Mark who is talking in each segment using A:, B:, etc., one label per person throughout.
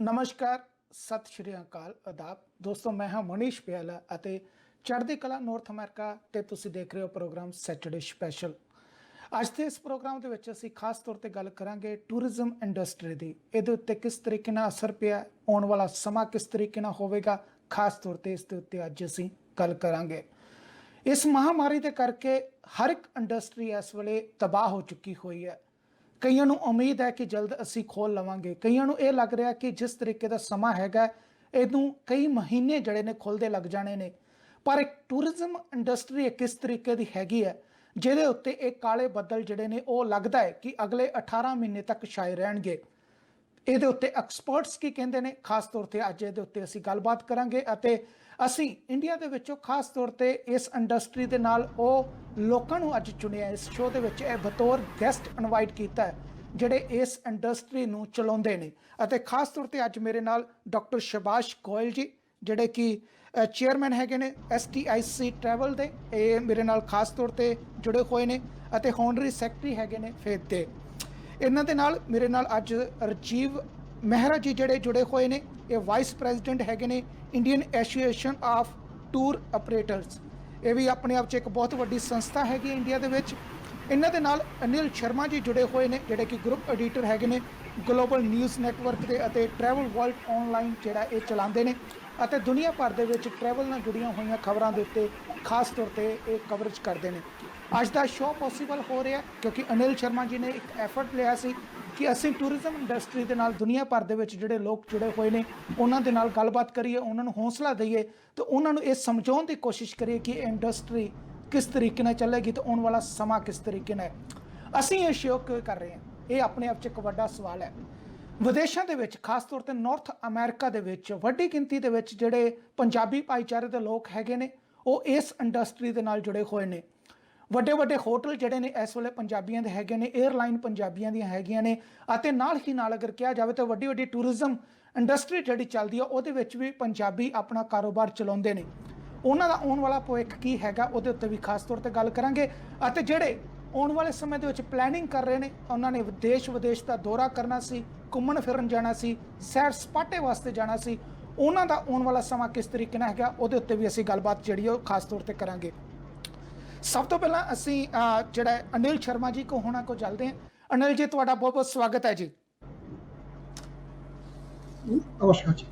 A: नमस्कार, सत श्री अकाल, आदाब दोस्तों। मैं हाँ मनीष प्याला ਅਤੇ ਚੜ੍ਹਦੀ ਕਲਾ ਨਾਰਥ ਅਮਰੀਕਾ ਤੇ ਤੁਸੀਂ ਦੇਖ ਰਹੇ ਹੋ ਪ੍ਰੋਗਰਾਮ ਸੈਟਰਡੇ ਸਪੈਸ਼ਲ। ਅੱਜ ਦੇ ਇਸ ਪ੍ਰੋਗਰਾਮ ਦੇ ਵਿੱਚ ਅਸੀਂ ਖਾਸ ਤੌਰ ਤੇ ਗੱਲ ਕਰਾਂਗੇ ਟੂਰਿਜ਼ਮ ਇੰਡਸਟਰੀ ਦੀ। ਇਹਦੇ ਉੱਤੇ ਕਿਸ ਤਰੀਕੇ ਨਾਲ ਅਸਰ ਪਿਆ, ਆਉਣ ਵਾਲਾ ਸਮਾਂ ਕਿਸ ਤਰੀਕੇ ਨਾਲ ਹੋਵੇਗਾ, ਖਾਸ ਤੌਰ ਤੇ ਇਸ ਦੇ ਉੱਤੇ ਅੱਜ ਅਸੀਂ ਗੱਲ ਕਰਾਂਗੇ। ਇਸ ਮਹਾਮਾਰੀ ਦੇ ਕਰਕੇ ਹਰ ਇੱਕ ਇੰਡਸਟਰੀ ਇਸ ਵੇਲੇ ਤਬਾਹ ਹੋ ਚੁੱਕੀ ਹੋਈ ਹੈ। ਕਈਆਂ ਨੂੰ ਉਮੀਦ ਹੈ ਕਿ ਜਲਦ ਅਸੀਂ ਖੋਲ ਲਵਾਂਗੇ, ਕਈਆਂ ਨੂੰ ਇਹ ਲੱਗ ਰਿਹਾ ਕਿ ਜਿਸ ਤਰੀਕੇ ਦਾ ਸਮਾਂ ਹੈਗਾ ਇਹਨੂੰ ਕਈ ਮਹੀਨੇ ਜਿਹੜੇ ਨੇ ਖੁੱਲ੍ਹਦੇ ਲੱਗ ਜਾਣੇ ਨੇ। ਪਰ ਇੱਕ ਟੂਰਿਜ਼ਮ ਇੰਡਸਟਰੀ ਕਿਸ ਤਰੀਕੇ ਦੀ ਹੈਗੀ ਹੈ ਜਿਹਦੇ ਉੱਤੇ ਇਹ ਕਾਲੇ ਬੱਦਲ ਜਿਹੜੇ ਨੇ ਉਹ ਲੱਗਦਾ ਹੈ ਕਿ ਅਗਲੇ 18 ਮਹੀਨੇ ਤੱਕ ਛਾਏ ਰਹਿਣਗੇ। ਇਹਦੇ ਉੱਤੇ ਐਕਸਪਰਟਸ ਕੀ ਕਹਿੰਦੇ ਨੇ, ਖਾਸ ਤੌਰ ਤੇ ਅੱਜ ਇਹਦੇ ਉੱਤੇ ਅਸੀਂ ਗੱਲਬਾਤ ਕਰਾਂਗੇ। ਅਤੇ ਅਸੀਂ ਇੰਡੀਆ ਦੇ ਵਿੱਚੋਂ ਖਾਸ ਤੌਰ ਤੇ ਇਸ ਇੰਡਸਟਰੀ ਦੇ ਨਾਲ ਉਹ ਲੋਕਾਂ ਨੂੰ ਅੱਜ ਚੁਣਿਆ, ਇਸ ਸ਼ੋਅ ਦੇ ਵਿੱਚ ਇਹ ਬਤੌਰ ਗੈਸਟ ਇਨਵਾਈਟ ਕੀਤਾ ਹੈ ਜਿਹੜੇ ਇਸ ਇੰਡਸਟਰੀ ਨੂੰ ਚਲਾਉਂਦੇ ਨੇ। ਅਤੇ ਖਾਸ ਤੌਰ ਤੇ ਅੱਜ ਮੇਰੇ ਨਾਲ ਡਾਕਟਰ ਸ਼ਬਾਸ਼ ਗੋਇਲ ਜੀ ਜਿਹੜੇ ਕਿ ਚੇਅਰਮੈਨ ਹੈਗੇ ਨੇ STIC ਟਰੈਵਲ ਦੇ, ਇਹ ਮੇਰੇ ਨਾਲ ਖਾਸ ਤੌਰ ਤੇ ਜੁੜੇ ਹੋਏ ਨੇ। ਅਤੇ ਹੋਨਰੀ ਸੈਕਟਰੀ ਹੈਗੇ ਨੇ ਫੇਥ ਦੇ। ਇਹਨਾਂ ਦੇ ਨਾਲ ਮੇਰੇ ਨਾਲ ਅੱਜ ਰਾਜੀਵ ਮਹਿਰਾ ਜੀ ਜਿਹੜੇ ਜੁੜੇ ਹੋਏ ਨੇ, ਇਹ ਵਾਈਸ ਪ੍ਰੈਜ਼ੀਡੈਂਟ ਹੈਗੇ ਨੇ Indian association of tour operators. ਇਹ ਵੀ ਆਪਣੇ ਆਪ 'ਚ ਇੱਕ ਬਹੁਤ ਵੱਡੀ ਸੰਸਥਾ ਹੈਗੀ ਇੰਡੀਆ ਦੇ ਵਿੱਚ। ਇਹਨਾਂ ਦੇ ਨਾਲ ਅਨਿਲ ਸ਼ਰਮਾ ਜੀ ਜੁੜੇ ਹੋਏ ਨੇ ਜਿਹੜੇ ਕਿ ਗਰੁੱਪ ਐਡੀਟਰ ਹੈਗੇ ਨੇ ਗਲੋਬਲ ਨਿਊਜ਼ ਨੈਟਵਰਕ ਦੇ ਅਤੇ ਟਰੈਵਲ ਵਰਲਡ ਆਨਲਾਈਨ ਜਿਹੜਾ ਇਹ ਚਲਾਉਂਦੇ ਨੇ ਅਤੇ ਦੁਨੀਆ ਭਰ ਦੇ ਵਿੱਚ ਟਰੈਵਲ ਨਾਲ ਜੁੜੀਆਂ ਹੋਈਆਂ ਖਬਰਾਂ ਦੇ ਉੱਤੇ ਖਾਸ ਤੌਰ ਤੇ ਇਹ ਕਵਰੇਜ ਕਰਦੇ ਨੇ। ਅੱਜ ਦਾ ਸ਼ੋਅ ਪੋਸੀਬਲ ਹੋ ਰਿਹਾ ਕਿਉਂਕਿ ਅਨਿਲ ਸ਼ਰਮਾ ਜੀ ਨੇ ਇੱਕ ਐਫਰਟ ਲਿਆ ਸੀ ਕਿ ਅਸੀਂ ਟੂਰਿਜ਼ਮ ਇੰਡਸਟਰੀ ਦੇ ਨਾਲ ਦੁਨੀਆ ਭਰ ਦੇ ਵਿੱਚ ਜਿਹੜੇ ਲੋਕ ਜੁੜੇ ਹੋਏ ਨੇ ਉਹਨਾਂ ਦੇ ਨਾਲ ਗੱਲਬਾਤ ਕਰੀਏ, ਉਹਨਾਂ ਨੂੰ ਹੌਸਲਾ ਦਈਏ ਤੇ ਉਹਨਾਂ ਨੂੰ ਇਹ ਸਮਝਾਉਣ ਦੀ ਕੋਸ਼ਿਸ਼ ਕਰੀਏ ਕਿ ਇਹ ਇੰਡਸਟਰੀ ਕਿਸ ਤਰੀਕੇ ਨਾਲ ਚੱਲੇਗੀ ਤੇ ਆਉਣ ਵਾਲਾ ਸਮਾਂ ਕਿਸ ਤਰੀਕੇ ਨਾਲ। ਅਸੀਂ ਇਹ ਸ਼ੋਅ ਕਿਉਂ ਕਰ ਰਹੇ ਹਾਂ, ਇਹ ਆਪਣੇ ਆਪ 'ਚ ਇੱਕ ਵੱਡਾ ਸਵਾਲ ਹੈ। ਵਿਦੇਸ਼ਾਂ ਦੇ ਵਿੱਚ ਖਾਸ ਤੌਰ ਤੇ ਨਾਰਥ ਅਮਰੀਕਾ ਦੇ ਵਿੱਚ ਵੱਡੀ ਗਿਣਤੀ ਦੇ ਵਿੱਚ ਜਿਹੜੇ ਪੰਜਾਬੀ ਭਾਈਚਾਰੇ ਦੇ ਲੋਕ ਹੈਗੇ ਨੇ ਉਹ ਇਸ ਇੰਡਸਟਰੀ ਦੇ ਨਾਲ ਜੁੜੇ ਹੋਏ ਨੇ। ਵੱਡੇ ਵੱਡੇ ਹੋਟਲ ਜਿਹੜੇ ਨੇ ਇਸ ਵੇਲੇ ਪੰਜਾਬੀਆਂ ਦੇ ਹੈਗੇ ਨੇ, 에ਅਰਲਾਈਨ ਪੰਜਾਬੀਆਂ ਦੀਆਂ ਹੈਗੀਆਂ ਨੇ ਅਤੇ ਨਾਲ ਹੀ ਨਾਲ ਅਗਰ ਕਿਹਾ ਜਾਵੇ ਤਾਂ ਵੱਡੀ ਵੱਡੀ ਟੂਰਿਜ਼ਮ ਇੰਡਸਟਰੀ ਜਿਹੜੀ ਚੱਲਦੀ ਆ ਉਹਦੇ ਵਿੱਚ ਵੀ ਪੰਜਾਬੀ ਆਪਣਾ ਕਾਰੋਬਾਰ ਚਲਾਉਂਦੇ ਨੇ। ਉਹਨਾਂ ਦਾ ਆਉਣ ਵਾਲਾ ਭਵਿੱਖ ਕੀ ਹੈਗਾ ਉਹਦੇ ਉੱਤੇ ਵੀ ਖਾਸ ਤੌਰ ਤੇ ਗੱਲ ਕਰਾਂਗੇ। ਅਤੇ ਜਿਹੜੇ ਆਉਣ ਵਾਲੇ ਸਮੇਂ ਦੇ ਵਿੱਚ ਪਲੈਨਿੰਗ ਕਰ ਰਹੇ ਨੇ, ਉਹਨਾਂ ਨੇ ਦੇਸ਼ ਵਿਦੇਸ਼ ਦਾ ਦੌਰਾ ਕਰਨਾ ਸੀ, ਘੁੰਮਣ ਫਿਰਨ ਜਾਣਾ ਸੀ, ਸੈਰ ਸਪਾਟੇ ਵਾਸਤੇ ਜਾਣਾ ਸੀ, ਉਹਨਾਂ ਦਾ ਆਉਣ ਵਾਲਾ ਸਮਾਂ ਕਿਸ ਤਰੀਕੇ ਨਾਲ ਹੈਗਾ ਉਹਦੇ ਉੱਤੇ ਵੀ ਅਸੀਂ ਗੱਲਬਾਤ ਜਿਹੜੀ ਉਹ ਖਾਸ ਤੌਰ ਤੇ ਕਰਾਂਗੇ। ਸਭ ਤੋਂ ਪਹਿਲਾਂ ਅਸੀਂ ਜਿਹੜਾ ਅਨਿਲ ਸ਼ਰਮਾ ਜੀ ਕੋ ਹੋਣਾ ਕੋ ਚੱਲਦੇ ਹਾਂ। ਅਨਿਲ ਜੀ ਤੁਹਾਡਾ ਬਹੁਤ ਬਹੁਤ ਸਵਾਗਤ ਹੈ ਜੀ।
B: ਨਮਸਕਾਰ ਜੀ।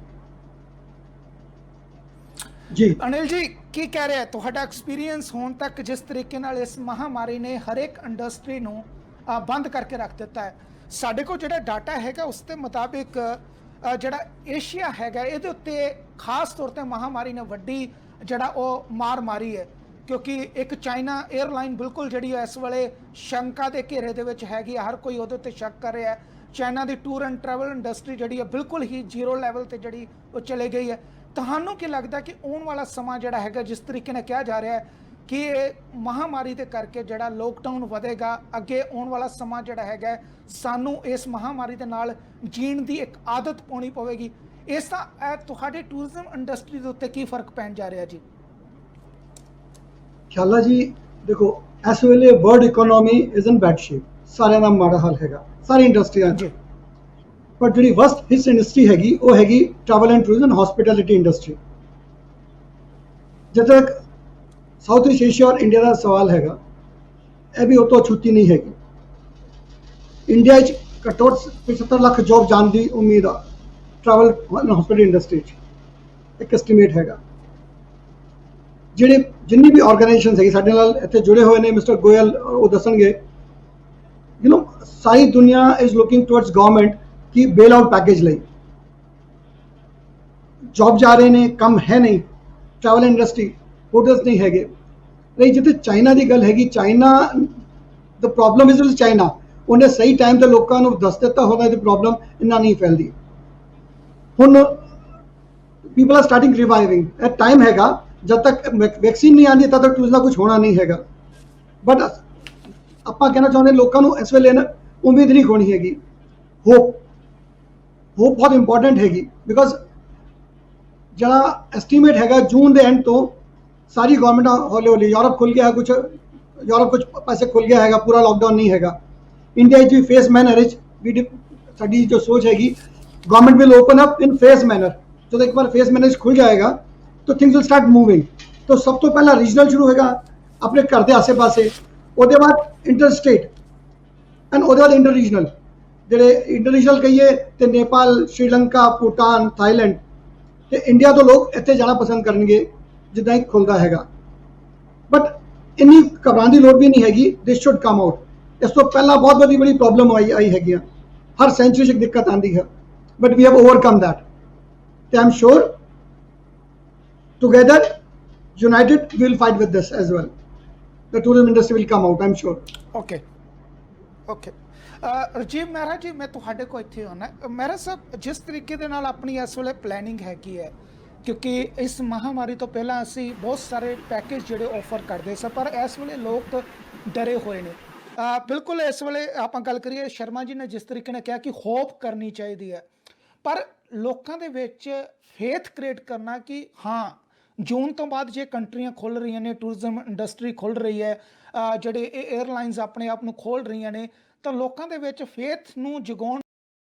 B: ਜੀ
A: ਅਨਿਲ ਜੀ ਕੀ ਕਹਿ ਰਿਹਾ ਤੁਹਾਡਾ ਐਕਸਪੀਰੀਅੰਸ ਹੁਣ ਤੱਕ ਜਿਸ ਤਰੀਕੇ ਨਾਲ ਇਸ ਮਹਾਮਾਰੀ ਨੇ ਹਰੇਕ ਇੰਡਸਟਰੀ ਨੂੰ ਬੰਦ ਕਰਕੇ ਰੱਖ ਦਿੱਤਾ ਹੈ। ਸਾਡੇ ਕੋਲ ਜਿਹੜਾ ਡਾਟਾ ਹੈਗਾ ਉਸ ਦੇ ਮੁਤਾਬਿਕ ਜਿਹੜਾ ਏਸ਼ੀਆ ਹੈਗਾ ਇਹਦੇ ਉੱਤੇ ਖਾਸ ਤੌਰ ਤੇ ਮਹਾਮਾਰੀ ਨੇ ਵੱਡੀ ਜਿਹੜਾ ਉਹ ਮਾਰ ਮਾਰੀ ਹੈ ਕਿਉਂਕਿ ਇੱਕ ਚਾਈਨਾ 에ਅਰਲਾਈਨ ਬਿਲਕੁਲ ਜਿਹੜੀ ਇਸ ਵੇਲੇ ਸ਼ੰਕਾ ਦੇ ਘੇਰੇ ਦੇ ਵਿੱਚ ਹੈਗੀ, ਹਰ ਕੋਈ ਉਹਦੇ ਉੱਤੇ ਸ਼ੱਕ ਕਰ ਰਿਹਾ। China the tour and travel industry ਜਿਹੜੀ ਹੈ ਬਿਲਕੁਲ ਹੀ ਜ਼ੀਰੋ ਲੈਵਲ ਤੇ ਜਿਹੜੀ ਉਹ ਚਲੇ ਗਈ ਹੈ। ਤੁਹਾਨੂੰ ਕੀ ਲੱਗਦਾ ਕਿ ਆਉਣ ਵਾਲਾ ਸਮਾਂ ਜਿਹੜਾ ਹੈਗਾ ਜਿਸ ਤਰੀਕੇ ਨਾਲ ਕਿਹਾ ਜਾ ਰਿਹਾ ਹੈ ਕਿ ਇਹ ਮਹਾਮਾਰੀ ਦੇ ਕਰਕੇ ਜਿਹੜਾ ਲੋਕਡਾਊਨ ਵਧੇਗਾ, ਅੱਗੇ ਆਉਣ ਵਾਲਾ ਸਮਾਂ ਜਿਹੜਾ ਹੈਗਾ ਸਾਨੂੰ ਇਸ ਮਹਾਮਾਰੀ ਦੇ ਨਾਲ ਜੀਣ ਦੀ ਇੱਕ ਆਦਤ ਪਾਉਣੀ ਪਵੇਗੀ, ਇਸ ਦਾ ਤੁਹਾਡੇ ਟੂਰਿਜ਼ਮ ਇੰਡਸਟਰੀ ਦੇ ਉੱਤੇ ਕੀ ਫਰਕ ਪੈਣ ਜਾ ਰਿਹਾ ਜੀ?
B: ਖਿਆਲਾ ਜੀ ਦੇਖੋ ਇਸ ਵੇਲੇ world economy is in bad shape, ਸਾਰਿਆਂ ਦਾ ਮਾੜਾ ਹਾਲ ਹੈਗਾ ਸਾਰੀ ਇੰਡਸਟਰੀਆਂ 'ਚ। ਪਰ ਜਿਹੜੀ ਵਸਟ ਹਿੱਸ ਇੰਡਸਟਰੀ ਹੈਗੀ ਉਹ ਹੈਗੀ travel and tourism hospitality industry. ਜਦ ਤੱਕ ਸਾਊਥ ਈਸਟ ਏਸ਼ੀਆ ਔਰ ਇੰਡੀਆ ਦਾ ਸਵਾਲ ਹੈਗਾ ਇਹ ਵੀ ਉਹ ਤੋਂ ਛੁੱਟੀ ਨਹੀਂ ਹੈਗੀ। ਇੰਡੀਆ 'ਚ ਘੱਟੋ ਘੱਟ 75 ਲੱਖ ਜੌਬ ਜਾਣ ਦੀ ਉਮੀਦ ਆ ਟਰੈਵਲ ਹਸਪਿਟਲ ਇੰਡਸਟਰੀ 'ਚ, ਇੱਕ ਐਸਟੀਮੇਟ ਹੈਗਾ। ਜਿਹੜੇ ਜਿੰਨੀ ਵੀ ਆਰਗੇਨਾਈਜੇਸ਼ਨ ਹੈਗੀ ਸਾਡੇ ਨਾਲ ਇੱਥੇ ਜੁੜੇ ਹੋਏ ਨੇ, ਮਿਸਟਰ ਗੋਇਲ ਉਹ ਦੱਸਣਗੇ, ਸਾਰੀ ਦੁਨੀਆ ਇਜ਼ ਲੁਕਿੰਗ ਟੁਵਰਡਸ ਗਵਰਨਮੈਂਟ ਕਿ ਬੇਲ ਆਊਟ ਪੈਕੇਜ ਲਈ। ਜੌਬ ਜਾ ਰਹੇ ਨੇ, ਕੰਮ ਹੈ ਨਹੀਂ, ਟਰੈਵਲ ਇੰਡਸਟਰੀ, ਹੋਟਲਸ ਨਹੀਂ ਹੈਗੇ। ਨਹੀਂ ਜਿੱਥੇ ਚਾਈਨਾ ਦੀ ਗੱਲ ਹੈਗੀ, China the problem is with China, ਉਹਨੇ ਸਹੀ ਟਾਈਮ ਤੇ ਲੋਕਾਂ ਨੂੰ ਦੱਸ ਦਿੱਤਾ ਹੋਣਾ ਇਹਦੀ ਪ੍ਰੋਬਲਮ ਇੰਨਾ ਨਹੀਂ ਫੈਲਦੀ। ਹੁਣ ਪੀਪਲ ਆਰ ਸਟਾਰਟਿੰਗ ਰਿਵਾਈਵਿੰਗ, ਇਹ ਟਾਈਮ ਹੈਗਾ ਜਦ ਤੱਕ ਵੈਕਸੀਨ ਨਹੀਂ ਆਉਂਦੀ ਤਦ ਤੱਕ ਟੂਰਿਜ਼ਮ ਦਾ ਕੁਝ ਹੋਣਾ ਨਹੀਂ ਹੈਗਾ। ਬਟ ਆਪਾਂ ਕਹਿਣਾ ਚਾਹੁੰਦੇ ਲੋਕਾਂ ਨੂੰ ਇਸ ਵੇਲੇ ਨਾ ਉਮੀਦ ਨਹੀਂ ਖੋਣੀ ਹੈਗੀ, ਹੋਪ ਬਹੁਤ ਇੰਪੋਰਟੈਂਟ ਹੈਗੀ। ਬਿਕੋਜ਼ ਜਿਹੜਾ ਐਸਟੀਮੇਟ ਹੈਗਾ ਜੂਨ ਦੇ ਐਂਡ ਤੋਂ ਸਾਰੀ ਗਵਰਨਮੈਂਟਾਂ ਹੌਲੀ ਹੌਲੀ, ਯੂਰਪ ਖੁੱਲ ਗਿਆ ਹੈ, ਯੂਰਪ ਕੁਝ ਪਾਸੇ ਖੁੱਲ ਗਿਆ ਹੈਗਾ, ਪੂਰਾ ਲਾਕਡਾਊਨ ਨਹੀਂ ਹੈਗਾ। ਇੰਡੀਆ 'ਚ ਵੀ ਫੇਸ ਮੈਨਰ 'ਚ ਵੀ ਸਾਡੀ ਜੋ ਸੋਚ ਹੈਗੀ government will open up in phase manner. जब एक बार फेज मैनर खुल जाएगा तो थिंग्स विल स्टार्ट मूविंग। तो सब तो पहला रीजनल शुरू होगा अपने घर के आसे पासे, ਉਹਦੇ बाद इंटर स्टेट एंड ਉਹਦੇ बाद इंटर रीजनल। ਜਿਹੜੇ इंटर रीजनल कहिए तो नेपाल, श्रीलंका, भूटान, थाईलैंड ਤੇ ਇੰਡੀਆ ਤੋਂ ਲੋਕ ਇੱਥੇ ਜਾਣਾ ਪਸੰਦ ਕਰਨਗੇ ਜਿੱਦਾਂ ਹੀ ਖੁੱਲਦਾ ਹੈਗਾ। ਬਟ ਇੰਨੀ ਘਬਰਾਉਣ ਦੀ ਲੋੜ ਵੀ ਨਹੀਂ ਹੈਗੀ, ਦਿਸ ਸ਼ੁੱਡ ਕਮ ਆਊਟ। ਇਸ ਤੋਂ ਪਹਿਲਾਂ ਬਹੁਤ ਬੜੀ ਪ੍ਰੋਬਲਮ ਆਈ ਹੈਗੀ ਆ, ਹਰ ਸੈਂਚੁਰੀ 'ਚ ਇੱਕ ਦਿੱਕਤ ਆਉਂਦੀ ਹੈ, but we have overcome that. ਤੇ I am sure together united we will fight with this as well. The tourism industry will come out, I am sure.
A: Okay okay Rajiv Mehra ji, ਮੈਂ ਤੁਹਾਡੇ ਕੋਲ ਇੱਥੇ ਆਉਣਾ। ਮਹਿਰਾ ਸਾਹਿਬ, ਜਿਸ ਤਰੀਕੇ ਦੇ ਨਾਲ ਆਪਣੀ ਇਸ ਵੇਲੇ ਪਲੈਨਿੰਗ ਹੈਗੀ ਹੈ, ਕਿਉਂਕਿ ਇਸ ਮਹਾਮਾਰੀ ਤੋਂ ਪਹਿਲਾਂ ਅਸੀਂ ਬਹੁਤ ਸਾਰੇ ਪੈਕੇਜ ਜਿਹੜੇ ਆਫਰ ਕਰਦੇ ਸੀ, ਪਰ ਇਸ ਵੇਲੇ ਲੋਕ ਡਰੇ ਹੋਏ ਨੇ। ਬਿਲਕੁਲ ਇਸ ਵੇਲੇ ਆਪਾਂ ਗੱਲ ਕਰੀਏ, ਸ਼ਰਮਾ ਜੀ ਨੇ ਜਿਸ ਤਰੀਕੇ ਨਾਲ ਕਿਹਾ ਕਿ ਹੋਪ ਕਰਨੀ ਚਾਹੀਦੀ ਹੈ, ਪਰ ਲੋਕਾਂ ਦੇ ਵਿੱਚ ਫੇਥ ਕ੍ਰੀਏਟ ਕਰਨਾ ਕਿ ਹਾਂ ਜੂਨ ਤੋਂ ਬਾਅਦ ਜੇ ਕੰਟਰੀਆਂ ਖੁੱਲ੍ਹ ਰਹੀਆਂ ਨੇ, ਟੂਰਿਜ਼ਮ ਇੰਡਸਟਰੀ ਖੁੱਲ੍ਹ ਰਹੀ ਹੈ, ਜਿਹੜੇ ਇਹ ਏਅਰਲਾਈਨਸ ਆਪਣੇ ਆਪ ਨੂੰ ਖੋਲ੍ਹ ਰਹੀਆਂ ਨੇ, ਤਾਂ ਲੋਕਾਂ ਦੇ ਵਿੱਚ ਫੇਥ ਨੂੰ ਜਗਾਉਣ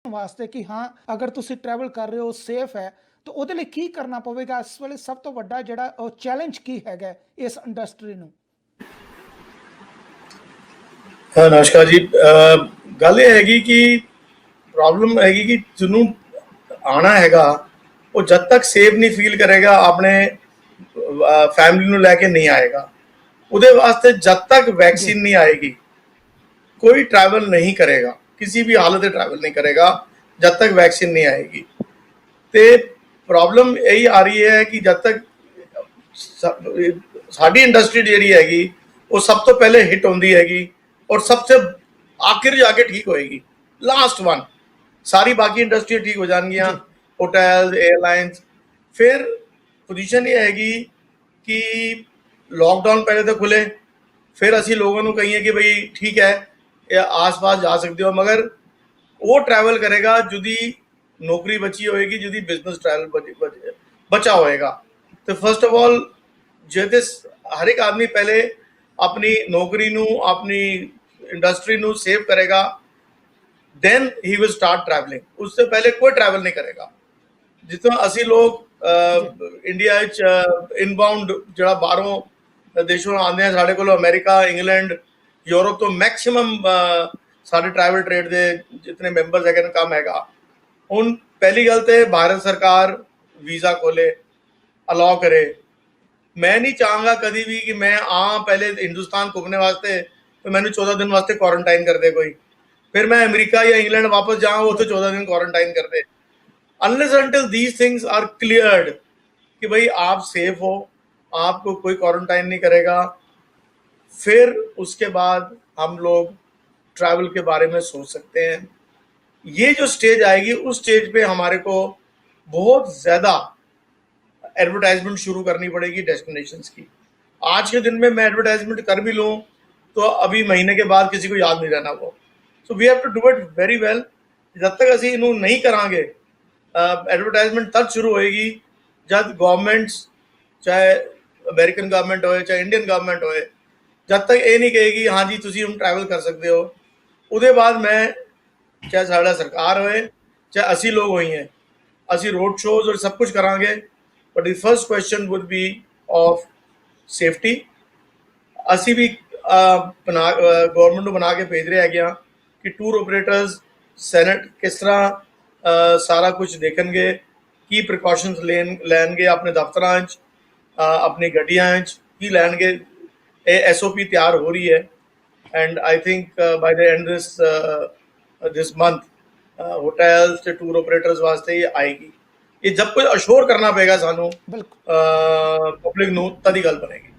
A: ਵਾਸਤੇ ਕਿ ਹਾਂ ਅਗਰ ਤੁਸੀਂ ਟਰੈਵਲ ਕਰ ਰਹੇ ਹੋ ਸੇਫ ਹੈ, ਤਾਂ ਉਹਦੇ ਲਈ ਕੀ ਕਰਨਾ ਪਵੇਗਾ? ਇਸ ਵੇਲੇ ਸਭ ਤੋਂ ਵੱਡਾ ਜਿਹੜਾ ਉਹ ਚੈਲੰਜ ਕੀ ਹੈਗਾ ਇਸ ਇੰਡਸਟਰੀ ਨੂੰ?
C: हाँ नमस्कार जी। गल ये हैगी कि प्रॉब्लम हैगी कि जिन्हों आना हैगा वो जब तक सेफ नहीं फील करेगा अपने फैमिली ਨੂੰ ਲੈ ਕੇ नहीं आएगा। ਉਹਦੇ ਵਾਸਤੇ जब तक वैक्सीन नहीं आएगी कोई ट्रैवल नहीं करेगा, किसी भी हालत में ट्रैवल नहीं करेगा जब तक वैक्सीन नहीं आएगी। तो प्रॉब्लम यही आ रही है कि जब तक साड़ी इंडस्ट्री जी हैगी वो सब तो पहले हिट होंदी हैगी और सबसे आखिर जाके ठीक होएगी, लास्ट वन। सारी बाकी इंडस्ट्री ठीक हो जाएंगियां, होटल, एयरलाइंस। फिर पोजीशन ये हैगी कि लॉकडाउन पहले तो खुले, फिर असी लोगों को कहिए कि भाई ठीक है या आस पास जा सकते हो, मगर वो ट्रैवल करेगा जिदी नौकरी बची होएगी, जिदी बिजनेस ट्रैवल बचा होएगा। तो फर्स्ट ऑफ ऑल जे हर एक आदमी पहले अपनी नौकरी नू, अपनी इंडस्ट्री नू सेव करेगा, then he will start travelling. उससे पहले कोई ट्रैवल नहीं करेगा। जितना असी लोग इंडिया इनबाउंड जो बाहरों देशों आते हैं, साढ़े को अमेरिका, इंग्लैंड, यूरोप तो मैक्सिमम साढ़े ट्रैवल ट्रेड के जितने मैंबर्स है कम हैगा। हुण पहली गल तो भारत सरकार वीज़ा खोले, अलाउ करे। मैं नहीं चाहूँगा कभी भी कि मैं पहले हिंदुस्तान घूमने वास्ते तो मैंने 14 दिन वास्ते क्वारंटाइन कर दे कोई, फिर मैं अमेरिका या इंग्लैंड वापस जाऊँ तो 14 दिन क्वारंटाइन कर दे। Unless until these things are cleared कि भाई आप सेफ हो, आपको कोई क्वारंटाइन नहीं करेगा, फिर उसके बाद हम लोग ट्रैवल के बारे में सोच सकते हैं। ये जो स्टेज आएगी उस स्टेज पे हमारे को बहुत ज़्यादा एडवर्टाइजमेंट शुरू करनी पड़ेगी डेस्टिनेशंस की। आज के दिन में मैं एडवर्टाइजमेंट कर भी लूँ तो अभी महीने के बाद किसी को याद नहीं रहना वो। So we have to do it very well. जब तक असी इनू नहीं करांगे, एडवर्टाइजमेंट तब शुरू होएगी जब गवर्नमेंट्स, चाहे अमेरिकन गवर्नमेंट होए चाहे इंडियन गवर्नमेंट होए, जब तक ये नहीं कहेगी हाँ जी तुसी हम ट्रैवल कर सकते हो, उसके बाद मैं चाहे साढ़ा सरकार होए चाहे असी लोग होई हैं, असी रोड शोज और सब कुछ करांगे, but the first question would be of safety. असी भी गवर्नमेंट को बना के भेज रहे हैं कि टूर ऑपरेटर्स सैनेट किस तरह सारा कुछ देखेंगे, की प्रिकॉशनस लैनगे अपने दफ्तरां च, अपनी गड्डियां च की लैनगे। SOP तैयार हो रही है and I think by the end this month hotels ते टूर ऑपरेटर्स वास्ते ये आएगी। ये जब कुछ अश्योर करना पेगा सानू पब्लिक नू तदी गल बनेगी।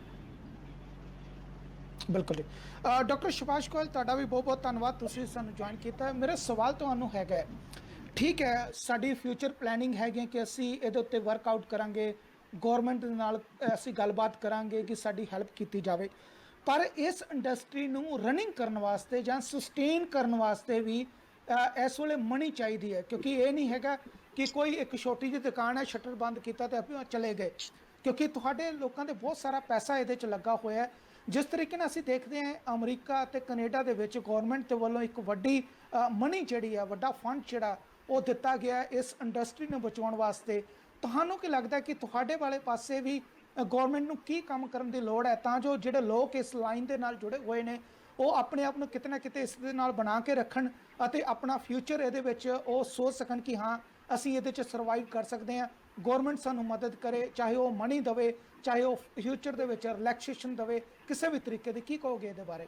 A: ਬਿਲਕੁਲ ਜੀ। ਡਾਕਟਰ ਸੁਭਾਸ਼ ਗੋਇਲ, ਤੁਹਾਡਾ ਵੀ ਬਹੁਤ ਬਹੁਤ ਧੰਨਵਾਦ, ਤੁਸੀਂ ਸਾਨੂੰ ਜੁਆਇਨ ਕੀਤਾ। ਮੇਰਾ ਸਵਾਲ ਤੁਹਾਨੂੰ ਹੈਗਾ, ਠੀਕ ਹੈ ਸਾਡੀ ਫਿਊਚਰ ਪਲੈਨਿੰਗ ਹੈਗੀ ਕਿ ਅਸੀਂ ਇਹਦੇ ਉੱਤੇ ਵਰਕਆਊਟ ਕਰਾਂਗੇ, ਗੌਰਮੈਂਟ ਦੇ ਨਾਲ ਅਸੀਂ ਗੱਲਬਾਤ ਕਰਾਂਗੇ ਕਿ ਸਾਡੀ ਹੈਲਪ ਕੀਤੀ ਜਾਵੇ, ਪਰ ਇਸ ਇੰਡਸਟਰੀ ਨੂੰ ਰਨਿੰਗ ਕਰਨ ਵਾਸਤੇ ਜਾਂ ਸਸਟੇਨ ਕਰਨ ਵਾਸਤੇ ਵੀ ਇਸ ਵੇਲੇ ਮਨੀ ਚਾਹੀਦੀ ਹੈ, ਕਿਉਂਕਿ ਇਹ ਨਹੀਂ ਹੈਗਾ ਕਿ ਕੋਈ ਇੱਕ ਛੋਟੀ ਜਿਹੀ ਦੁਕਾਨ ਹੈ ਸ਼ਟਰ ਬੰਦ ਕੀਤਾ ਤੇ ਆਪੇ ਚਲੇ ਗਏ, ਕਿਉਂਕਿ ਤੁਹਾਡੇ ਲੋਕਾਂ ਦੇ ਬਹੁਤ ਸਾਰਾ ਪੈਸਾ ਇਹਦੇ 'ਚ ਲੱਗਾ ਹੋਇਆ ਹੈ। ਜਿਸ ਤਰੀਕੇ ਨਾਲ ਅਸੀਂ ਦੇਖਦੇ ਹਾਂ ਅਮਰੀਕਾ ਅਤੇ ਕੈਨੇਡਾ ਦੇ ਵਿੱਚ ਗੌਰਮੈਂਟ ਦੇ ਵੱਲੋਂ ਇੱਕ ਵੱਡੀ ਮਨੀ ਜਿਹੜੀ ਆ, ਵੱਡਾ ਫੰਡ ਜਿਹੜਾ ਉਹ ਦਿੱਤਾ ਗਿਆ ਇਸ ਇੰਡਸਟਰੀ ਨੂੰ ਬਚਾਉਣ ਵਾਸਤੇ। ਤੁਹਾਨੂੰ ਕੀ ਲੱਗਦਾ ਕਿ ਤੁਹਾਡੇ ਵਾਲੇ ਪਾਸੇ ਵੀ ਗੌਰਮੈਂਟ ਨੂੰ ਕੀ ਕੰਮ ਕਰਨ ਦੀ ਲੋੜ ਹੈ ਤਾਂ ਜੋ ਜਿਹੜੇ ਲੋਕ ਇਸ ਲਾਈਨ ਦੇ ਨਾਲ ਜੁੜੇ ਹੋਏ ਨੇ ਉਹ ਆਪਣੇ ਆਪ ਨੂੰ ਕਿਤੇ ਨਾ ਕਿਤੇ ਇਸ ਦੇ ਨਾਲ ਬਣਾ ਕੇ ਰੱਖਣ ਅਤੇ ਆਪਣਾ ਫਿਊਚਰ ਇਹਦੇ ਵਿੱਚ ਉਹ ਸੋਚ ਸਕਣ ਕਿ ਹਾਂ ਅਸੀਂ ਇਹਦੇ 'ਚ ਸਰਵਾਈਵ ਕਰ ਸਕਦੇ ਹਾਂ, ਗੌਰਮੈਂਟ ਸਾਨੂੰ ਮਦਦ ਕਰੇ, ਚਾਹੇ ਉਹ ਮਨੀ ਦੇਵੇ, ਚਾਹੇ ਉਹ ਫਿਊਚਰ ਦੇ ਵਿੱਚ ਰਿਲੈਕਸੇਸ਼ਨ ਦੇਵੇ, ਕਿਸੇ ਵੀ ਤਰੀਕੇ ਦੀ। ਕੀ ਕਹੋਗੇ ਇਹਦੇ ਬਾਰੇ?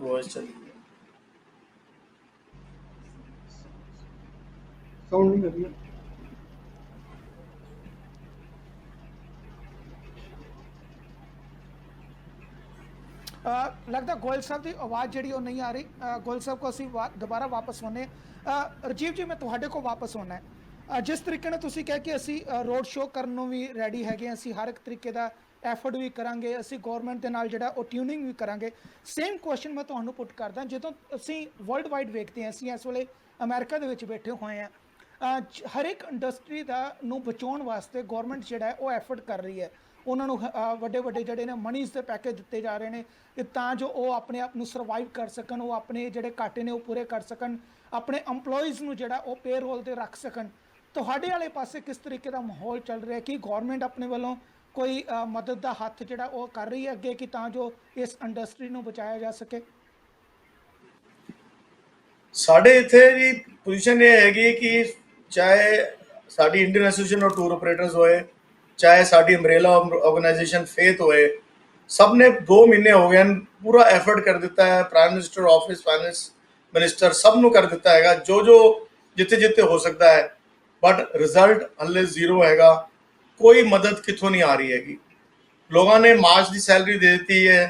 C: वॉइस चली गई।
B: साउंड नहीं कर रही है।
A: लगता गोयल साहब की आवाज़ जी नहीं आ रही। गोयल साहब को असी दोबारा वापस होने। राजीव जी मैं तुहाडे को वापस होना है। जिस तरीके ने तुसी कह के असी रोड शो करने भी रेडी है, असी हर एक तरीके का एफर्ट भी करांगे, असी गौरमेंट के नाल जिहड़ा ट्यूनिंग भी करांगे। सेम क्वेश्चन मैं तुहानू पुट करदा, जो असी वर्ल्ड वाइड वेखते हैं, असी इस वेले अमेरिका दे विच बैठे हुए हैं, हर एक इंडस्ट्री का नू बचाउण वास्ते गौरमेंट जिहड़ा है वो एफर्ट कर रही है। उन्होंने वड्डे वड्डे जिहड़े ने मनीज़ के पैकेज दिते जा रहे हैं तां जो वो अपने आप नू सर्वाइव कर सकन, वो अपने जिहड़े घाटे ने वो पूरे कर सकन, अपने अंपलॉयज़ नू जिहड़ा वो पे रोल ते रख सकन। तुहाडे वाले पासे किस तरीके का माहौल चल रहा है कि गौरमेंट अपने वालों कोई मदद का हथ जिहड़ा वो कर रही है अगे कि तां जो इस इंडस्ट्री नू बचाया जा सके?
C: साढ़े इत्थे जी पोजीशन ये हैगी कि चाहे साडी Indian association of tour operators होए, चाहे साडी अम्ब्रेला ऑर्गेनाइजेशन फेथ होए, सब ने 2 महीने हो गए पूरा एफर्ट कर दिता है। Prime minister office, finance minister सब नू कर दिता हैगा जो जो जिते जिते हो सकता है, बट रिजल्ट हले 0 हैगा। कोई मदद कितों नहीं आ रही हैगी। लोगों ने मार्च की सैलरी दे दी है,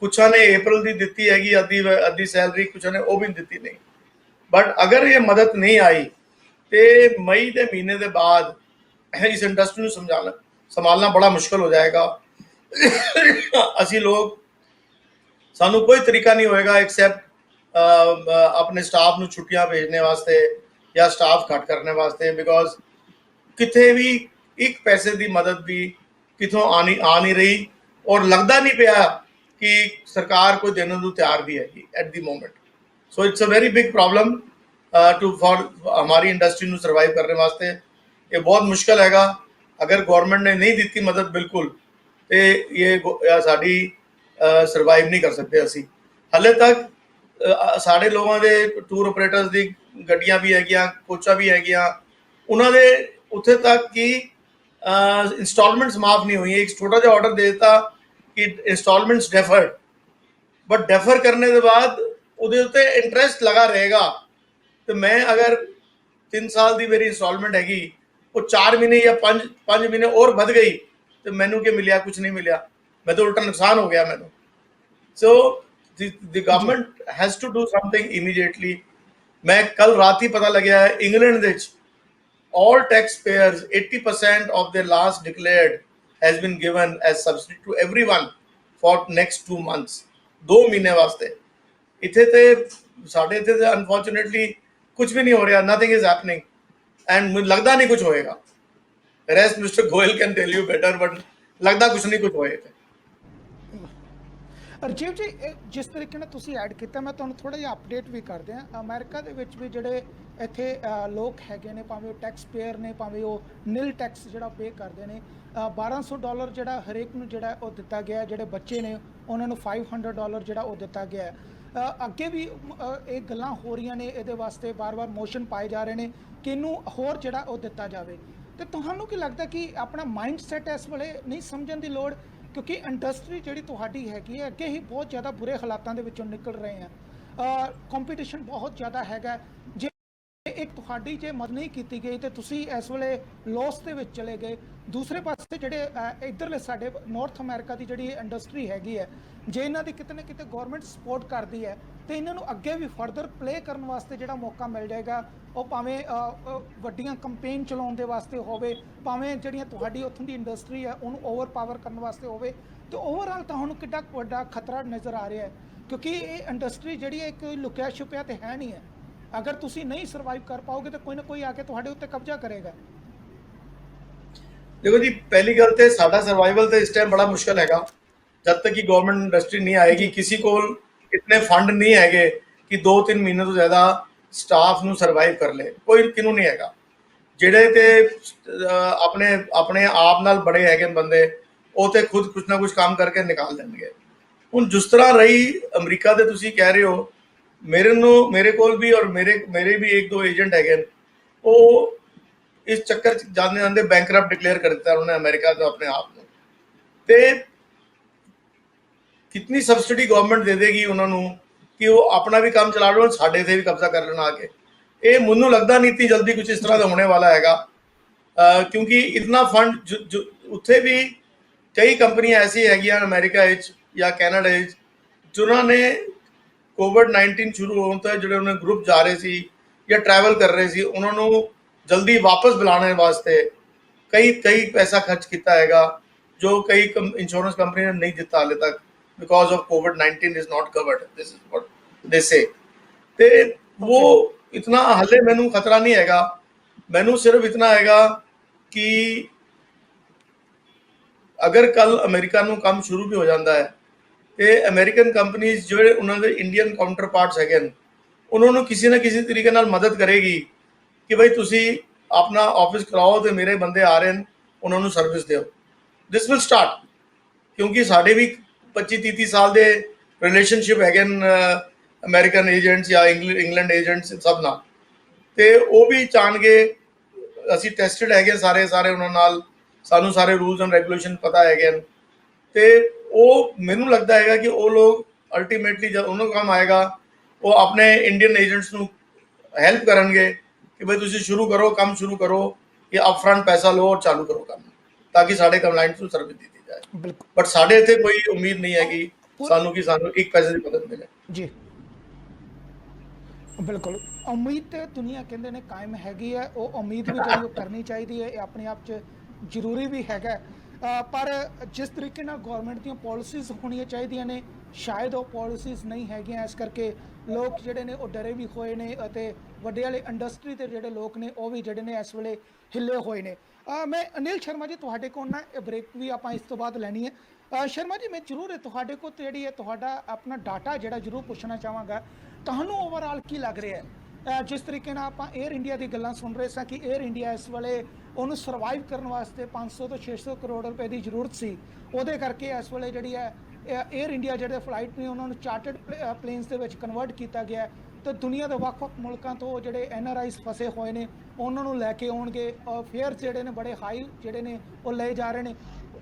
C: कुछ ने अप्रैल की दी हैगी अद्धी सैलरी, कुछ ने वो भी दी नहीं। बट अगर ये मदद नहीं आई तो मई के महीने के बाद इस इंडस्ट्री को संभालना बड़ा मुश्किल हो जाएगा। असी लोग सानू कोई तरीका नहीं होएगा एक्सेप्ट अपने स्टाफ नू छुट्टियां भेजने वास्ते या स्टाफ घट करने वास्ते, बिकॉज किथे भी एक पैसे की मदद भी कितों आ नहीं रही और लगता नहीं पाया कि सरकार कोई देने को तैयार भी हैगी at the moment. So it's a very big problem to for हमारी इंडस्ट्री को सर्वाइव करने वास्ते। ये बहुत मुश्किल हैगा। अगर गवर्नमेंट ने नहीं दी मदद बिल्कुल तो ये साड़ी सर्वाइव नहीं कर सकते असी। हले तक साढ़े लोगों के टूर ऑपरेटर्स की गड्डियां भी हैगियां, कोचा भी हैगियां, उन्होंने उत्थे तक कि इंस्टॉलमेंट्स माफ नहीं हुई। एक छोटा सा ऑर्डर दे दिता कि इंस्टॉलमेंट्स डेफर्ड, बट डेफर करने के बाद उहदे उत्ते इंटरेस्ट लगा रहेगा। तो मैं अगर 3 साल की मेरी इंस्टॉलमेंट हैगी, वो 4 महीने या 5 महीने और बढ़ गई तो मैनू क्या मिलिया? कुछ नहीं मिलिया, मैं तो उल्टा नुकसान हो गया मैनू। So the government has to do something immediately. मैं कल रात ही पता लग्या है इंग्लैंड विच all taxpayers 80% of their last declared has been given as subsidy to everyone for next 2 months, 2 महीने वास्ते। इथे ते साढ़े इथे ते अनफॉर्चुनेटली कुछ भी नहीं हो रहा, नथिंग इज हैपनिंग एंड मुझे लगता नहीं कुछ होएगा। Rest mister Goyal can tell you better, but लगता कुछ नहीं कुछ होएगा।
A: राजीव जी जिस तरीके ने तुसी ऐड किया मैं तुहानूं थोड़ा जिहा अपडेट भी कर दियां। अमेरिका दे विच भी जिहड़े इत्थे लोग हैगे ने, भावें टैक्स पेयर ने, भावें वो निल टैक्स जिहड़ा पे करदे ने, $1200 जिहड़ा हरेक नूं जिहड़ा वो दिता गया। जिहड़े बच्चे ने उन्हां नूं $500 जिहड़ा वो दिता गया। अगे भी ये गल्लां हो रही ने, इहदे वास्ते बार बार मोशन पाए जा रहे हैं कि इनू होर जिहड़ा वो दिता जावे। तो तुहानूं की लगता कि अपना माइंड सैट इस वेले नहीं समझण दी लोड़, क्योंकि इंडस्ट्री जिहड़ी तुहाडी हैगी है अगे ही बहुत ज़्यादा बुरे हालातों के विचों निकल रहे हैं, कंपीटिशन बहुत ज़्यादा हैगा। जे एक तुहाडी जे मदद नहीं की गई तो तुसी इस वेले लॉस दे विच चले गए। दूसरे पासे जिहड़े इधरले साडे नॉर्थ अमेरिका की जिहड़ी इंडस्ट्री हैगी है, जे इन्हां दी किते ना किते गौरमेंट सपोर्ट करती है तो इन्हां नूं अगे भी फर्दर प्ले करने वास्ते जिहड़ा मौका मिल जाएगा। वो भावें वड्डियां कंपेन चलाउण दे वास्ते होवे, भावें जिहड़ियां तुहाडी उत्थों दी इंडस्ट्री है उहनूं ओवर पावर करने वास्ते होवे। तो ओवरऑल तुहानूं किड्डा वड्डा खतरा नज़र आ रहा है, क्योंकि ये इंडस्ट्री जिहड़ी एक लुकिया छुपिया तो है नहीं है। अगर तुसी नहीं सर्वाइव कर पाओगे तो कोई ना कोई आके तुहाडे उत्ते कब्जा करेगा।
C: देखो जी, पहली गल तो साडा सर्वाइवल तो इस टाइम बड़ा मुश्किल हैगा जब तक कि गवर्नमेंट इंडस्ट्री नहीं आएगी।
A: जी
C: किसी को इतने फंड नहीं हैगे कि 2-3 महीने तो ज़्यादा स्टाफ ਨੂੰ ਸਰਵਾਈਵ ਕਰ ਲੇ, ਕੋਈ ਕਿਨੂੰ ਨਹੀਂ ਹੈਗਾ। ਜਿਹੜੇ ਤੇ ਆਪਣੇ ਆਪਣੇ ਆਪ ਨਾਲ ਬੜੇ ਹੈਗੇ ਬੰਦੇ, ਉਹ ਤੇ ਖੁਦ ਕੁਛ ਨਾ ਕੁਛ ਕੰਮ ਕਰਕੇ ਨਿਕਾਲ ਦੇਣਗੇ। ਹੁਣ ਜਿਸ ਤਰ੍ਹਾਂ ਰਹੀ ਅਮਰੀਕਾ ਦੇ ਤੁਸੀਂ ਕਹਿ ਰਹੇ ਹੋ, ਮੇਰੇ ਕੋਲ ਵੀ ਔਰ ਮੇਰੇ ਵੀ ਇੱਕ ਦੋ ਏਜੰਟ ਹੈਗੇ ਨੇ, ਉਹ ਇਸ ਚੱਕਰ ਚ ਜਾਂਦੇ ਜਾਂਦੇ ਬੈਂਕਰਪਟ ਡਿਕਲੇਅਰ ਕਰ ਦਿੱਤਾ ਉਹਨੇ ਅਮਰੀਕਾ ਦਾ ਆਪਣੇ ਆਪ ਨੂੰ। ਤੇ ਕਿਤਨੀ ਸਬਸਿਡੀ ਗਵਰਨਮੈਂਟ ਦੇ ਦੇਗੀ ਉਹਨਾਂ ਨੂੰ ਕਿ ਉਹ ਆਪਣਾ ਵੀ ਕੰਮ ਚਲਾ ਲੈਣ, ਸਾਡੇ ਤੇ ਵੀ ਕਬਜ਼ਾ ਕਰ ਲੈਣ ਆ ਕੇ। ਇਹ ਮੈਨੂੰ ਲੱਗਦਾ ਨਹੀਂ ਇਤਨੀ ਜਲਦੀ ਕੁਝ ਇਸ ਤਰ੍ਹਾਂ ਦਾ ਹੋਣੇ ਵਾਲਾ ਹੈਗਾ, ਕਿਉਂਕਿ ਇਤਨਾ ਫੰਡ ਉੱਥੇ ਵੀ ਕਈ ਕੰਪਨੀਆਂ ਐਸੀ ਹੈਗੀਆਂ ਅਮਰੀਕਾ ਵਿੱਚ ਜਾਂ ਕੈਨੇਡਾ ਵਿੱਚ ਜਿਨ੍ਹਾਂ ਨੇ ਕੋਵਿਡ-19 ਸ਼ੁਰੂ ਹੋਣ ਤੋਂ ਜਿਹੜੇ ਉਹਨਾਂ ਗਰੁੱਪ ਜਾ ਰਹੇ ਸੀ ਜਾਂ ਟਰੈਵਲ ਕਰ ਰਹੇ ਸੀ, ਉਹਨਾਂ ਨੂੰ ਜਲਦੀ ਵਾਪਸ ਬੁਲਾਉਣ ਵਾਸਤੇ ਕਈ ਪੈਸਾ ਖਰਚ ਕੀਤਾ ਹੈਗਾ, ਜੋ ਕਈ ਇੰਸ਼ੋਰੈਂਸ ਕੰਪਨੀ ਨੇ ਨਹੀਂ ਦਿੱਤਾ ਹਾਲੇ ਤੱਕ, because of COVID-19 is not covered. This is what they say. ਤੇ ਉਹ ਇਤਨਾ ਹਲੇ ਮੈਨੂੰ ਖਤਰਾ ਨਹੀਂ ਹੈਗਾ, ਮੈਨੂੰ ਸਿਰਫ ਇਤਨਾ ਹੈਗਾ ਕਿ ਅਗਰ ਕੱਲ ਅਮਰੀਕਾ ਨੂੰ ਕੰਮ ਸ਼ੁਰੂ ਵੀ ਹੋ ਜਾਂਦਾ ਹੈ ਤੇ ਅਮਰੀਕਨ ਕੰਪਨੀਜ਼ ਜਿਹੜੇ ਉਹਨਾਂ ਦੇ ਇੰਡੀਅਨ ਕਾਊਂਟਰ ਪਾਰਟਸ ਹੈਗੇ ਨੇ, ਉਹਨਾਂ ਨੂੰ ਕਿਸੇ ਨਾ ਕਿਸੇ ਤਰੀਕੇ ਨਾਲ ਮਦਦ ਕਰੇਗੀ ਕਿ ਭਾਈ ਤੁਸੀਂ ਆਪਣਾ ਆਫਿਸ ਕਰਾਓ ਤੇ ਮੇਰੇ ਬੰਦੇ ਆ ਰਹੇ ਨੇ, ਉਹਨਾਂ ਨੂੰ ਸਰਵਿਸ ਦਿਓ। ਦਿਸ ਵਿਲ ਸਟਾਰਟ, ਕਿਉਂਕਿ ਸਾਡੇ ਵੀ 25-30 ਸਾਲ ਦੇ ਰਿਲੇਸ਼ਨਸ਼ਿਪ ਹੈਗੇ ਨੇ ਅਮਰੀਕਨ ਏਜੰਟਸ ਜਾਂ ਇੰਗਲੈਂਡ ਏਜੰਟਸ ਸਭ ਨਾਲ, ਤੇ ਉਹ ਵੀ ਚਾਹਣਗੇ, ਅਸੀਂ ਟੈਸਟਡ ਹੈਗੇ ਸਾਰੇ ਉਹਨਾਂ ਨਾਲ, ਸਾਨੂੰ ਸਾਰੇ ਰੂਲਸ ਐਂਡ ਰੈਗੂਲੇਸ਼ਨ ਪਤਾ ਹੈਗੇ ਨੇ। ਤੇ ਉਹ ਮੈਨੂੰ ਲੱਗਦਾ ਹੈਗਾ ਕਿ ਉਹ ਲੋਕ ਅਲਟੀਮੇਟਲੀ ਜਦ ਉਹਨਾਂ ਨੂੰ ਕੰਮ ਆਏਗਾ, ਉਹ ਆਪਣੇ ਇੰਡੀਅਨ ਏਜੰਟਸ ਨੂੰ ਹੈਲਪ ਕਰਨਗੇ ਕਿ ਭਾਈ ਤੁਸੀਂ ਸ਼ੁਰੂ ਕਰੋ, ਕੰਮ ਸ਼ੁਰੂ ਕਰੋ, ਕਿ ਅਪਫਰੰਟ ਪੈਸਾ ਲਓ ਔਰ ਚਾਲੂ ਕਰੋ ਕੰਮ, ਤਾਂ ਕਿ ਸਾਡੇ ਕੰਪਲਾਈਂਟਸ ਨੂੰ ਸਰਵਿਸ ਦਿੱਤੀ ਜਾਏ।
A: ਬਿਲਕੁਲ
C: ਬਟ ਸਾਡੇ ਇੱਥੇ ਕੋਈ ਉਮੀਦ ਨਹੀਂ ਹੈਗੀ ਸਾਨੂੰ ਕਿ ਸਾਨੂੰ ਇੱਕ ਪੈਸੇ ਦੀ ਮਦਦ ਮਿਲੇ।
A: ਜੀ ਬਿਲਕੁਲ, ਉਮੀਦ ਤੇ ਦੁਨੀਆ ਕਹਿੰਦੇ ਨੇ ਕਾਇਮ ਹੈਗੀ ਹੈ, ਉਹ ਉਮੀਦ ਵੀ ਜਿਹੜੀ ਉਹ ਕਰਨੀ ਚਾਹੀਦੀ ਹੈ, ਇਹ ਆਪਣੇ ਆਪ 'ਚ ਜ਼ਰੂਰੀ ਵੀ ਹੈਗਾ। ਪਰ ਜਿਸ ਤਰੀਕੇ ਨਾਲ ਗੌਰਮੈਂਟ ਦੀਆਂ ਪਾਲਿਸੀਜ਼ ਹੋਣੀਆਂ ਚਾਹੀਦੀਆਂ ਨੇ, ਸ਼ਾਇਦ ਉਹ ਪਾਲਿਸੀਜ਼ ਨਹੀਂ ਹੈਗੀਆਂ, ਇਸ ਕਰਕੇ ਲੋਕ ਜਿਹੜੇ ਨੇ ਉਹ ਡਰੇ ਵੀ ਹੋਏ ਨੇ ਅਤੇ ਵੱਡੇ ਵਾਲੇ ਇੰਡਸਟਰੀ ਦੇ ਜਿਹੜੇ ਲੋਕ ਨੇ ਉਹ ਵੀ ਜਿਹੜੇ ਨੇ ਇਸ ਵੇਲੇ ਹਿੱਲੇ ਹੋਏ ਨੇ। ਮੈਂ ਅਨਿਲ ਸ਼ਰਮਾ ਜੀ ਤੁਹਾਡੇ ਕੋਲ ਨਾ ਬ੍ਰੇਕ ਵੀ ਆਪਾਂ ਇਸ ਤੋਂ ਬਾਅਦ ਲੈਣੀ ਹੈ। ਸ਼ਰਮਾ ਜੀ, ਮੈਂ ਜ਼ਰੂਰ ਤੁਹਾਡੇ ਕੋਲ ਜਿਹੜੀ ਹੈ ਤੁਹਾਡਾ ਆਪਣਾ ਡਾਟਾ ਜਿਹੜਾ ਜ਼ਰੂਰ ਪੁੱਛਣਾ ਚਾਹਾਂਗਾ, ਤੁਹਾਨੂੰ ਓਵਰਆਲ ਕੀ ਲੱਗ ਰਿਹਾ ਹੈ? ਜਿਸ ਤਰੀਕੇ ਨਾਲ ਆਪਾਂ 에ਅਰ ਇੰਡੀਆ ਦੀ ਗੱਲਾਂ ਸੁਣ ਰਹੇ ਸਾਂ ਕਿ 에ਅਰ ਇੰਡੀਆ ਇਸ ਵੇਲੇ ਉਹਨੂੰ ਸਰਵਾਈਵ ਕਰਨ ਵਾਸਤੇ 500 ਤੋਂ 600 ਕਰੋੜ ਰੁਪਏ ਦੀ ਜ਼ਰੂਰਤ ਸੀ, ਉਹਦੇ ਕਰਕੇ ਇਸ ਵੇਲੇ ਜਿਹੜੀ ਹੈ 에ਅਰ ਇੰਡੀਆ ਜਿਹੜੇ ਫਲਾਈਟ ਨੇ ਉਹਨਾਂ ਨੂੰ ਚਾਰਟਰਡ ਪਲੇਨਸ ਦੇ ਵਿੱਚ ਕਨਵਰਟ ਕੀਤਾ ਗਿਆ, ਤੇ ਦੁਨੀਆ ਦੇ ਵੱਖ-ਵੱਖ ਮੁਲਕਾਂ ਤੋਂ ਜਿਹੜੇ NRIs ਫਸੇ ਹੋਏ ਨੇ ਉਹਨਾਂ ਨੂੰ ਲੈ ਕੇ ਆਉਣਗੇ। ਫੇਅਰ ਜਿਹੜੇ ਨੇ ਬੜੇ ਹਾਈ ਜਿਹੜੇ ਨੇ ਉਹ ਲਏ ਜਾ ਰਹੇ ਨੇ,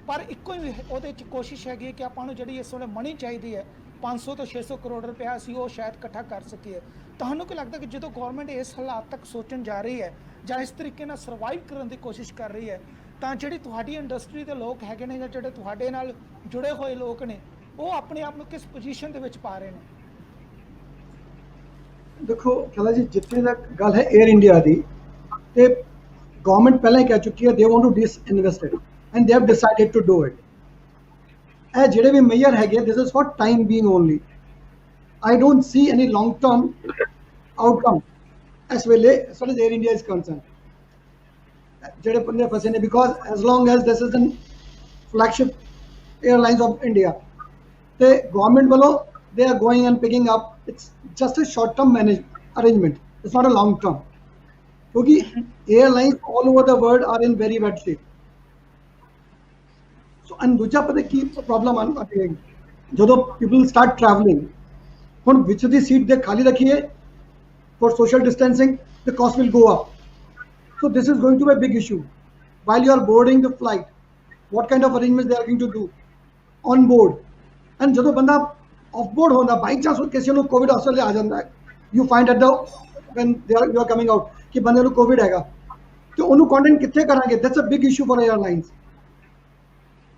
A: ਪਰ ਇੱਕੋ ਹੀ ਉਹਦੇ 'ਚ ਕੋਸ਼ਿਸ਼ ਹੈਗੀ ਕਿ ਆਪਾਂ ਨੂੰ ਜਿਹੜੀ ਇਸ ਵੇਲੇ ਮਨੀ ਚਾਹੀਦੀ ਹੈ 500 ਤੋਂ 600 ਕਰੋੜ ਰੁਪਇਆ, ਅਸੀਂ ਉਹ ਸ਼ਾਇਦ ਇਕੱਠਾ ਕਰ ਸਕੀਏ। ਤੁਹਾਨੂੰ ਕੀ ਲੱਗਦਾ ਕਿ ਜਦੋਂ ਗੌਰਮੈਂਟ ਇਸ ਹਾਲਾਤ ਤੱਕ ਸੋਚਣ ਜਾ ਰਹੀ ਹੈ ਜਾਂ ਇਸ ਤਰੀਕੇ ਨਾਲ ਸਰਵਾਈਵ ਕਰਨ ਦੀ ਕੋਸ਼ਿਸ਼ ਕਰ ਰਹੀ ਹੈ, ਤਾਂ ਜਿਹੜੀ ਤੁਹਾਡੀ ਇੰਡਸਟਰੀ ਦੇ ਲੋਕ ਹੈਗੇ ਨੇ ਜਾਂ ਜਿਹੜੇ ਤੁਹਾਡੇ ਨਾਲ ਜੁੜੇ ਹੋਏ ਲੋਕ ਨੇ, ਉਹ ਆਪਣੇ ਆਪ ਨੂੰ ਕਿਸ ਪੋਜੀਸ਼ਨ ਦੇ ਵਿੱਚ ਪਾ ਰਹੇ ਨੇ?
B: ਦੇਖੋ ਖਿਆਲਾ ਜੀ, ਜਿੱਥੇ ਤੱਕ ਗੱਲ ਹੈ 에ਅਰ ਇੰਡੀਆ ਦੀ, ਤੇ ਗਵਰਨਮੈਂਟ ਪਹਿਲਾਂ ਹੀ ਕਹਿ ਚੁੱਕੀ ਹੈ they want to disinvest it and they have decided to do it. ਇਹ ਜਿਹੜੇ ਵੀ ਮੇਜਰ ਹੈਗੇ, this is for time being only. I don't see any long-term outcome as well as far as Air India is concerned. ਜਿਹੜੇ ਬੰਦੇ ਫਸੇ ਨੇ, because as long as this is the flagship airlines of India, ਤੇ government ਵੱਲੋਂ they are going and picking up. It's just a short-term arrangement. It's not a long-term. ਕਿਉਂਕਿ airlines all over the world are in very bad shape. So and ਦੂਜਾ ਪਤਾ ਕੀ problem ਆਉਂਦੀ ਹੈ, ਜਦੋਂ people start traveling, ਹੁਣ ਵਿੱਚ ਦੀ seat ਦੇ ਖਾਲੀ ਰੱਖੀਏ for social distancing, the cost will go up. So this is going to be a big issue. While you are boarding the flight, what kind of arrangements they are going to do on board? And ਜਦੋਂ ਬੰਦਾ off board ਹੁੰਦਾ, by chance ਕਿਸੇ ਨੂੰ COVID ਹਸਪਤਾਲ ਆ ਜਾਂਦਾ ਹੈ, you find at the when you are coming out ਕਿ ਬੰਦੇ ਨੂੰ COVID ਹੈਗਾ, ਤੇ ਉਹਨੂੰ quarantine ਕਿੱਥੇ ਕਰਾਂਗੇ? That's a big issue for airlines.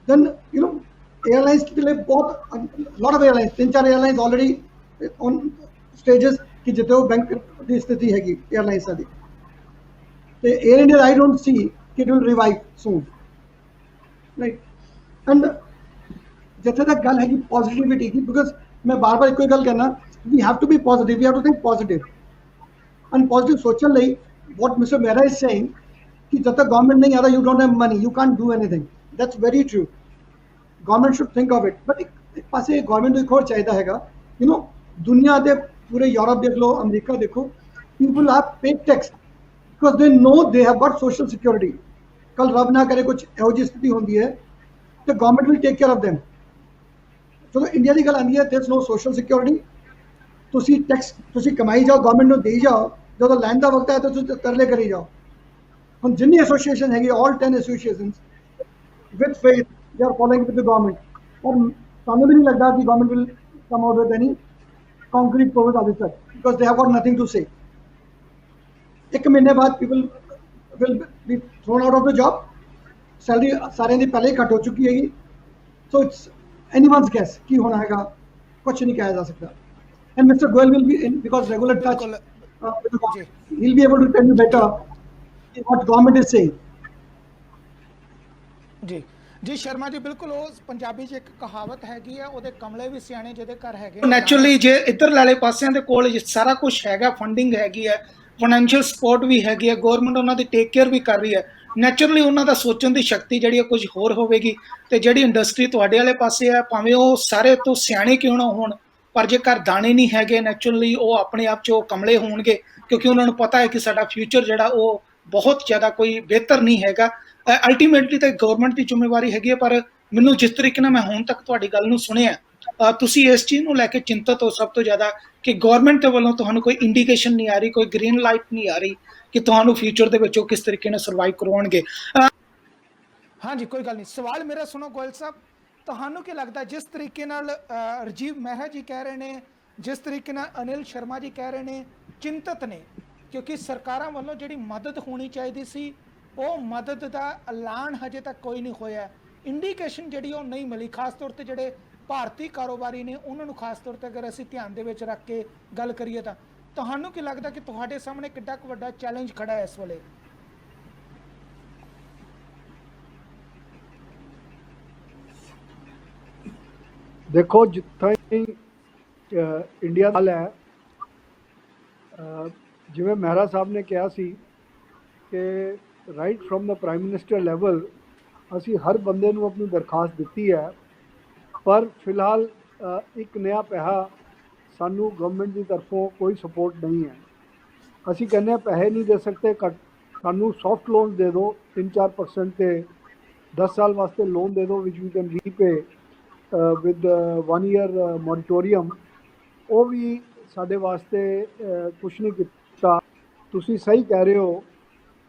B: Then you know airlines के लिए बहुत lot of airlines, 3-4 airlines already on stages कि जितने वो बैंक की स्थिति हैगी एयरलाइंस की, तो Air India I don't see कि it will revive soon, right. And जिथे तक गल हैगी पॉजिटिविटी की, बिकॉज मैं बार बार एक गल कहना, we have to be positive, we have to think positive and positive सोचने लई what mister Mehra is saying कि जब तक गवर्नमेंट नहीं आता you don't have money, you can't do anything. That's very true. Government should think of it. But एक पासे government को एक और चाहिए हैगा, यू नो, दुनिया ਦੇ पूरे यूरोप देख लो, अमेरिका देखो, people have paid tax because they know they have got social security. कल रब ना करे कुछ ਇਹੋ ਜਿਹੀ स्थिति होती है तो government will take care of them. चलो इंडिया की गल आती है, there is no social security, ਤੁਸੀਂ ਟੈਕਸ ਤੁਸੀਂ ਕਮਾਈ ਜਾਓ, ਗਵਰਨਮੈਂਟ ਨੂੰ ਦੇਈ ਜਾਓ, ਜਦੋਂ ਲੈਣ ਦਾ ਵਕਤ ਹੈ ਤਾਂ ਤੁਸੀਂ ਤਰਲੇ ਕਰੀ ਜਾਓ। ਹੁਣ ਜਿੰਨੀ ਐਸੋਸੀਏਸ਼ਨ ਹੈਗੀ, all 10 associations with faith they are following with the government, ਔਰ ਸਾਨੂੰ ਵੀ ਨਹੀਂ ਲੱਗਦਾ ਕਿ government will come out with any concrete provisions of this because they have got nothing to say. ਇੱਕ ਮਹੀਨੇ ਬਾਅਦ people will be thrown out of the job, salary ਸਾਰਿਆਂ ਦੀ ਪਹਿਲੇ ਹੀ ਘੱਟ ਹੋ ਚੁੱਕੀ ਹੈਗੀ। ਸੋ ਇਟਸ ਐਨੀਵਨਸ ਗੈਸ ਕੀ ਹੋਣਾ ਹੈਗਾ, ਕੁਝ ਨਹੀਂ ਕਿਹਾ ਜਾ ਸਕਦਾ। And Mr. Goel will be in because regular touch with the government. He'll be able to tell you better what government is saying.
A: ਜੀ ਜੀ ਸ਼ਰਮਾ ਜੀ, ਬਿਲਕੁਲ ਉਹ ਪੰਜਾਬੀ 'ਚ ਇੱਕ ਕਹਾਵਤ ਹੈਗੀ ਆ, ਉਹਦੇ ਕਮਲੇ ਵੀ ਸਿਆਣੇ ਜਿਹਦੇ ਘਰ ਹੈਗੇ। ਨੈਚੁਰਲੀ ਜੇ ਇੱਧਰ ਵਾਲੇ ਪਾਸਿਆਂ ਦੇ ਕੋਲ ਸਾਰਾ ਕੁਝ ਹੈਗਾ, ਫੰਡਿੰਗ ਹੈਗੀ ਹੈ, ਫਾਈਨੈਂਸ਼ੀਅਲ ਸਪੋਰਟ ਵੀ ਹੈਗੀ ਹੈ, ਗਵਰਨਮੈਂਟ ਉਹਨਾਂ ਦੀ ਟੇਕ ਕੇਅਰ ਵੀ ਕਰ ਰਹੀ ਹੈ, ਨੈਚੁਰਲੀ ਉਹਨਾਂ ਦਾ ਸੋਚਣ ਦੀ ਸ਼ਕਤੀ ਜਿਹੜੀ ਹੈ ਕੁਝ ਹੋਰ ਹੋਵੇਗੀ। ਤੇ ਜਿਹੜੀ ਇੰਡਸਟਰੀ ਤੁਹਾਡੇ ਵਾਲੇ ਪਾਸੇ ਹੈ, ਭਾਵੇਂ ਉਹ ਸਾਰੇ ਤੋਂ ਸਿਆਣੇ ਕਿਉਂ ਨਾ ਹੋਣ, ਪਰ ਜੇ ਘਰ ਦਾਣੇ ਨਹੀਂ ਹੈਗੇ, ਨੈਚੁਰਲੀ ਉਹ ਆਪਣੇ ਆਪ 'ਚ ਉਹ ਕਮਲੇ ਹੋਣਗੇ, ਕਿਉਂਕਿ ਉਹਨਾਂ ਨੂੰ ਪਤਾ ਹੈ ਕਿ ਸਾਡਾ ਫਿਊਚਰ ਜਿਹੜਾ ਉਹ ਬਹੁਤ ਜ਼ਿਆਦਾ ਕੋਈ ਬਿਹਤਰ ਨਹੀਂ ਹੈਗਾ। ਅਲਟੀਮੇਟਲੀ ਤਾਂ ਗਵਰਨਮੈਂਟ ਦੀ ਜ਼ਿੰਮੇਵਾਰੀ ਹੈਗੀ ਹੈ, ਪਰ ਮੈਨੂੰ ਜਿਸ ਤਰੀਕੇ ਨਾਲ ਮੈਂ ਹੁਣ ਤੱਕ ਤੁਹਾਡੀ ਗੱਲ ਨੂੰ ਸੁਣਿਆ, ਤੁਸੀਂ ਇਸ ਚੀਜ਼ ਨੂੰ ਲੈ ਕੇ ਚਿੰਤਤ ਹੋ ਸਭ ਤੋਂ ਜ਼ਿਆਦਾ ਕਿ ਗਵਰਨਮੈਂਟ ਦੇ ਵੱਲੋਂ ਤੁਹਾਨੂੰ ਕੋਈ ਇੰਡੀਕੇਸ਼ਨ ਨਹੀਂ ਆ ਰਹੀ, ਕੋਈ ਗ੍ਰੀਨ ਲਾਈਟ ਨਹੀਂ ਆ ਰਹੀ ਕਿ ਤੁਹਾਨੂੰ ਫਿਊਚਰ ਦੇ ਵਿੱਚ ਉਹ ਕਿਸ ਤਰੀਕੇ ਨਾਲ ਸਰਵਾਈਵ ਕਰਵਾਉਣਗੇ। ਹਾਂਜੀ, ਕੋਈ ਗੱਲ ਨਹੀਂ। ਸਵਾਲ ਮੇਰਾ ਸੁਣੋ ਗੋਇਲ ਸਾਹਿਬ, ਤੁਹਾਨੂੰ ਕੀ ਲੱਗਦਾ ਜਿਸ ਤਰੀਕੇ ਨਾਲ ਰਾਜੀਵ ਮਹਿਰਾ ਜੀ ਕਹਿ ਰਹੇ ਨੇ, ਜਿਸ ਤਰੀਕੇ ਨਾਲ ਅਨਿਲ ਸ਼ਰਮਾ ਜੀ ਕਹਿ ਰਹੇ ਨੇ, ਚਿੰਤਤ ਨੇ, ਕਿਉਂਕਿ ਸਰਕਾਰਾਂ ਵੱਲੋਂ ਜਿਹੜੀ ਮਦਦ ਹੋਣੀ ਚਾਹੀਦੀ ਸੀ ਉਹ ਮਦਦ ਦਾ ਐਲਾਨ ਹਜੇ ਤੱਕ ਕੋਈ ਨਹੀਂ ਹੋਇਆ, ਇੰਡੀਕੇਸ਼ਨ ਜਿਹੜੀ ਉਹ ਨਹੀਂ ਮਿਲੀ, ਖਾਸ ਤੌਰ ਤੇ ਜਿਹੜੇ ਭਾਰਤੀ ਕਾਰੋਬਾਰੀ ਨੇ ਉਹਨਾਂ ਨੂੰ ਖਾਸ ਤੌਰ ਤੇ ਅਗਰ ਅਸੀਂ ਧਿਆਨ ਦੇ ਵਿੱਚ ਰੱਖ ਕੇ ਗੱਲ ਕਰੀਏ ਤਾਂ ਤੁਹਾਨੂੰ ਕੀ ਲੱਗਦਾ ਕਿ ਤੁਹਾਡੇ ਸਾਹਮਣੇ ਕਿੱਡਾ ਕੁ ਵੱਡਾ ਚੈਲੰਜ ਖੜਾ ਹੈ ਇਸ ਵੇਲੇ?
D: देखो जितना ही इंडिया ਨਾਲ ਹੈ, ਜਿਵੇਂ ਮਹਿਰਾ ਸਾਹਿਬ ਨੇ ਕਿਹਾ ਸੀ ਕਿ right from the prime minister level ਅਸੀਂ ਹਰ ਬੰਦੇ ਨੂੰ ਆਪਣੀ ਦਰਖਾਸਤ ਦਿੱਤੀ ਹੈ, ਪਰ ਫਿਲਹਾਲ ਇੱਕ ਨया ਪੈਸਾ ਸਾਨੂੰ ਗਵਰਨਮੈਂਟ ਦੀ ਤਰਫੋਂ ਕੋਈ ਸਪੋਰਟ ਨਹੀਂ ਹੈ। ਅਸੀਂ ਕਹਿੰਦੇ ਹਾਂ ਪੈਸੇ ਨਹੀਂ ਦੇ ਸਕਦੇ, ਸਾਨੂੰ ਸੌਫਟ ਲੋਨ ਦੇ ਦਿਓ 3-4% ਤੇ 10 ਸਾਲ ਵਾਸਤੇ ਲੋਨ ਦੇ ਦਿਓ ਵਿਚ ਵੀ ਕੈਨ ਰੀਪੇ with 1 year moratorium। ਉਹ ਵੀ ਸਾਡੇ ਵਾਸਤੇ ਕੁਛ ਨਹੀਂ ਕੀਤਾ। ਤੁਸੀਂ ਸਹੀ ਕਹਿ ਰਹੇ ਹੋ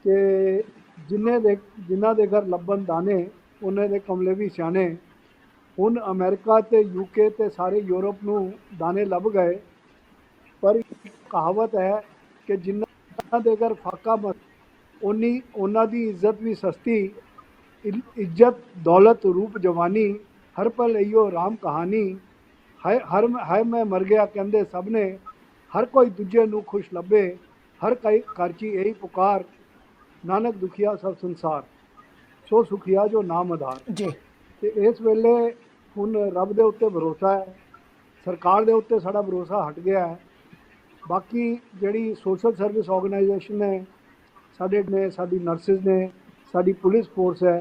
D: ਕਿ ਜਿਨ੍ਹਾਂ ਦੇ ਘਰ ਲੱਭਣ ਦਾਣੇ ਉਹਨਾਂ ਦੇ ਕਮਲੇ ਵੀ ਸਿਆਣੇ। ਹੁਣ ਅਮਰੀਕਾ ਤੇ UK ਤੇ ਸਾਰੇ ਯੂਰਪ ਨੂੰ ਦਾਣੇ ਲੱਭ ਗਏ, ਪਰ ਇੱਕ ਕਹਾਵਤ ਹੈ ਕਿ ਜਿਨ੍ਹਾਂ ਦੇ ਘਰ ਫਾਕਾ ਮਤ ਉਹਨਾਂ ਦੀ ਇੱਜ਼ਤ ਵੀ ਸਸਤੀ। ਇੱਜ਼ਤ ਦੌਲਤ ਰੂਪ ਜਵਾਨੀ हर पल इहो राम कहानी है मैं मर गया कहंदे सब ने, हर कोई दूजे नू खुश लभे, हर कोई घर च यही पुकार, नानक दुखिया सब संसार, सो सुखिया जो नाम आधार
A: जी।
D: ते इस वेले हुण रब दे उत्ते भरोसा है, सरकार दे उत्ते साडा भरोसा हट गया है। बाकी जिहड़ी सोशल सर्विस ऑर्गेनाइजेशन है साडे ने, साडी नर्सिस ने, साडी पुलिस फोर्स है,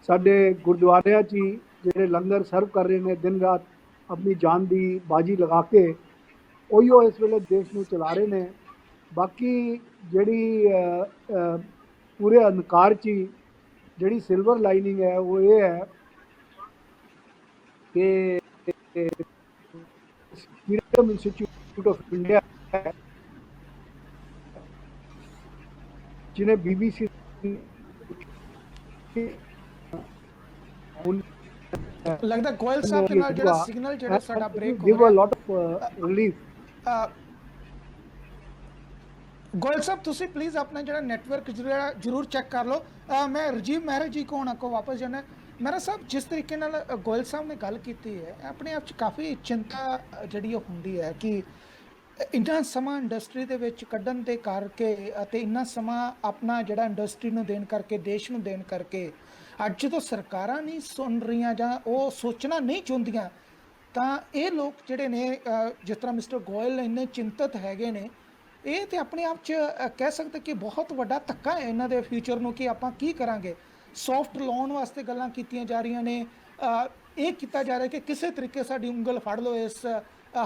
D: साडे गुरुद्वारियां च ਜਿਹੜੇ ਲੰਗਰ ਸਰਵ ਕਰ ਰਹੇ ਨੇ ਦਿਨ ਰਾਤ ਆਪਣੀ ਜਾਨ ਦੀ ਬਾਜੀ ਲਗਾ ਕੇ, ਉਹੀਓ ਇਸ ਵੇਲੇ ਦੇਸ਼ ਨੂੰ ਚਲਾ ਰਹੇ ਨੇ। ਬਾਕੀ ਜਿਹੜੀ ਪੂਰੇ ਅੰਧਕਾਰ 'ਚ ਜਿਹੜੀ ਸਿਲਵਰ ਲਾਈਨਿੰਗ ਹੈ ਉਹ ਇਹ ਹੈ ਕਿ ਸੀਰਮ ਇੰਸਟੀਚਿਊਟ ਆਫ ਇੰਡੀਆ ਜਿਹਨੇ BBC
A: ਲੱਗਦਾ ਗੋਇਲ ਸਾਹਿਬ ਦੇ ਨਾਲ ਜਿਹੜਾ ਸਿਗਨਲ ਜਿਹੜਾ ਸਾਡਾ ਬ੍ਰੇਕ ਹੋ
D: ਰਿਹਾ,
A: ਗਿਆ,
D: ਲੋਟ ਆਫ ਰਿਲੀਫ।
A: ਗੋਇਲ ਸਾਹਿਬ ਤੁਸੀਂ ਪਲੀਜ਼ ਆਪਣਾ ਜਿਹੜਾ ਨੈਟਵਰਕ ਜ਼ਰੂਰ ਚੈੱਕ ਕਰ ਲਓ। ਮੈਂ ਰਾਜੀਵ ਮਹਿਰਾ ਜੀ ਕੋਲ ਕੋ ਵਾਪਸ ਜਾਣਾ। ਮਹਿਰਾ ਸਾਹਿਬ ਜਿਸ ਤਰੀਕੇ ਨਾਲ ਗੋਇਲ ਸਾਹਿਬ ਨੇ ਗੱਲ ਕੀਤੀ ਹੈ, ਆਪਣੇ ਆਪ 'ਚ ਕਾਫੀ ਚਿੰਤਾ ਜਿਹੜੀ ਉਹ ਹੁੰਦੀ ਹੈ ਕਿ ਇੰਨਾ ਸਮਾਂ ਇੰਡਸਟਰੀ ਦੇ ਵਿੱਚ ਕੱਢਣ ਦੇ ਕਰਕੇ ਅਤੇ ਇੰਨਾ ਸਮਾਂ ਆਪਣਾ ਜਿਹੜਾ ਇੰਡਸਟਰੀ ਨੂੰ ਦੇਣ ਕਰਕੇ, ਦੇਸ਼ ਨੂੰ ਦੇਣ ਕਰਕੇ, ਅੱਜ ਜਦੋਂ ਸਰਕਾਰਾਂ ਨਹੀਂ ਸੁਣ ਰਹੀਆਂ ਜਾਂ ਉਹ ਸੋਚਣਾ ਨਹੀਂ ਚਾਹੁੰਦੀਆਂ, ਤਾਂ ਇਹ ਲੋਕ ਜਿਹੜੇ ਨੇ ਜਿਸ ਤਰ੍ਹਾਂ ਮਿਸਟਰ ਗੋਇਲ ਇੰਨੇ ਚਿੰਤਤ ਹੈਗੇ ਨੇ, ਇਹ ਤੇ ਆਪਣੇ ਆਪ 'ਚ ਕਹਿ ਸਕਦੇ ਕਿ ਬਹੁਤ ਵੱਡਾ ਧੱਕਾ ਹੈ ਇਹਨਾਂ ਦੇ ਫਿਊਚਰ ਨੂੰ ਕਿ ਆਪਾਂ ਕੀ ਕਰਾਂਗੇ। ਸੌਫਟ ਲੋਨ ਵਾਸਤੇ ਗੱਲਾਂ ਕੀਤੀਆਂ ਜਾ ਰਹੀਆਂ ਨੇ, ਇਹ ਕੀਤਾ ਜਾ ਰਿਹਾ ਕਿ ਕਿਸੇ ਤਰੀਕੇ ਸਾਡੀ ਉਂਗਲ ਫੜ ਲਓ ਇਸ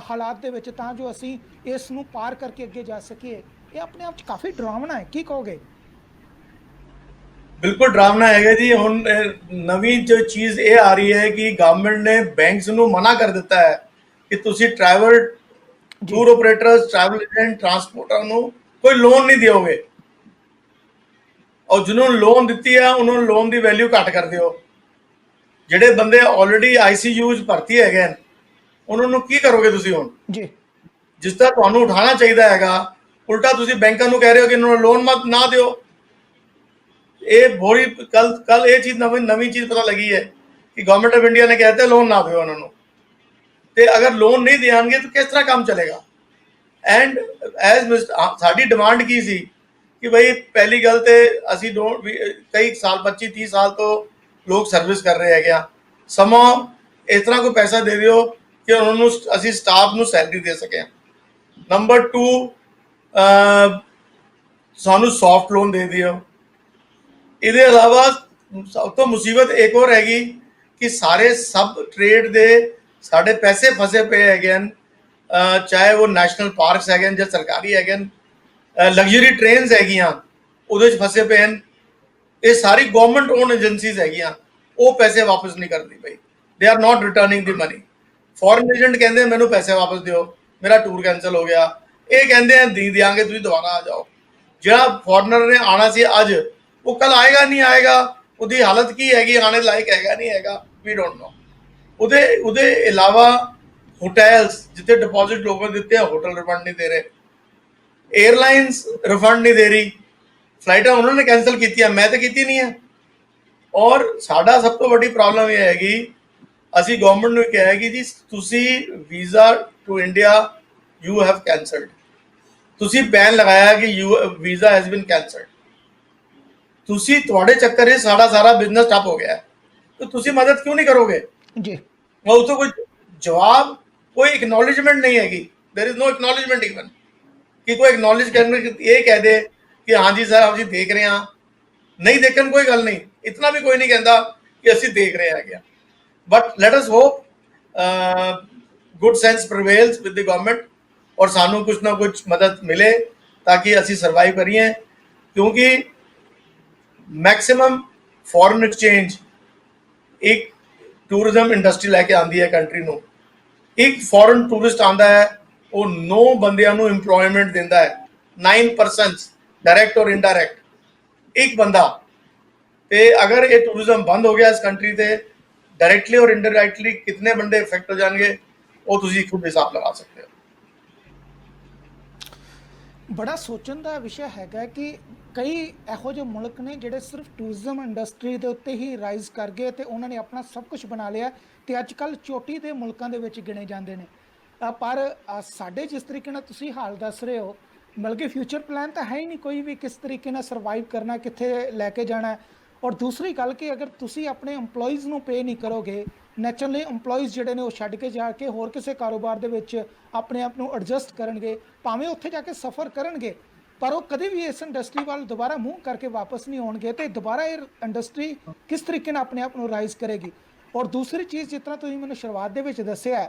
A: ਹਾਲਾਤ ਦੇ ਵਿੱਚ ਤਾਂ ਜੋ ਅਸੀਂ ਇਸ ਨੂੰ ਪਾਰ ਕਰਕੇ ਅੱਗੇ ਜਾ ਸਕੀਏ। ਇਹ ਆਪਣੇ ਆਪ 'ਚ ਕਾਫੀ ਡਰਾਵਣਾ ਹੈ, ਕੀ ਕਹੋਗੇ?
C: ਬਿਲਕੁਲ ਡਰਾਵਣਾ ਹੈਗਾ ਜੀ। ਹੁਣ ਨਵੀਂ ਜੋ ਚੀਜ਼ ਇਹ ਆ ਰਹੀ ਹੈ ਕਿ ਗਵਰਨਮੈਂਟ ਨੇ ਬੈਂਕਸ ਨੂੰ ਮਨਾ ਕਰ ਦਿੱਤਾ ਹੈ ਕਿ ਤੁਸੀਂ travel tour operators, travel agent, transporter ਨੂੰ ਕੋਈ ਲੋਨ ਨਹੀਂ ਦਿਓਗੇ, ਔਰ ਜਿਹਨੂੰ ਲੋਨ ਦਿੱਤੀ ਹੈ ਉਹਨਾਂ ਨੂੰ ਲੋਨ ਦੀ ਵੈਲਿਊ ਘੱਟ ਕਰ ਦਿਓ। ਜਿਹੜੇ ਬੰਦੇ ਆਲਰੇਡੀ ਆਈਸੀਯੂ 'ਚ ਭਰਤੀ ਹੈਗੇ ਨੇ ਉਹਨਾਂ ਨੂੰ ਕੀ ਕਰੋਗੇ ਤੁਸੀਂ ਹੁਣ
A: ਜੀ?
C: ਜਿਸ ਤਰ੍ਹਾਂ ਤੁਹਾਨੂੰ ਉਠਾਉਣਾ ਚਾਹੀਦਾ ਹੈਗਾ, ਉਲਟਾ ਤੁਸੀਂ ਬੈਂਕਾਂ ਨੂੰ ਕਹਿ ਰਹੇ ਹੋ ਕਿ ਇਹਨਾਂ ਨੂੰ ਲੋਨ ਮਤ ਨਾ ਦਿਓ। ਇਹ ਬੋਰੀ ਕੱਲ ਇਹ ਚੀਜ਼ ਨਵੀਂ ਚੀਜ਼ ਪਤਾ ਲੱਗੀ ਹੈ ਕਿ ਗਵਰਨਮੈਂਟ ਆਫ ਇੰਡੀਆ ਨੇ कहते ਲੋਨ ਨਾ ਦਿਓ ਉਹਨਾਂ ਨੂੰ। ਤੇ ਅਗਰ ਲੋਨ ਨਹੀਂ ਦੇਣਗੇ ਤਾਂ ਕਿਸ ਤਰ੍ਹਾਂ ਕੰਮ ਚੱਲੇਗਾ? ਐਂਡ ਐਜ਼ ਸਾਡੀ ਡਿਮਾਂਡ ਕੀ ਸੀ ਕਿ ਭਾਈ ਪਹਿਲੀ ਗੱਲ ਤੇ ਅਸੀਂ ਕਈ ਸਾਲ 25-30 ਸਾਲ ਤੋਂ ਲੋਕ ਸਰਵਿਸ ਕਰ ਰਹੇ ਹੈਗੇ ਆ, ਸਮਾਂ ਇਸ ਤਰ੍ਹਾਂ ਕੋਈ ਪੈਸਾ ਦੇ ਦਿਓ ਕਿ ਉਹਨਾਂ ਨੂੰ ਅਸੀਂ ਸਟਾਫ ਨੂੰ ਸੈਲਰੀ ਦੇ ਸਕੇ। ਨੰਬਰ 2, ਸਾਨੂੰ ਸੌਫਟ ਲੋਨ ਦੇ ਦਿਓ। ਇਹਦੇ ਇਲਾਵਾ ਸਭ ਤੋਂ ਮੁਸੀਬਤ ਇੱਕ ਹੋਰ ਹੈਗੀ ਕਿ ਸਾਰੇ ਸਬ ਟ੍ਰੇਡ ਦੇ ਸਾਡੇ ਪੈਸੇ ਫਸੇ ਪਏ ਹੈਗੇ ਹਨ, ਚਾਹੇ ਉਹ ਨੈਸ਼ਨਲ ਪਾਰਕਸ ਹੈਗੇ ਜਾਂ ਸਰਕਾਰੀ ਹੈਗੇ, ਲਗਜ਼ਰੀ ਟ੍ਰੇਨਸ ਹੈਗੀਆਂ ਉਹਦੇ 'ਚ ਫਸੇ ਪਏ ਹਨ। ਇਹ ਸਾਰੀ ਗਵਰਨਮੈਂਟ ਓਨ ਏਜੰਸੀਜ਼ ਹੈਗੀਆਂ, ਉਹ ਪੈਸੇ ਵਾਪਸ ਨਹੀਂ ਕਰਦੀ ਪਈ। They are not returning the money. Foreign agent ਕਹਿੰਦੇ ਮੈਨੂੰ ਪੈਸੇ ਵਾਪਸ ਦਿਓ, ਮੇਰਾ ਟੂਰ ਕੈਂਸਲ ਹੋ ਗਿਆ। ਇਹ ਕਹਿੰਦੇ ਆ ਦੇ ਦਿਆਂਗੇ, ਤੁਸੀਂ ਦੁਬਾਰਾ ਆ ਜਾਓ। ਜਿਹੜਾ ਫੋਰਨਰ ਨੇ ਆਉਣਾ ਸੀ ਅੱਜ, ਉਹ ਕੱਲ ਆਏਗਾ ਨਹੀਂ ਆਏਗਾ, ਉਹਦੀ ਹਾਲਤ ਕੀ ਹੈਗੀ, ਆਣੇ ਲਾਇਕ ਹੈਗਾ ਨਹੀਂ ਹੈਗਾ, ਵੀ ਡੋਂਟ ਨੋ। ਉਹਦੇ ਇਲਾਵਾ ਹੋਟਲਸ ਜਿੱਥੇ ਡਿਪੋਜ਼ਿਟ ਲੋਕਾਂ ਨੇ ਦਿੱਤੇ ਆ, ਹੋਟਲ ਰਿਫੰਡ ਨਹੀਂ ਦੇ ਰਹੇ, 에ਅਰਲਾਈਨਸ ਰਿਫੰਡ ਨਹੀਂ ਦੇ ਰਹੀ, ਫਲਾਈਟਾਂ ਉਹਨਾਂ ਨੇ ਕੈਂਸਲ ਕੀਤੀਆਂ, ਮੈਂ ਤਾਂ ਕੀਤੀ ਨਹੀਂ ਹੈ। ਔਰ ਸਾਡਾ ਸਭ ਤੋਂ ਵੱਡੀ ਪ੍ਰੋਬਲਮ ਇਹ ਹੈਗੀ, ਅਸੀਂ ਗਵਰਨਮੈਂਟ ਨੂੰ ਕਿਹਾ ਕਿ ਜੀ ਤੁਸੀਂ visa to India you have cancelled, ਤੁਸੀਂ ਬੈਨ ਲਗਾਇਆ ਕਿ ਵੀਜ਼ਾ ਹੈਜ਼ ਬੀਨ ਕੈਂਸਲਡ, ਤੁਸੀਂ ਤੁਹਾਡੇ ਚੱਕਰ 'ਚ ਸਾਰਾ ਬਿਜ਼ਨਸ ਠੱਪ ਹੋ ਗਿਆ, ਤਾਂ ਤੁਸੀਂ ਮਦਦ ਕਿਉਂ ਨਹੀਂ ਕਰੋਗੇ
A: ਜੀ?
C: ਉਹ ਤੋਂ ਕੋਈ ਜਵਾਬ, ਕੋਈ ਇਕਨੋਲੇਜਮੈਂਟ ਨਹੀਂ ਹੈਗੀ। There is no acknowledgement even कि कोई एक्नॉलेज करने ये कह दे कि हाँ जी सर ਅਸੀਂ ਦੇਖ ਰਹੇ ਹਾਂ। ਨਹੀਂ ਦੇਖਣ ਕੋਈ ਗੱਲ ਨਹੀਂ, ਇਤਨਾ ਵੀ ਕੋਈ ਨਹੀਂ ਕਹਿੰਦਾ ਕਿ ਅਸੀਂ ਦੇਖ ਰਹੇ ਹੈਗੇ। But let us hope good sense prevails with the government ਔਰ ਸਾਨੂੰ ਕੁਛ ਨਾ ਕੁਛ ਮਦਦ ਮਿਲੇ ਤਾਂ ਕਿ ਅਸੀਂ ਸਰਵਾਈਵ ਕਰੀਏ, ਕਿਉਂਕਿ ਮੈਕਸਿਮਮ ਫੋਰਨ ਐਕਸਚੇਂਜ ਇੱਕ ਟੂਰਿਜ਼ਮ ਇੰਡਸਟਰੀ ਲੈ ਕੇ ਆਉਂਦੀ ਹੈ ਕੰਟਰੀ ਨੂੰ। ਇੱਕ ਫੋਰਨ ਟੂਰਿਸਟ ਆਉਂਦਾ ਹੈ, ਉਹ 9 ਬੰਦਿਆਂ ਨੂੰ ਇੰਪਲੋਇਮੈਂਟ ਦਿੰਦਾ ਹੈ, 9 ਪਰਸਨਸ डायरेक्ट और इनडायरेक्ट एक बंदा। ਤੇ ਅਗਰ ਇਹ ਟੂਰਿਜ਼ਮ ਬੰਦ ਹੋ ਗਿਆ ਇਸ ਕੰਟਰੀ ਤੇ, ਡਾਇਰੈਕਟਲੀ ਔਰ ਇਨਡਾਇਰੈਕਟਲੀ ਕਿੰਨੇ ਬੰਦੇ ਇਫੈਕਟ ਹੋ ਜਾਣਗੇ ਉਹ ਤੁਸੀਂ ਖੁਦ ਹਿਸਾਬ ਲਗਾ ਸਕਦੇ ਹੋ।
A: ਬੜਾ ਸੋਚਣ ਦਾ ਵਿਸ਼ਾ ਹੈਗਾ ਕਿ ਕਈ ਇਹੋ ਜਿਹੇ ਮੁਲਕ ਨੇ ਜਿਹੜੇ ਸਿਰਫ ਟੂਰਿਜ਼ਮ ਇੰਡਸਟਰੀ ਦੇ ਉੱਤੇ ਹੀ ਰਾਈਜ਼ ਕਰ ਗਏ ਤੇ ਉਹਨਾਂ ਨੇ ਆਪਣਾ ਸਭ ਕੁਝ ਬਣਾ ਲਿਆ ਤੇ ਅੱਜ ਕੱਲ੍ਹ ਚੋਟੀ ਦੇ ਮੁਲਕਾਂ ਦੇ ਵਿੱਚ ਗਿਣੇ ਜਾਂਦੇ ਨੇ। ਪਰ ਸਾਡੇ ਜਿਸ ਤਰੀਕੇ ਨਾਲ ਤੁਸੀਂ ਹਾਲ ਦੱਸ ਰਹੇ ਹੋ, ਬਲਕਿ ਫਿਊਚਰ ਪਲਾਨ ਤਾਂ ਹੈ ਹੀ ਨਹੀਂ ਕੋਈ ਵੀ, ਕਿਸ ਤਰੀਕੇ ਨਾਲ ਸਰਵਾਈਵ ਕਰਨਾ, ਕਿੱਥੇ ਲੈ ਕੇ ਜਾਣਾ। ਔਰ ਦੂਸਰੀ ਗੱਲ ਕਿ ਅਗਰ ਤੁਸੀਂ ਆਪਣੇ EMPLOYEES ਨੂੰ ਪੇ ਨਹੀਂ ਕਰੋਗੇ, ਨੈਚੁਰਲੀ EMPLOYEES ਜਿਹੜੇ ਨੇ ਉਹ ਛੱਡ ਕੇ ਜਾ ਕੇ ਹੋਰ ਕਿਸੇ ਕਾਰੋਬਾਰ ਦੇ ਵਿੱਚ ਆਪਣੇ ਆਪ ਨੂੰ ਐਡਜਸਟ ਕਰਨਗੇ, ਭਾਵੇਂ ਉੱਥੇ ਜਾ ਕੇ ਸਫਰ ਕਰਨਗੇ, ਪਰ ਉਹ ਕਦੇ ਵੀ ਇਸ ਇੰਡਸਟਰੀ ਵੱਲ ਦੁਬਾਰਾ ਮੂੰਹ ਕਰਕੇ ਵਾਪਸ ਨਹੀਂ ਆਉਣਗੇ। ਤੇ ਦੁਬਾਰਾ ਇਹ ਇੰਡਸਟਰੀ ਕਿਸ ਤਰੀਕੇ ਨਾਲ ਆਪਣੇ ਆਪ ਨੂੰ ਰਾਈਜ਼ ਕਰੇਗੀ। ਔਰ ਦੂਸਰੀ ਚੀਜ਼, ਜਿਸ ਤਰ੍ਹਾਂ ਤੁਸੀਂ ਮੈਨੂੰ ਸ਼ੁਰੂਆਤ ਦੇ ਵਿੱਚ ਦੱਸਿਆ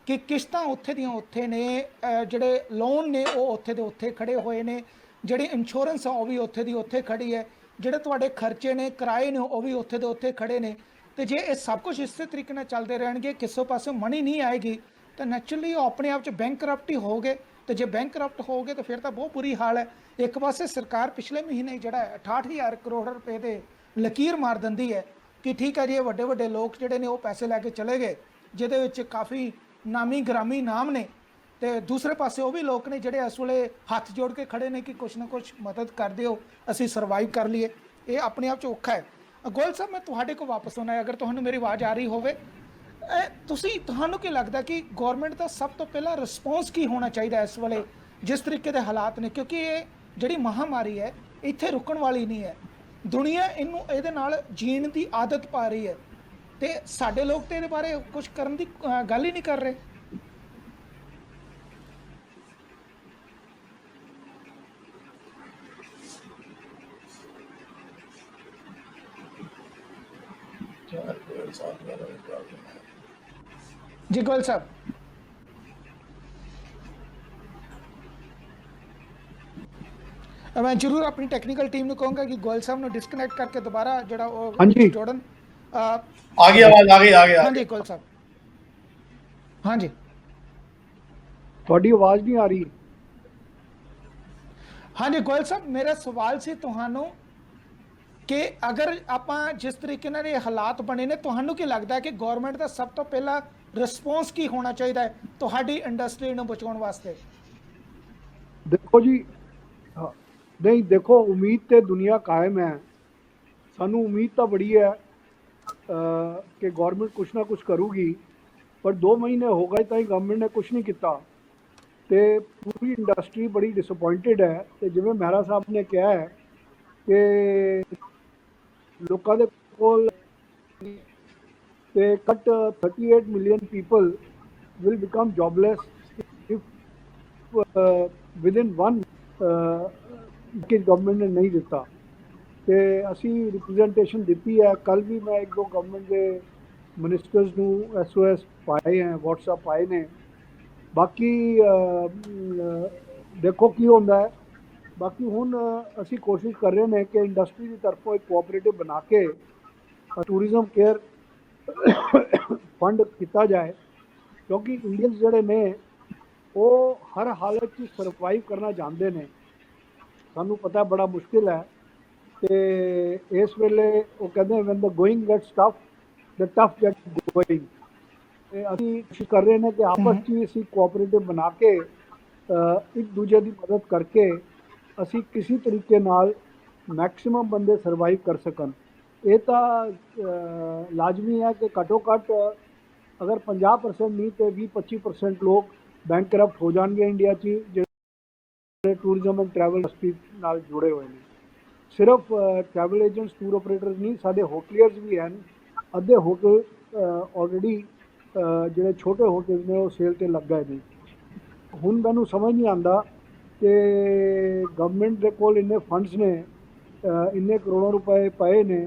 A: ਕਿ ਕਿਸ਼ਤਾਂ ਉੱਥੇ ਦੀਆਂ ਉੱਥੇ ਨੇ, ਜਿਹੜੇ ਲੋਨ ਨੇ ਉਹ ਉੱਥੇ ਦੇ ਉੱਥੇ ਖੜੇ ਹੋਏ ਨੇ, ਜਿਹੜੀ ਇੰਸ਼ੋਰੈਂਸ ਆ ਉਹ ਵੀ ਉੱਥੇ ਦੀ ਉੱਥੇ ਖੜੀ ਹੈ, ਜਿਹੜੇ ਤੁਹਾਡੇ ਖਰਚੇ ਨੇ, ਕਿਰਾਏ ਨੇ, ਉਹ ਵੀ ਉੱਥੇ ਦੇ ਉੱਥੇ ਖੜੇ ਨੇ। ਤੇ ਜੇ ਇਹ ਸਭ ਕੁਝ ਇਸੇ ਤਰੀਕੇ ਨਾਲ ਚੱਲਦੇ ਰਹਿਣਗੇ, ਕਿਸੇ ਪਾਸੇ ਮਨੀ ਨਹੀਂ ਆਏਗੀ, ਤਾਂ ਨੈਚੁਰਲੀ ਉਹ ਆਪਣੇ ਆਪ 'ਚ ਬੈਂਕ ਕਰਪਟ ਹੀ ਹੋਗੇ। ਤੇ ਜੇ ਬੈਂਕ ਕਰਪਟ ਹੋਗੇ ਤਾਂ ਫਿਰ ਤਾਂ ਬਹੁਤ ਬੁਰੀ ਹਾਲ ਹੈ। ਇੱਕ ਪਾਸੇ ਸਰਕਾਰ ਪਿਛਲੇ ਮਹੀਨੇ ਜਿਹੜਾ 68,000 ਕਰੋੜ ਰੁਪਏ ਦੇ ਲਕੀਰ ਮਾਰ ਦਿੰਦੀ ਹੈ ਕਿ ਠੀਕ ਹੈ ਜੀ, ਇਹ ਵੱਡੇ ਵੱਡੇ ਲੋਕ ਜਿਹੜੇ ਨੇ ਉਹ ਪੈਸੇ ਲੈ ਕੇ ਚਲੇ ਗਏ, ਜਿਹਦੇ ਵਿੱਚ ਕਾਫੀ ਨਾਮੀ ਗ੍ਰਾਮੀ ਨਾਮ ਨੇ, ਤੇ ਦੂਸਰੇ ਪਾਸੇ ਉਹ ਵੀ ਲੋਕ ਨੇ ਜਿਹੜੇ ਇਸ ਵੇਲੇ ਹੱਥ ਜੋੜ ਕੇ ਖੜੇ ਨੇ ਕਿ ਕੁਛ ਨਾ ਕੁਛ ਮਦਦ ਕਰ ਦਿਓ, ਅਸੀਂ ਸਰਵਾਈਵ ਕਰ ਲਈਏ। ਇਹ ਆਪਣੇ ਆਪ 'ਚ ਔਖਾ ਹੈ। ਗੋਇਲ ਸਾਹਿਬ, ਮੈਂ ਤੁਹਾਡੇ ਕੋਲ ਵਾਪਸ ਆਉਣਾ ਹੈ, ਅਗਰ ਤੁਹਾਨੂੰ ਮੇਰੀ ਆਵਾਜ਼ ਆ ਰਹੀ ਹੋਵੇ। ਤੁਹਾਨੂੰ ਕੀ ਲੱਗਦਾ ਕਿ ਗੌਰਮੈਂਟ ਦਾ ਸਭ ਤੋਂ ਪਹਿਲਾਂ ਰਿਸਪੌਂਸ ਕੀ ਹੋਣਾ ਚਾਹੀਦਾ ਇਸ ਵੇਲੇ ਜਿਸ ਤਰੀਕੇ ਦੇ ਹਾਲਾਤ ਨੇ? ਕਿਉਂਕਿ ਇਹ ਜਿਹੜੀ ਮਹਾਮਾਰੀ ਹੈ ਇੱਥੇ ਰੁਕਣ ਵਾਲੀ ਨਹੀਂ ਹੈ, ਦੁਨੀਆ ਇਹਦੇ ਨਾਲ ਜੀਣ ਦੀ ਆਦਤ ਪਾ ਰਹੀ ਹੈ, ਤੇ ਸਾਡੇ ਲੋਕ ਤੇ ਇਹਦੇ ਬਾਰੇ ਕੁਝ ਕਰਨ ਦੀ ਗੱਲ ਹੀ ਨਹੀਂ ਕਰ ਰਹੇ। जी गोयल साहब, मैं जरूर अपनी टैक्नीकल टीम ਨੂੰ ਕਹਾਂਗਾ ਕਿ ਗੋਇਲ ਸਾਹਿਬ ਨੂੰ ਡਿਸਕਨੈਕਟ ਕਰਕੇ ਦੁਬਾਰਾ ਜਿਹੜਾ ਉਹ
D: ਹਾਂਜੀ।
A: ਜੋੜਨ।
C: आ गई आवाज, आ गई आ गई।
A: ਹਾਂਜੀ ਗੋਇਲ ਸਾਹਿਬ, ਹਾਂਜੀ
D: ਤੁਹਾਡੀ ਆਵਾਜ਼ ਨਹੀਂ ਆ ਰਹੀ।
A: ਹਾਂਜੀ ਗੋਇਲ ਸਾਹਿਬ, ਮੇਰਾ ਸਵਾਲ ਸੀ ਤੁਹਾਨੂੰ ਕਿ ਅਗਰ ਆਪਾਂ ਜਿਸ ਤਰੀਕੇ ਨਾਲ ਇਹ ਹਾਲਾਤ ਬਣੇ ਨੇ, ਤੁਹਾਨੂੰ ਕੀ ਲੱਗਦਾ ਹੈ ਕਿ ਗਵਰਨਮੈਂਟ ਦਾ ਸਭ ਤੋਂ ਪਹਿਲਾ ਰਿਸਪੌਂਸ ਕੀ ਹੋਣਾ ਚਾਹੀਦਾ ਹੈ ਤੁਹਾਡੀ ਇੰਡਸਟਰੀ ਨੂੰ ਬਚਾਉਣ ਵਾਸਤੇ?
D: ਦੇਖੋ ਜੀ, ਨਹੀਂ ਦੇਖੋ, ਉਮੀਦ ਤੇ ਦੁਨੀਆ ਕਾਇਮ ਹੈ। ਸਾਨੂੰ ਉਮੀਦ ਤਾਂ ਬੜੀ ਹੈ ਕਿ ਗਵਰਨਮੈਂਟ ਕੁਛ ਨਾ ਕੁਛ ਕਰੂਗੀ, ਪਰ 2 ਮਹੀਨੇ ਹੋ ਗਏ ਤਾਂ ਹੀ ਗਵਰਨਮੈਂਟ ਨੇ ਕੁਛ ਨਹੀਂ ਕੀਤਾ ਤੇ ਪੂਰੀ ਇੰਡਸਟਰੀ ਬੜੀ ਡਿਸਅਪੁਆਇੰਟਡ ਹੈ। ਤੇ ਜਿਵੇਂ ਮਹਿਰਾ ਸਾਹਿਬ ਨੇ ਕਿਹਾ ਹੈ ਕਿ ਲੋਕਾਂ ਦੇ ਕੋਲ ਤੇ cut 38 million people will become jobless if within 1 ਕਿ ਗਵਰਨਮੈਂਟ ਨੇ ਨਹੀਂ ਦਿੱਤਾ। ਤੇ ਅਸੀਂ ਰਿਪਰੈਜ਼ੈਂਟੇਸ਼ਨ ਦਿੱਤੀ ਹੈ। ਕੱਲ ਵੀ ਮੈਂ 1-2 ਗਵਰਨਮੈਂਟ ਦੇ ਮਿਨਿਸਟਰਸ ਨੂੰ SOS ਪਾਏ ਹੈ, WhatsApp ਪਾਏ ਨੇ। ਬਾਕੀ ਦੇਖੋ ਕੀ ਹੁੰਦਾ ਹੈ। ਬਾਕੀ ਹੁਣ ਅਸੀਂ ਕੋਸ਼ਿਸ਼ ਕਰ ਰਹੇ ਨੇ ਕਿ ਇੰਡਸਟਰੀ ਦੀ ਤਰਫੋਂ ਇੱਕ ਕੋਆਪਰੇਟਿਵ ਬਣਾ ਕੇ ਟੂਰਿਜ਼ਮ ਕੇਅਰ ਫੰਡ ਕੀਤਾ ਜਾਏ, ਕਿਉਂਕਿ ਇੰਡੀਅਨਸ ਜਿਹੜੇ ਨੇ ਉਹ ਹਰ ਹਾਲਤ 'ਚ ਸਰਵਾਈਵ ਕਰਨਾ ਚਾਹੁੰਦੇ ਨੇ। ਸਾਨੂੰ ਪਤਾ ਬੜਾ ਮੁਸ਼ਕਿਲ ਹੈ ਤੇ ਇਸ ਵੇਲੇ ਉਹ ਕਹਿੰਦੇ ਵੈਨ ਦ ਗੋਇੰਗ ਗੈਟਸ ਟਫ ਦ ਟਫ ਗੈਟ ਗੋਇੰਗ। ਤੇ ਅਸੀਂ ਕੋਸ਼ਿਸ਼ ਕਰ ਰਹੇ ਨੇ ਕਿ ਆਪਸ 'ਚ ਅਸੀਂ ਕੋਆਪਰੇਟਿਵ ਬਣਾ ਕੇ ਇੱਕ ਦੂਜੇ ਦੀ ਮਦਦ ਕਰਕੇ ਅਸੀਂ ਕਿਸੇ ਤਰੀਕੇ ਨਾਲ ਮੈਕਸਿਮਮ ਬੰਦੇ ਸਰਵਾਈਵ ਕਰ ਸਕਣ। ਇਹ ਤਾਂ ਲਾਜ਼ਮੀ ਹੈ ਕਿ ਘੱਟੋ ਘੱਟ ਅਗਰ 50% ਨਹੀਂ ਤੇ 20-25% ਲੋਕ ਬੈਂਕਰਪਟ ਹੋ ਜਾਣਗੇ ਇੰਡੀਆ 'ਚ, ਜਿਹੜੇ ਟੂਰਿਜ਼ਮ ਐਂਡ ਟਰੈਵਲ ਇੰਡਸਟਰੀ ਨਾਲ ਜੁੜੇ ਹੋਏ ਨੇ। ਸਿਰਫ ਟਰੈਵਲ ਏਜੰਟਸ, ਟੂਰ ਆਪਰੇਟਰਸ ਨਹੀਂ, ਸਾਡੇ ਹੋਟਲੀਅਰਸ ਵੀ ਹਨ। ਅੱਧੇ ਹੋਟਲ ਆਲਰੇਡੀ ਜਿਹੜੇ ਛੋਟੇ ਹੋਟਲ ਨੇ ਉਹ ਸੇਲ 'ਤੇ ਲੱਗ ਗਏ ਨੇ। ਹੁਣ ਮੈਨੂੰ ਸਮਝ ਨਹੀਂ ਆਉਂਦਾ ਕਿ ਗਵਰਨਮੈਂਟ ਦੇ ਕੋਲ ਇੰਨੇ ਫੰਡਸ ਨੇ, ਇੰਨੇ ਕਰੋੜਾਂ ਰੁਪਏ ਪਏ ਨੇ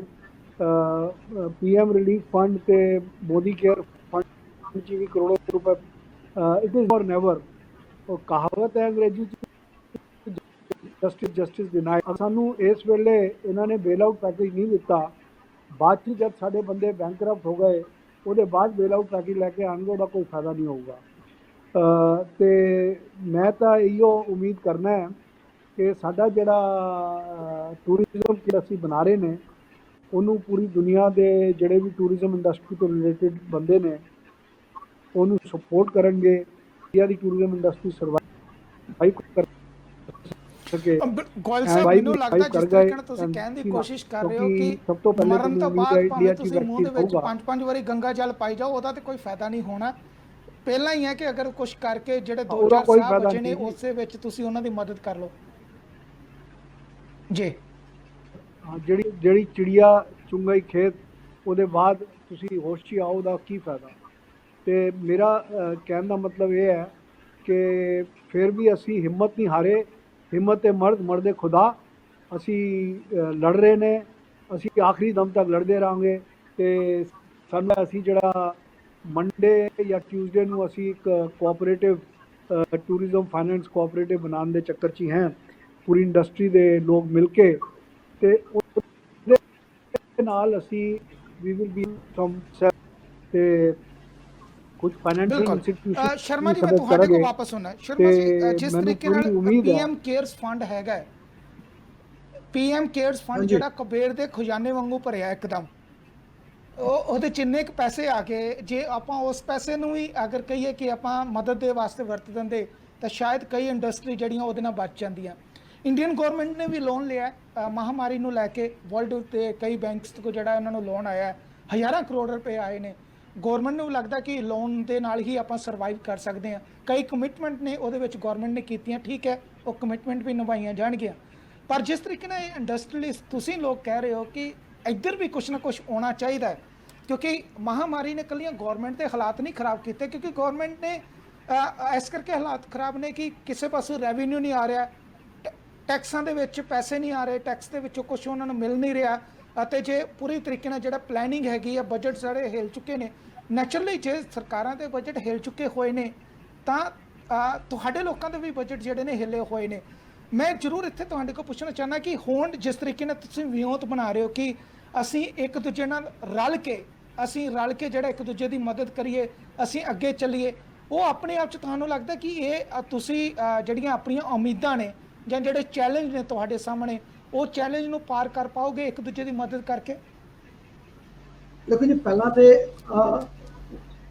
D: PM ਰਿਲੀਫ ਫੰਡ ਤੇ ਮੋਦੀ ਕੇਅਰ ਫੰਡ 'ਚ ਵੀ ਕਰੋੜਾਂ ਰੁਪਏ। It is for never. ਉਹ ਕਹਾਵਤ ਹੈ ਅੰਗਰੇਜ਼ੀ 'ਚ, ਜਸਟਿਸ ਡਿਨਾਈਡ। ਸਾਨੂੰ ਇਸ ਵੇਲੇ ਇਹਨਾਂ ਨੇ ਬੇਲ ਆਊਟ ਪੈਕੇਜ ਨਹੀਂ ਦਿੱਤਾ। ਬਾਅਦ 'ਚ ਜਦ ਸਾਡੇ ਬੰਦੇ ਬੈਂਕਰਪਟ ਹੋ ਗਏ, ਉਹਦੇ ਬਾਅਦ ਬੇਲ ਆਊਟ ਪੈਕੇਜ ਲੈ ਕੇ ਆਉਣਗੇ, ਉਹਦਾ ਕੋਈ ਫਾਇਦਾ ਨਹੀਂ ਹੋਊਗਾ। ਤੇ ਮੈਂ ਤਾਂ ਇਹੋ ਉਮੀਦ ਕਰਨਾ ਹੈ ਕਿ ਸਾਡਾ ਜਿਹੜਾ ਟੂਰਿਜ਼ਮ ਕਿ ਅਸੀਂ ਬਣਾ ਰਹੇ ਨੇ, ਉਹਨੂੰ ਪੂਰੀ ਦੁਨੀਆ ਦੇ ਜਿਹੜੇ ਵੀ ਟੂਰਿਜ਼ਮ ਇੰਡਸਟਰੀ ਤੋਂ ਰਿਲੇਟਿਡ ਬੰਦੇ ਨੇ ਉਹਨੂੰ ਸਪੋਰਟ ਕਰਨਗੇ। ਇੰਡੀਆ ਦੀ ਟੂਰਿਜ਼ਮ ਇੰਡਸਟਰੀ ਸਰਵਾਈਵ ਕਰ ਸਕੇ।
A: ਗੋਇਲ ਸਾਹਿਬ, ਮੈਨੂੰ ਲੱਗਦਾ ਜਿਸ ਤਰੀਕੇ ਨਾਲ ਤੁਸੀਂ ਕਹਿਣ ਦੀ ਕੋਸ਼ਿਸ਼ ਕਰ ਰਹੇ ਹੋ ਕਿ
D: ਸਭ ਤੋਂ ਪਹਿਲੇ
A: ਮਰਨ ਤੋਂ ਬਾਅਦ ਭਾਵੇਂ ਤੁਸੀਂ ਮੂੰਹ ਦੇ ਵਿੱਚ 5-5 ਵਾਰੀ ਗੰਗਾ ਜਲ ਪਾਈ ਜਾਓ, ਉਹਦਾ ਤੇ ਕੋਈ ਫਾਇਦਾ ਨਹੀਂ ਹੋਣਾ। ਪਹਿਲਾਂ ਹੀ ਹੈ ਕਿ ਅਗਰ ਕੁਝ ਕਰਕੇ ਜਿਹੜੇ 2-4 ਸਾਹ ਬਚੇ ਨੇ ਉਸੇ ਵਿੱਚ ਤੁਸੀਂ ਉਹਨਾਂ ਦੀ ਮਦਦ ਕਰ ਲਓ ਜੀ।
D: ਜਿਹੜੀ ਚਿੜੀਆ ਚੁੰਗਈ ਖੇਤ, ਉਹਦੇ ਬਾਅਦ ਤੁਸੀਂ ਹੋਸ਼ 'ਚ ਆਓ, ਉਹਦਾ ਕੀ ਫਾਇਦਾ। ਤੇ ਮੇਰਾ ਕਹਿਣ ਦਾ ਮਤਲਬ ਇਹ ਹੈ ਕਿ ਫਿਰ ਵੀ ਅਸੀਂ ਹਿੰਮਤ ਨਹੀਂ ਹਾਰੇ। ਹਿੰਮਤ ਤੇ ਮਰਦੇ ਖੁਦਾ। ਅਸੀਂ ਲੜ ਰਹੇ ਨੇ, ਅਸੀਂ ਆਖਰੀ ਦਮ ਤੱਕ ਲੜਦੇ ਰਹਾਂਗੇ। ਤੇ ਸਾਨੂੰ ਅਸੀਂ ਜਿਹੜਾ ਮੰਡੇ ਜਾਂ ਟਿਊਜ਼ਡੇ ਨੂੰ ਅਸੀਂ ਇੱਕ ਕੋਆਪਰੇਟਿਵ ਟੂਰਿਜ਼ਮ ਫਾਈਨੈਂਸ ਕੋਆਪਰੇਟਿਵ ਬਣਾਉਣ ਦੇ ਚੱਕਰ 'ਚ ਹੀ ਹੈ, ਪੂਰੀ ਇੰਡਸਟਰੀ ਦੇ ਲੋਕ ਮਿਲ ਕੇ। ਤੇ ਉਹਦੇ ਨਾਲ ਅਸੀਂ ਵੀ ਵਿਲ ਬੀ ਫਰਮ ਤੇ ਕੁਝ ਫਾਈਨੈਂਸ਼ੀਅਲ ਇੰਸਟੀਟਿਊਸ਼ਨ।
A: ਸ਼ਰਮਾ ਜੀ, ਮੈਂ ਤੁਹਾਡੇ ਕੋਲ ਵਾਪਸ ਆਉਣਾ। ਸ਼ਰਮਾ ਜੀ, ਜਿਸ ਤਰੀਕੇ ਨਾਲ PM ਕੇਅਰਸ ਫੰਡ ਹੈਗਾ, PM ਕੇਅਰਸ ਫੰਡ ਜਿਹੜਾ ਕੁਬੇਰ ਦੇ ਖਜ਼ਾਨੇ ਵਾਂਗੂ ਭਰਿਆ ਇੱਕਦਮ, ਉਹਦੇ ਜਿੰਨੇ ਕੁ ਪੈਸੇ ਆ ਗਏ, ਜੇ ਆਪਾਂ ਉਸ ਪੈਸੇ ਨੂੰ ਵੀ ਅਗਰ ਕਹੀਏ ਕਿ ਆਪਾਂ ਮਦਦ ਦੇ ਵਾਸਤੇ ਵਰਤ ਦਿੰਦੇ ਤਾਂ ਸ਼ਾਇਦ ਕਈ ਇੰਡਸਟਰੀ ਜਿਹੜੀਆਂ ਉਹਦੇ ਨਾਲ ਬਚ ਜਾਂਦੀਆਂ। ਇੰਡੀਅਨ ਗਵਰਨਮੈਂਟ ਨੇ ਵੀ ਲੋਨ ਲਿਆ ਮਹਾਮਾਰੀ ਨੂੰ ਲੈ ਕੇ। ਵਰਲਡ ਦੇ ਕਈ ਬੈਂਕਸ ਤੋਂ ਜਿਹੜਾ ਉਹਨਾਂ ਨੂੰ ਲੋਨ ਆਇਆ, ਹਜ਼ਾਰਾਂ ਕਰੋੜ ਰੁਪਏ ਆਏ ਨੇ। ਗਵਰਨਮੈਂਟ ਨੂੰ ਲੱਗਦਾ ਕਿ ਲੋਨ ਦੇ ਨਾਲ ਹੀ ਆਪਾਂ ਸਰਵਾਈਵ ਕਰ ਸਕਦੇ ਹਾਂ। ਕਈ ਕਮਿਟਮੈਂਟ ਨੇ ਉਹਦੇ ਵਿੱਚ ਗਵਰਨਮੈਂਟ ਨੇ ਕੀਤੀਆਂ, ਠੀਕ ਹੈ, ਉਹ ਕਮਿਟਮੈਂਟ ਵੀ ਨਿਭਾਈਆਂ ਜਾਣਗੀਆਂ। ਪਰ ਜਿਸ ਤਰੀਕੇ ਨਾਲ ਇਹ ਇੰਡਸਟਰੀਅਲਿਸਟ ਤੁਸੀਂ ਲੋਕ ਕਹਿ ਰਹੇ ਹੋ ਕਿ ਇੱਧਰ ਵੀ ਕੁਛ ਨਾ ਕੁਛ ਹੋਣਾ ਚਾਹੀਦਾ ਹੈ, ਕਿਉਂਕਿ ਮਹਾਮਾਰੀ ਨੇ ਇਕੱਲੀਆਂ ਗਵਰਨਮੈਂਟ ਦੇ ਹਾਲਾਤ ਨਹੀਂ ਖਰਾਬ ਕੀਤੇ, ਕਿਉਂਕਿ ਗਵਰਨਮੈਂਟ ਨੇ ਇਸ ਕਰਕੇ ਹਾਲਾਤ ਖਰਾਬ ਨੇ ਕਿ ਕਿਸੇ ਪਾਸੋਂ ਰੈਵਨਿਊ ਨਹੀਂ ਆ ਰਿਹਾ, ਟੈਕਸਾਂ ਦੇ ਵਿੱਚ ਪੈਸੇ ਨਹੀਂ ਆ ਰਹੇ, ਟੈਕਸ ਦੇ ਵਿੱਚੋਂ ਕੁਛ ਉਹਨਾਂ ਨੂੰ ਮਿਲ ਨਹੀਂ ਰਿਹਾ। ਅਤੇ ਜੇ ਪੂਰੀ ਤਰੀਕੇ ਨਾਲ ਜਿਹੜਾ ਪਲੈਨਿੰਗ ਹੈਗੀ ਆ, ਬਜਟ ਸਾਰੇ ਹਿਲ ਚੁੱਕੇ ਨੇ। ਨੈਚੁਰਲੀ ਜੇ ਸਰਕਾਰਾਂ ਦੇ ਬਜਟ ਹਿਲ ਚੁੱਕੇ ਹੋਏ ਨੇ ਤਾਂ ਤੁਹਾਡੇ ਲੋਕਾਂ ਦੇ ਵੀ ਬਜਟ ਜਿਹੜੇ ਨੇ ਹਿੱਲੇ ਹੋਏ ਨੇ। ਮੈਂ ਜ਼ਰੂਰ ਇੱਥੇ ਤੁਹਾਡੇ ਕੋਲ ਪੁੱਛਣਾ ਚਾਹੁੰਦਾ ਕਿ ਹੁਣ ਜਿਸ ਤਰੀਕੇ ਨਾਲ ਤੁਸੀਂ ਵਿਉਂਤ ਬਣਾ ਰਹੇ ਹੋ ਕਿ ਅਸੀਂ ਇੱਕ ਦੂਜੇ ਨਾਲ ਰਲ ਕੇ ਜਿਹੜਾ ਇੱਕ ਦੂਜੇ ਦੀ ਮਦਦ ਕਰੀਏ, ਅਸੀਂ ਅੱਗੇ ਚੱਲੀਏ, ਉਹ ਆਪਣੇ ਆਪ 'ਚ ਤੁਹਾਨੂੰ ਲੱਗਦਾ ਕਿ ਇਹ ਤੁਸੀਂ ਜਿਹੜੀਆਂ ਆਪਣੀਆਂ ਉਮੀਦਾਂ ਨੇ ਜਾਂ ਜਿਹੜੇ ਚੈਲੰਜ ਨੇ ਤੁਹਾਡੇ ਸਾਹਮਣੇ, ਉਹ ਚੈਲੰਜ ਨੂੰ ਪਾਰ ਕਰ ਪਾਓਗੇ ਇੱਕ ਦੂਜੇ ਦੀ ਮਦਦ ਕਰਕੇ?
B: देखो जी, पहला तो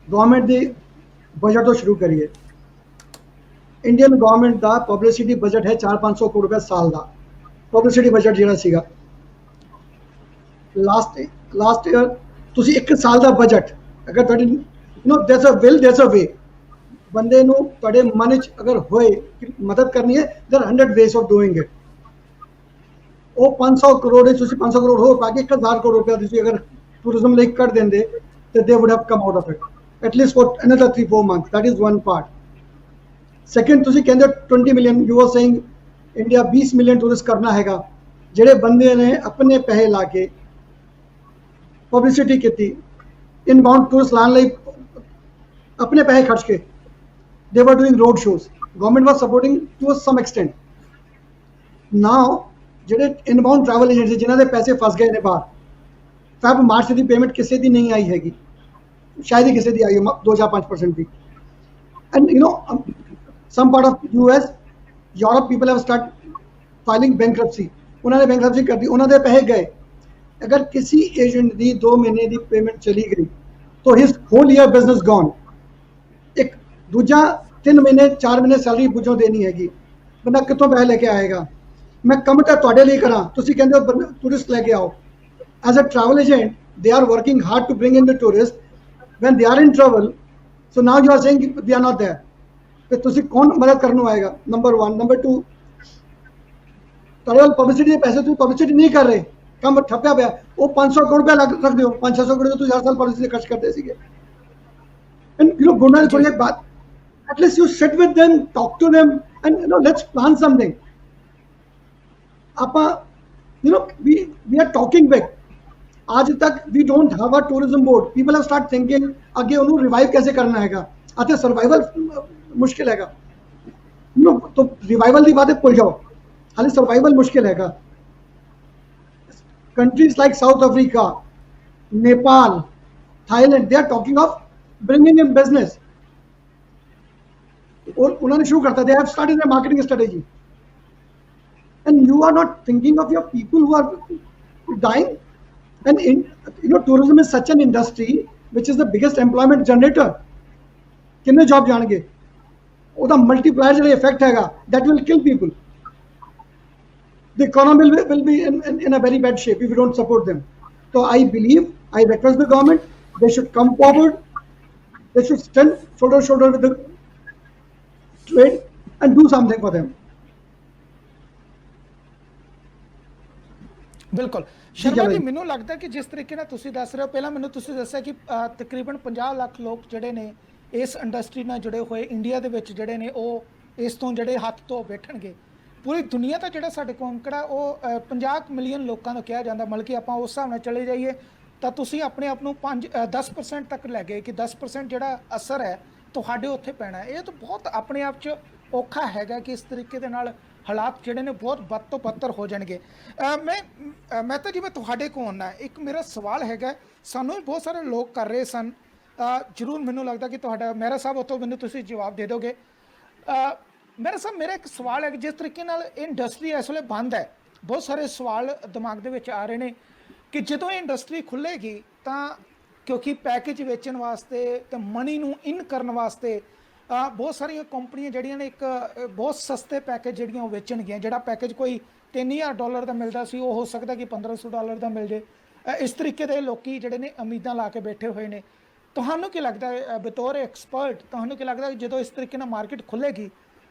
B: गवर्नमेंट के बजट तो शुरू करिए। इंडियन गवर्नमेंट का पब्लिसिटी बजट है 400-500 करोड़ रुपया साल का। पब्लिसिटी बजट ਜਿਹੜਾ ਸੀਗਾ ਲਾਸਟ ਈਅਰ, ਤੁਸੀਂ ਇੱਕ ਸਾਲ ਦਾ ਬਜਟ ਅਗਰ ਤੁਹਾਡੀ ਦੇयर अ विल देयर अ वे, ਬੰਦੇ ਨੂੰ ਤੁਹਾਡੇ ਮਨ ਵਿੱਚ ਅਗਰ ਹੋਏ ਕਿ ਮਦਦ ਕਰਨੀ ਹੈ, there 100 ways of doing it. ਉਹ 500 ਕਰੋੜ ਵਿੱਚ ਤੁਸੀਂ 500 ਕਰੋੜ ਹੋਰ ਪਾ ਕੇ 1000 ਕਰੋੜ ਰੁਪਇਆ ਤੁਸੀਂ ਅਗਰ tourism like ਕਰ ਦਿੰਦੇ ਤੇ they would have come out of it at least for another 3-4 months. That is one part. Second, ਤੁਸੀਂ ਕਹਿੰਦੇ 20 million, you were saying India 20 million tourist ਕਰਨਾ ਹੈਗਾ। ਜਿਹੜੇ ਬੰਦੇ ਨੇ ਆਪਣੇ ਪੈਸੇ ਲਾ ਕੇ ਪਬਲਿਸਿਟੀ ਕੀਤੀ, ਇਨਬਾਉਂਡ ਟੂਰਿਸਟ ਲਾਣ ਲਈ ਆਪਣੇ ਪੈਸੇ ਖਰਚ ਕੇ, they were doing road shows. Government was supporting to some extent. Now ਜਿਹੜੇ ਇਨਬਾਉਂਡ ਟਰੈਵਲ ਏਜੰਟਸ ਜਿਨ੍ਹਾਂ ਦੇ ਪੈਸੇ ਫਸ ਗਏ ਨੇ ਬਾਹਰ, ਫੈਬ ਮਾਰਚ ਦੀ ਪੇਮੈਂਟ ਕਿਸੇ ਦੀ ਨਹੀਂ ਆਈ ਹੈਗੀ, ਸ਼ਾਇਦ ਹੀ ਕਿਸੇ ਦੀ ਆਈ ਹੋ 2 ਜਾਂ 5% ਦੀ। And some part of US, Europe, people have started filing bankruptcy. ਉਹਨਾਂ ਨੇ bankruptcy ਕਰ ਦਿੱਤੀ, ਉਹਨਾਂ ਦੇ ਪੈਸੇ ਗਏ। ਅਗਰ ਕਿਸੇ ਏਜੰਟ ਦੀ 2 ਮਹੀਨੇ ਦੀ ਪੇਮੈਂਟ ਚਲੀ ਗਈ ਤਾਂ his whole year business gone। ਇੱਕ ਦੂਜਾ 3 ਮਹੀਨੇ 4 ਮਹੀਨੇ ਸੈਲਰੀ ਬੁੱਝੋਂ ਦੇਣੀ ਹੈਗੀ, ਬੰਦਾ ਕਿੱਥੋਂ ਪੈਸੇ ਲੈ ਕੇ ਆਏਗਾ? ਮੈਂ ਕੰਮ ਤਾਂ ਤੁਹਾਡੇ ਲਈ ਕਰਾਂ, ਤੁਸੀਂ ਕਹਿੰਦੇ ਹੋ ਟੂਰਿਸਟ ਲੈ ਕੇ ਆਓ। As a travel agent, they are working hard to bring in the tourists when they are in trouble. So now you are saying they are not there. तो तुसी कौन मदद करने आएगा? नंबर 1। नंबर 2, ਤੁਹਾਡੇ ਪਬਲਿਸਿਟੀ ਦੇ ਪੈਸੇ ਤੁਸੀਂ ਪਬਲਿਸਿਟੀ ਨਹੀਂ ਕਰ ਰਹੇ, ਕੰਮ ਠੱਪਿਆ ਪਿਆ। ਉਹ 500 ਕਰੋੜ ਰੁਪਇਆ ਰੱਖ ਦਿਓ, 500-600 ਕਰੋੜ ਤੁਸੀਂ ਹਰ ਸਾਲ ਪਬਲਿਸਿਟੀ ਖਰਚ ਕਰਦੇ ਸੀਗੇ। And ਗੁਰਨਾਲ ਕੋਲ ਇੱਕ ਬਾਤ, at least you sit with them, talk to them and let's plan something. ਆਪਾਂ we are talking big. आज तक we don't have a tourism board. People have start thinking ਅੱਗੇ ਉਹਨੂੰ revive कैसे करना हैगा, ਅਤੇ survival मुश्किल हैगा। तो revival ਦੀ ਬਾਤ ਭੁੱਲ ਜਾਓ, ਹਾਲੇ survival ਮੁਸ਼ਕਿਲ ਹੈਗਾ। Countries like South Africa, Nepal, Thailand, they are talking of bringing in business. और उन्होंने शुरू करता, they have started their marketing strategy. And you are not thinking of your people who are dying. And tourism is such an industry which is the biggest employment generator. कितने job जाएंगे? ਉਹਦਾ multiplier ਜਿਹੜਾ effect ਹੈਗਾ, that will kill people. The economy will be in a very bad shape if you don't support them. So I believe, I request the government, they should come forward, they should stand shoulder to shoulder with the trade and do something for them.
A: ਬਿਲਕੁਲ ਸ਼ਰਮਾ ਜੀ, ਮੈਨੂੰ ਲੱਗਦਾ ਕਿ ਜਿਸ ਤਰੀਕੇ ਨਾਲ ਤੁਸੀਂ ਦੱਸ ਰਹੇ ਹੋ, ਪਹਿਲਾਂ ਮੈਨੂੰ ਤੁਸੀਂ ਦੱਸਿਆ ਕਿ ਤਕਰੀਬਨ 50 ਲੱਖ ਲੋਕ ਜਿਹੜੇ ਨੇ ਇਸ ਇੰਡਸਟਰੀ ਨਾਲ ਜੁੜੇ ਹੋਏ ਇੰਡੀਆ ਦੇ ਵਿੱਚ ਜਿਹੜੇ ਨੇ, ਉਹ ਇਸ ਤੋਂ ਜਿਹੜੇ ਹੱਥ ਤੋਂ ਬੈਠਣਗੇ। ਪੂਰੀ ਦੁਨੀਆ ਦਾ ਜਿਹੜਾ ਸਾਡੇ ਕੋਲ ਅੰਕੜਾ ਉਹ 50 ਮਿਲੀਅਨ ਲੋਕਾਂ ਨੂੰ ਕਿਹਾ ਜਾਂਦਾ, ਮਤਲਬ ਕਿ ਆਪਾਂ ਉਸ ਹਿਸਾਬ ਨਾਲ ਚਲੇ ਜਾਈਏ ਤਾਂ ਤੁਸੀਂ ਆਪਣੇ ਆਪ ਨੂੰ 10% ਤੱਕ ਲੈ ਗਏ ਕਿ 10% ਜਿਹੜਾ ਅਸਰ ਹੈ ਤੁਹਾਡੇ ਉੱਥੇ ਪੈਣਾ। ਇਹ ਤਾਂ ਬਹੁਤ ਆਪਣੇ ਆਪ 'ਚ ਔਖਾ ਹੈਗਾ ਕਿ ਇਸ ਤਰੀਕੇ ਦੇ ਨਾਲ ਹਾਲਾਤ ਜਿਹੜੇ ਨੇ ਬਹੁਤ ਵੱਧ ਤੋਂ ਬੱਤਰ ਹੋ ਜਾਣਗੇ। ਮੈਂ ਤਾਂ ਜਿਵੇਂ ਤੁਹਾਡੇ ਕੋਲ ਆਉਣਾ, ਇੱਕ ਮੇਰਾ ਸਵਾਲ ਹੈਗਾ, ਸਾਨੂੰ ਵੀ ਬਹੁਤ ਸਾਰੇ ਲੋਕ ਕਰ ਰਹੇ ਸਨ, ਜ਼ਰੂਰ ਮੈਨੂੰ ਲੱਗਦਾ ਕਿ ਤੁਹਾਡਾ ਮਹਿਰਾ ਸਾਹਿਬ ਉੱਥੋਂ ਮੈਨੂੰ ਤੁਸੀਂ ਜਵਾਬ ਦੇ ਦਿਓਗੇ। ਮਹਿਰਾ ਸਾਹਿਬ, ਮੇਰਾ ਇੱਕ ਸਵਾਲ ਹੈ ਕਿ ਜਿਸ ਤਰੀਕੇ ਨਾਲ ਇਹ ਇੰਡਸਟਰੀ ਇਸ ਵੇਲੇ ਬੰਦ ਹੈ, ਬਹੁਤ ਸਾਰੇ ਸਵਾਲ ਦਿਮਾਗ ਦੇ ਵਿੱਚ ਆ ਰਹੇ ਨੇ ਕਿ ਜਦੋਂ ਇਹ ਇੰਡਸਟਰੀ ਖੁੱਲ੍ਹੇਗੀ ਤਾਂ ਕਿਉਂਕਿ ਪੈਕੇਜ ਵੇਚਣ ਵਾਸਤੇ ਤੇ ਮਨੀ ਨੂੰ ਇਨ ਕਰਨ ਵਾਸਤੇ ਬਹੁਤ ਸਾਰੀਆਂ ਕੰਪਨੀਆਂ ਜਿਹੜੀਆਂ ਨੇ ਇੱਕ ਬਹੁਤ ਸਸਤੇ ਪੈਕੇਜ ਜਿਹੜੀਆਂ ਉਹ ਵੇਚਣਗੀਆਂ। ਜਿਹੜਾ ਪੈਕੇਜ ਕੋਈ $3000 ਦਾ ਮਿਲਦਾ ਸੀ, ਉਹ ਹੋ ਸਕਦਾ ਕਿ $1500 ਦਾ ਮਿਲ ਜੇ। ਇਸ ਤਰੀਕੇ ਦੇ ਲੋਕੀ ਜਿਹੜੇ ਨੇ ਉਮੀਦਾਂ ਲਾ ਕੇ ਬੈਠੇ ਹੋਏ ਨੇ। ਤੁਹਾਨੂੰ ਕੀ ਲੱਗਦਾ ਹੈ ਬਤੌਰ ਐਕਸਪਰਟ, ਤੁਹਾਨੂੰ ਕੀ ਲੱਗਦਾ ਜਦੋਂ ਇਸ ਤਰੀਕੇ ਨਾਲ ਮਾਰਕੀਟ ਖੁੱਲ੍ਹੇਗੀ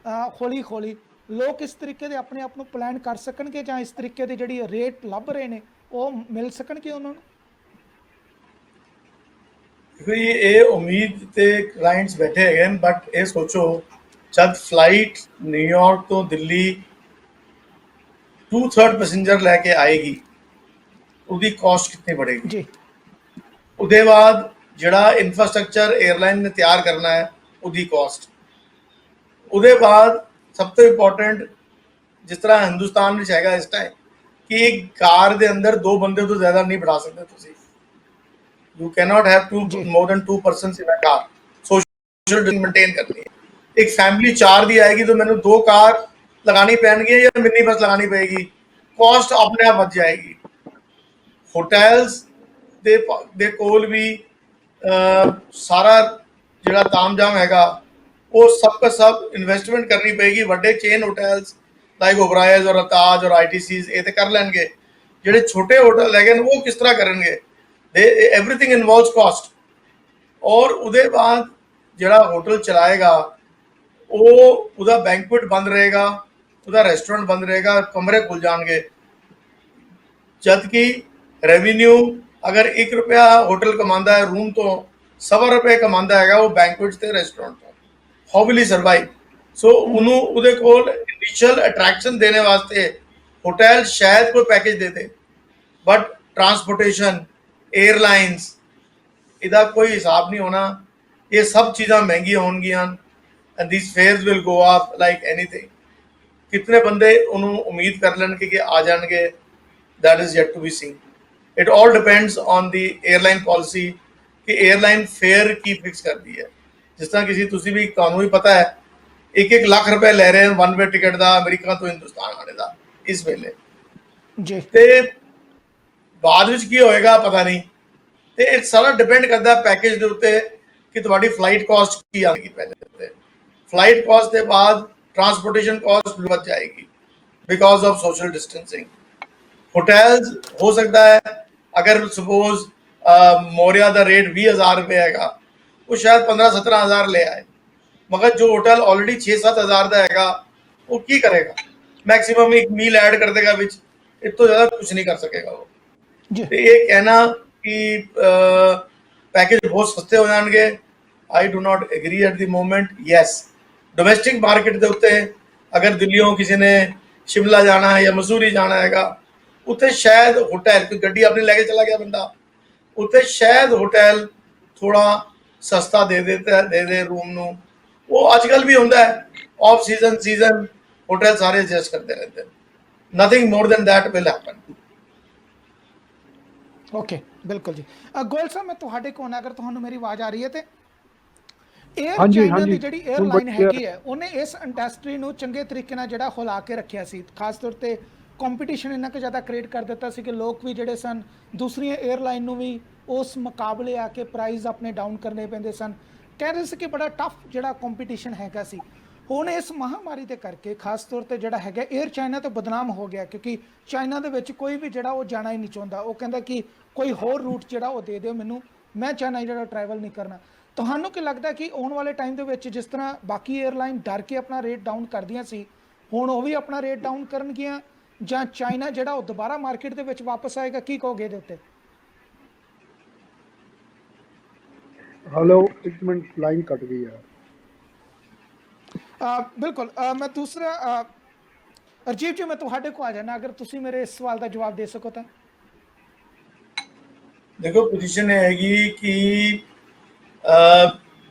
A: ਹੌਲੀ ਹੌਲੀ ਲੋਕ ਇਸ ਤਰੀਕੇ ਦੇ ਆਪਣੇ ਆਪ ਨੂੰ ਪਲਾਨ ਕਰ ਸਕਣਗੇ ਜਾਂ ਇਸ ਤਰੀਕੇ ਦੇ ਜਿਹੜੀ ਰੇਟ ਲੱਭ ਰਹੇ ਨੇ ਉਹ ਮਿਲ ਸਕਣਗੇ ਉਹਨਾਂ ਨੂੰ?
C: ਇਹ ਉਮੀਦ ਤੇ ਕਲਾਇੰਟਸ ਬੈਠੇ ਹੈਗੇ ਨੇ, ਬਟ ਇਹ ਸੋਚੋ ਜਦ ਫਲਾਈਟ ਨਿਊਯਾਰਕ ਤੋਂ ਦਿੱਲੀ 2/3 ਪੈਸੇਂਜਰ ਲੈ ਕੇ ਆਏਗੀ, ਉਹਦੀ ਕਾਸਟ ਕਿੰਨੀ बढ़ेगी।
A: ਜੀ
C: ਉਹਦੇ ਬਾਅਦ ਜਿਹੜਾ ਇਨਫਰਾਸਟ੍ਰਕਚਰ 에ਅਰਲਾਈਨ ਨੇ ਤਿਆਰ ਕਰਨਾ ਹੈ ਉਹਦੀ ਕਾਸਟ। ਉਹਦੇ ਬਾਅਦ ਸਭ ਤੋਂ ਇੰਪੋਰਟੈਂਟ, ਜਿਸ ਤਰ੍ਹਾਂ ਹਿੰਦੁਸਤਾਨ ਵਿੱਚ ਹੈਗਾ ਇਸ ਟਾਈਮ ਕਿ ਇੱਕ ਕਾਰ ਦੇ ਅੰਦਰ 2 ਬੰਦੇ ਤੋਂ ਜ਼ਿਆਦਾ ਨਹੀਂ ਬਿਠਾ ਸਕਦੇ ਤੁਸੀਂ। ਯੂ ਕੈਨॉट हैव टू
A: ਜੀ
C: more than 2 person in a car. Social maintain करनी है। एक फैमिली 4 ਦੀ ਆਏਗੀ तो ਮੈਨੂੰ 2 ਕਾਰ लगानी ਪੈਣਗੀਆਂ ਜਾਂ मिनी बस लगानी पड़ेगी। कॉस्ट अपने आप बच जाएगी। ਹੋਟਲਸ ਦੇ ਕੋਲ ਵੀ ਸਾਰਾ ਜਿਹੜਾ ਤਾਮਝਾਮ ਹੈਗਾ ਉਹ ਸਭ का सब ਇਨਵੈਸਟਮੈਂਟ ਕਰਨੀ ਪਏਗੀ। ਵੱਡੇ ਚੇਨ ਹੋਟਲਸ ਲਾਈਕ ਓਬਰਾਇਜ਼ ਔਰ ਤਾਜ ਔਰ ਆਈਟੀਸੀਜ਼ ਇਹ ਤੇ ਕਰ ਲੈਣਗੇ। ਜਿਹੜੇ ਛੋਟੇ ਹੋਟਲ ਹੈਗੇ ਨੇ ਉਹ ਕਿਸ ਤਰ੍ਹਾਂ ਕਰਨਗੇ? ਦੇ एवरीथिंग इन्वॉल्व्स कॉस्ट। और ਉਹਦੇ ਬਾਅਦ ਜਿਹੜਾ ਹੋਟਲ ਚਲਾਏਗਾ ਉਹ ਉਹਦਾ ਬੈਂਕੁਏਟ ਬੰਦ ਰਹੇਗਾ, ਉਹਦਾ ਰੈਸਟੋਰੈਂਟ ਬੰਦ ਰਹੇਗਾ, ਕਮਰੇ ਖੁੱਲ ਜਾਣਗੇ। ਜਦ ਕਿ ਰੈਵਨਿਊ ਅਗਰ 1 ਰੁਪਿਆ ਹੋਟਲ ਕਮਾਉਂਦਾ ਹੈ ਰੂਮ ਤੋਂ, 1.25 ਰੁਪਏ ਕਮਾਉਂਦਾ ਹੈਗਾ ਉਹ ਬੈਂਕੁਏਟ ਤੇ ਰੈਸਟੋਰੈਂਟ ਤੋਂ। How will he survive? So ਉਹਨੂੰ ਉਹਦੇ ਕੋਲ ਇਨੀਸ਼ੀਅਲ ਅਟਰੈਕਸ਼ਨ ਦੇਣੇ ਵਾਸਤੇ ਹੋਟਲ ਸ਼ਾਇਦ ਕੋਈ ਪੈਕੇਜ ਦੇ ਦੇ, ਬਟ ट्रांसपोर्टेशन एयरलाइंस ਇਹਦਾ ਕੋਈ ਹਿਸਾਬ ਨਹੀਂ ਹੋਣਾ। ਇਹ ਸਭ ਚੀਜ਼ਾਂ ਮਹਿੰਗੀਆਂ ਹੋਣਗੀਆਂ and these fares will go up like anything. ਕਿਤਨੇ ਬੰਦੇ ਉਹਨੂੰ ਉਮੀਦ ਕਰ ਲੈਣਗੇ ਕਿ ਆ ਜਾਣਗੇ, that is yet to be seen. It all depends on the airline policy कि एयरलाइन फेयर की फिक्स करती है। जिस तरह किसी ਤੁਸੀਂ ਵੀ ਤੁਹਾਨੂੰ ਵੀ ਪਤਾ ਹੈ 1-1 ਲੱਖ ਰੁਪਏ ਲੈ ਰਹੇ ਹਨ ਵਨ ਵੇ ਟਿਕਟ ਦਾ ਅਮਰੀਕਾ ਤੋਂ ਹਿੰਦੁਸਤਾਨ ਆਣੇ ਦਾ ਇਸ ਵੇਲੇ।
A: ਜੀ
C: ਤੇ ਬਾਅਦ ਵਿੱਚ ਕੀ ਹੋਏਗਾ ਪਤਾ ਨਹੀਂ। ਤੇ ਇਹ ਸਾਰਾ ਡਿਪੈਂਡ ਕਰਦਾ ਪੈਕੇਜ ਦੇ ਉੱਤੇ ਕਿ ਤੁਹਾਡੀ ਫਲਾਈਟ ਕਾਸਟ ਕੀ ਆਏਗੀ। ਪਹਿਲੇ ਤੇ ਫਲਾਈਟ ਕਾਸਟ ਦੇ ਬਾਅਦ ट्रांसपोर्टेशन कॉस्ट बढ़ जाएगी because of social distancing. Hotels हो सकता है अगर सपोज मोरिया का रेट 20,000 रुपये है वो शायद 15-17 हज़ार ले आए, मगर जो होटल ऑलरेडी 6-7 हज़ार का है वो की करेगा? मैक्सिमम 1 मील ऐड कर देगा विच, इस तो ज़्यादा कुछ नहीं कर सकेगा वो।
A: जी
C: तो ये कहना कि पैकेज बहुत सस्ते हो जाएंगे, I do not agree at the moment. Yes, domestic market के उत्ते अगर दिल्लियों किसी ने शिमला जाना है या मसूरी जाना हैगा उत्थे शायद होटल कोई गड्डी अपनी लैके चला गया बंदा, उत्थे शायद होटल थोड़ा सस्ता दे देता है, दे दे रूम नू। वो अजकल भी होता है ऑफ सीजन होटल सारे एडजस्ट करते रहते हैं। Nothing more than that will happen.
A: Okay ਬਿਲਕੁਲ ਜੀ। ਗੋਇਲ ਸਾਹਿਬ ਮੈਂ ਤੁਹਾਡੇ ਕੋਲ ਅਗਰ ਤੁਹਾਨੂੰ ਮੇਰੀ ਆਵਾਜ਼ ਆ ਰਹੀ ਹੈ ਤੇ 에ਅਰ
D: ਹਾਂਜੀ,
A: ਚਾਈਨਾ
D: ਹਾਂਜੀ,
A: ਦੀ ਜਿਹੜੀ
D: ਹੁਣ
A: 에ਅਰਲਾਈਨ
D: ਵਧੀਆ।
A: ਹੈਗੀ ਹੈ ਉਹਨੇ ਇਸ ਇੰਡਸਟਰੀ ਨੂੰ ਚੰਗੇ ਤਰੀਕੇ ਨਾਲ ਜਿਹੜਾ ਹਿਲਾ ਕੇ ਰੱਖਿਆ ਸੀ। ਖਾਸ ਤੌਰ ਤੇ ਕੰਪੀਟੀਸ਼ਨ ਇੰਨਾ ਕੁ ਜ਼ਿਆਦਾ ਕ੍ਰੀਏਟ ਕਰ ਦਿੱਤਾ ਸੀ ਕਿ ਲੋਕ ਵੀ ਜਿਹੜੇ ਸਨ ਦੂਸਰੀਆਂ 에ਅਰਲਾਈਨ ਨੂੰ ਵੀ ਉਸ ਮੁਕਾਬਲੇ ਆ ਕੇ ਪ੍ਰਾਈਸ ਆਪਣੇ ਡਾਊਨ ਕਰਨੇ ਪੈਂਦੇ ਸਨ। ਕਹਿ ਰਹੇ ਸੀ ਕਿ ਬੜਾ ਟਫ ਜਿਹੜਾ ਕੰਪੀਟੀਸ਼ਨ ਹੈਗਾ ਸੀ। ਹੁਣ ਇਸ ਮਹਾਮਾਰੀ ਦੇ ਕਰਕੇ ਖਾਸ ਤੌਰ ਤੇ ਜਿਹੜਾ ਹੈਗਾ 에ਅਰ ਚਾਈਨਾ ਤੋਂ ਬਦਨਾਮ ਹੋ ਗਿਆ ਕਿਉਂਕਿ ਚਾਈਨਾ ਦੇ ਵਿੱਚ ਕੋਈ ਵੀ ਜਿਹੜਾ ਉਹ ਜਾਣਾ ਹੀ ਨਹੀਂ ਚਾਹੁੰਦਾ। ਉਹ ਕਹਿੰਦਾ ਕਿ ਕੋਈ ਹੋਰ ਰੂਟ ਜਿਹੜਾ ਉਹ ਦੇ ਦਿਓ ਮੈਨੂੰ, ਮੈਂ ਚਾਈਨਾ ਜਿਹੜਾ ਟਰੈਵਲ ਨਹੀਂ ਕਰਨਾ। ਤੁਹਾਨੂੰ ਕੀ ਲੱਗਦਾ ਕਿ ਆਉਣ ਵਾਲੇ ਟਾਈਮ ਦੇ ਵਿੱਚ ਜਿਸ ਤਰ੍ਹਾਂ ਬਾਕੀ 에ਅਰਲਾਈਨ ਡਰ ਕੇ ਆਪਣਾ ਰੇਟ ਡਾਊਨ ਕਰਦੀਆਂ ਸੀ ਹੁਣ ਉਹ ਵੀ ਆਪਣਾ ਰੇਟ ਡਾਊਨ ਕਰਨਗੀਆਂ ਜਾਂ ਚਾਈਨਾ ਜਿਹੜਾ ਉਹ ਦੁਬਾਰਾ ਮਾਰਕੀਟ ਦੇ ਵਿੱਚ ਵਾਪਸ ਆਏਗਾ? ਕੀ ਕਹੋਗੇ ਇਹਦੇ ਉੱਤੇ?
D: हेलो, 1 मिनट लाइन कट गई है।
A: ਬਿਲਕੁਲ ਮੈਂ ਦੂਸਰਾ ਰਜੀਵ ਜੀ ਮੈਂ ਤੁਹਾਡੇ ਕੋਲ ਆ ਜਾਣਾ ਅਗਰ ਤੁਸੀਂ ਮੇਰੇ ਇਸ ਸਵਾਲ ਦਾ ਜਵਾਬ ਦੇ ਸਕੋ ਤਾਂ।
C: देखो पोजीशन ये हैगी कि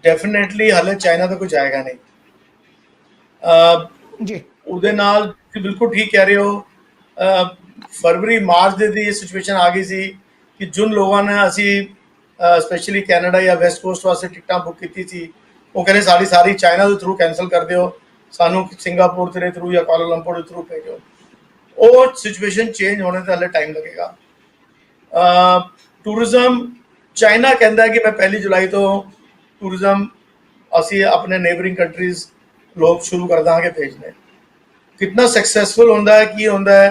C: डेफिनेटली हाले चाइना तो कुछ आएगा नहीं।
A: ਜੀ
C: ਉਹਦੇ ਨਾਲ ਤੁਸੀਂ ਬਿਲਕੁਲ ਠੀਕ ਕਹਿ ਰਹੇ ਹੋ। ਫਰਵਰੀ ਮਾਰਚ ਦੇ ਦੀ ਇਹ ਸਿਚੁਏਸ਼ਨ ਆ ਗਈ ਸੀ ਕਿ ਜਿਨ ਲੋਕਾਂ ਨੇ ਅਸੀਂ ਸਪੈਸ਼ਲੀ ਕੈਨੇਡਾ ਜਾਂ ਵੈਸਟ ਕੋਸਟ ਵਾਸਤੇ ਟਿਕਟਾਂ ਬੁੱਕ ਕੀਤੀ ਸੀ ਉਹ ਕਹਿੰਦੇ ਸਾਰੀ ਚਾਈਨਾ ਦੇ ਥਰੂ ਕੈਂਸਲ ਕਰ ਦਿਓ, ਸਾਨੂੰ ਸਿੰਗਾਪੁਰ ਦੇ ਥਰੂ ਜਾਂ ਕੁਆਲਾਲੰਪੁਰ ਦੇ ਥਰੂ ਭੇਜੋ। ਉਹ ਸਿਚੁਏਸ਼ਨ ਚੇਂਜ ਹੋਣੇ ਤੇ ਹਲੇ ਟਾਈਮ ਲੱਗੇਗਾ। ਟੂਰਿਜ਼ਮ ਚਾਈਨਾ ਕਹਿੰਦਾ ਕਿ ਮੈਂ 1 ਜੁਲਾਈ ਤੋਂ ਟੂਰਿਜ਼ਮ ਅਸੀਂ ਆਪਣੇ ਨੇਬਰਿੰਗ ਕੰਟਰੀਜ਼ ਲੋਕ ਸ਼ੁਰੂ ਕਰ ਦਾਂਗੇ ਭੇਜਣੇ। कितना सक्सेसफुल होता है की होता है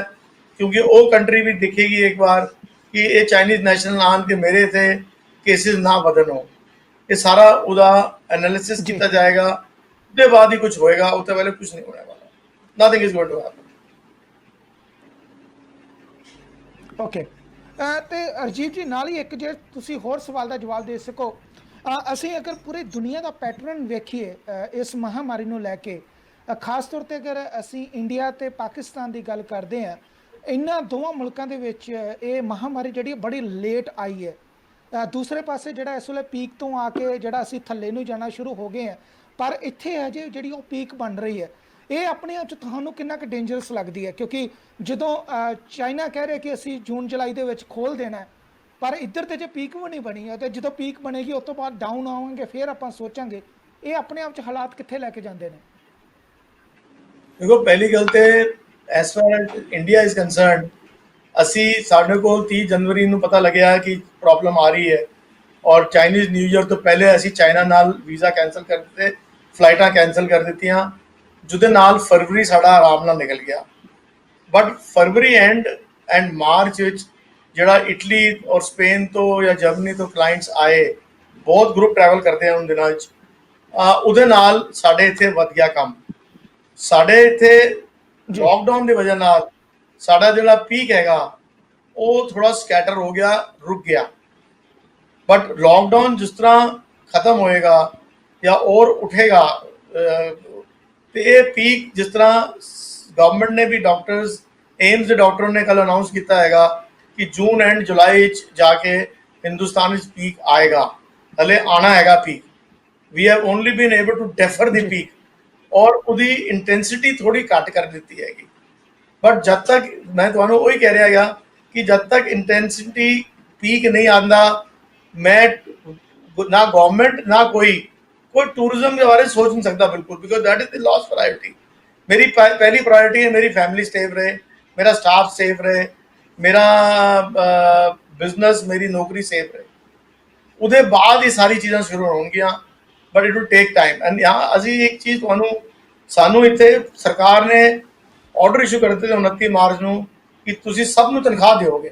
C: क्योंकि वो कंट्री भी दिखेगी एक बार कि ये चाइनीज नेशनल आन के मेरे थे केसेस ना बदन हो। ये सारा उदा एनालिसिस किया जाएगा, उसके बाद ही कुछ होएगा, उससे पहले कुछ नहीं होने वाला। Nothing is going to happen.
A: Okay ਤੇ ਅਰਜੀਤ ਜੀ ਨਾਲ ਹੀ ਇੱਕ ਜੇ ਤੁਸੀਂ ਹੋਰ ਸਵਾਲ ਦਾ ਜਵਾਬ ਦੇ ਸਕੋ। ਅਸੀਂ ਅਗਰ ਪੂਰੀ ਦੁਨੀਆ ਦਾ ਪੈਟਰਨ ਵੇਖੀਏ ਇਸ ਮਹਾਮਾਰੀ ਨੂੰ ਲੈ ਕੇ ਖਾਸ ਤੌਰ ਤੇ ਅਗਰ ਅਸੀਂ ਇੰਡੀਆ ਤੇ ਪਾਕਿਸਤਾਨ ਦੀ ਗੱਲ ਕਰਦੇ ਹਾਂ ਇਹਨਾਂ ਦੋਵਾਂ ਮੁਲਕਾਂ ਦੇ ਵਿੱਚ ਇਹ ਮਹਾਮਾਰੀ ਜਿਹੜੀ ਬੜੀ ਲੇਟ ਆਈ ਹੈ। ਦੂਸਰੇ ਪਾਸੇ ਜਿਹੜਾ ਇਸ ਵੇਲੇ ਪੀਕ ਤੋਂ ਆ ਕੇ ਜਿਹੜਾ ਅਸੀਂ ਥੱਲੇ ਨੂੰ ਜਾਣਾ ਸ਼ੁਰੂ ਹੋ ਗਏ ਹਾਂ, ਪਰ ਇੱਥੇ ਅਜੇ ਜਿਹੜੀ ਉਹ ਪੀਕ ਬਣ ਰਹੀ ਹੈ, ਇਹ ਆਪਣੇ ਆਪ 'ਚ ਤੁਹਾਨੂੰ ਕਿੰਨਾ ਕੁ ਡੇਂਜਰਸ ਲੱਗਦੀ ਹੈ? ਕਿਉਂਕਿ ਜਦੋਂ ਚਾਈਨਾ ਕਹਿ ਰਿਹਾ ਕਿ ਅਸੀਂ ਜੂਨ ਜੁਲਾਈ ਦੇ ਵਿੱਚ ਖੋਲ੍ਹ ਦੇਣਾ, ਪਰ ਇੱਧਰ ਤੇ ਜੇ ਪੀਕ ਵੀ ਨਹੀਂ ਬਣੀ ਹੈ, ਤੇ ਜਦੋਂ ਪੀਕ ਬਣੇਗੀ ਉਸ ਤੋਂ ਬਾਅਦ ਡਾਊਨ ਆਵਾਂਗੇ, ਫਿਰ ਆਪਾਂ ਸੋਚਾਂਗੇ। ਇਹ ਆਪਣੇ ਆਪ 'ਚ ਹਾਲਾਤ ਕਿੱਥੇ ਲੈ ਕੇ ਜਾਂਦੇ ਨੇ?
C: ਦੇਖੋ, ਪਹਿਲੀ ਗੱਲ ਤੇ S for as India is concerned, ਅਸੀਂ ਸਾਡੇ ਕੋਲ 30 ਜਨਵਰੀ ਨੂੰ ਪਤਾ ਲੱਗਿਆ ਕਿ ਪ੍ਰੋਬਲਮ ਆ ਰਹੀ ਹੈ, ਔਰ ਚਾਈਨੀਜ਼ ਨਿਊ ਈਅਰ ਤੋਂ ਪਹਿਲੇ ਅਸੀਂ ਚਾਈਨਾ ਨਾਲ ਵੀਜ਼ਾ ਕੈਂਸਲ ਕਰ ਦਿੱਤੇ, ਫਲਾਈਟਾਂ ਕੈਂਸਲ ਕਰ ਦਿੱਤੀਆਂ, ਜਿਹਦੇ ਨਾਲ ਫਰਵਰੀ ਸਾਡਾ ਆਰਾਮ ਨਾਲ ਨਿਕਲ ਗਿਆ। ਬਟ ਫਰਵਰੀ ਐਂਡ ਮਾਰਚ ਵਿੱਚ ਜਿਹੜਾ ਇਟਲੀ ਔਰ ਸਪੇਨ ਤੋਂ ਜਾਂ ਜਰਮਨੀ ਤੋਂ ਕਲਾਇੰਟਸ ਆਏ, ਬਹੁਤ ਗਰੁੱਪ ਟਰੈਵਲ ਕਰਦੇ ਆ ਉਨ ਦਿਨਾਂ ਵਿੱਚ, ਉਹਦੇ ਨਾਲ ਸਾਡੇ ਇੱਥੇ ਵੱਧ ਗਿਆ ਕੰਮ। ਸਾਡੇ ਇੱਥੇ ਲਾਕਡਾਊਨ ਦੀ ਵਜ੍ਹਾ ਨਾਲ ਸਾਡਾ ਜਿਹੜਾ ਪੀਕ ਹੈਗਾ ਉਹ ਥੋੜਾ ਸਕੈਟਰ ਹੋ ਗਿਆ, ਰੁਕ ਗਿਆ। ਬਟ ਲਾਕਡਾਊਨ ਜਿਸ ਤਰ੍ਹਾਂ ਖਤਮ ਹੋਏਗਾ ਜਾਂ ਔਰ ਉਠੇਗਾ, ਤੇ ਇਹ ਪੀਕ ਜਿਸ ਤਰ੍ਹਾਂ ਗਵਰਨਮੈਂਟ ਨੇ ਵੀ, ਡਾਕਟਰਸ, ਏਮਸ ਦੇ ਡਾਕਟਰਾਂ ਨੇ ਕੱਲ ਅਨਾਉਂਸ ਕੀਤਾ ਹੈਗਾ ਕਿ ਜੂਨ ਐਂਡ ਜੁਲਾਈ ਵਿੱਚ ਜਾ ਕੇ ਹਿੰਦੁਸਤਾਨ ਵਿੱਚ ਪੀਕ ਆਏਗਾ, ਹਲੇ ਆਣਾ ਹੈਗਾ peak. We have only been able to defer the peak, ਔਰ ਉਹਦੀ ਇੰਟੈਂਸਿਟੀ ਥੋੜੀ ਘੱਟ ਕਰ ਦਿੱਤੀ ਹੈਗੀ। ਬਟ ਜਦ ਤੱਕ, ਮੈਂ ਤੁਹਾਨੂੰ ਉਹੀ ਕਹਿ ਰਿਹਾ ਹੈਗਾ ਕਿ ਜਦ ਤੱਕ ਇੰਟੈਂਸਿਟੀ ਪੀਕ ਨਹੀਂ ਆਉਂਦਾ, ਮੈਂ ਨਾ ਗਵਰਨਮੈਂਟ ਨਾ ਕੋਈ ਟੂਰਿਜ਼ਮ ਦੇ ਬਾਰੇ ਸੋਚ ਨਹੀਂ ਸਕਦਾ ਬਿਲਕੁਲ, because that is the last priority. मेरी पहली प्रायोरिटी है मेरी फैमिली सेफ रहे, मेरा स्टाफ सेफ रहे, मेरा बिजनेस, मेरी नौकरी सेफ रहे। ਉਹਦੇ ਬਾਅਦ ਇਹ ਸਾਰੀ ਚੀਜ਼ਾਂ ਸ਼ੁਰੂ ਹੋਣਗੀਆਂ, but it will take time. And यहाँ ਅਸੀਂ ਇੱਕ ਚੀਜ਼ ਸਾਨੂੰ ਇੱਥੇ ਸਰਕਾਰ ਨੇ ਆਰਡਰ ਇਸ਼ੂ ਕਰ ਦਿੱਤੇ 29 ਮਾਰਚ ਨੂੰ ਕਿ ਤੁਸੀਂ ਸਭ ਨੂੰ ਤਨਖਾਹ ਦਿਓਗੇ।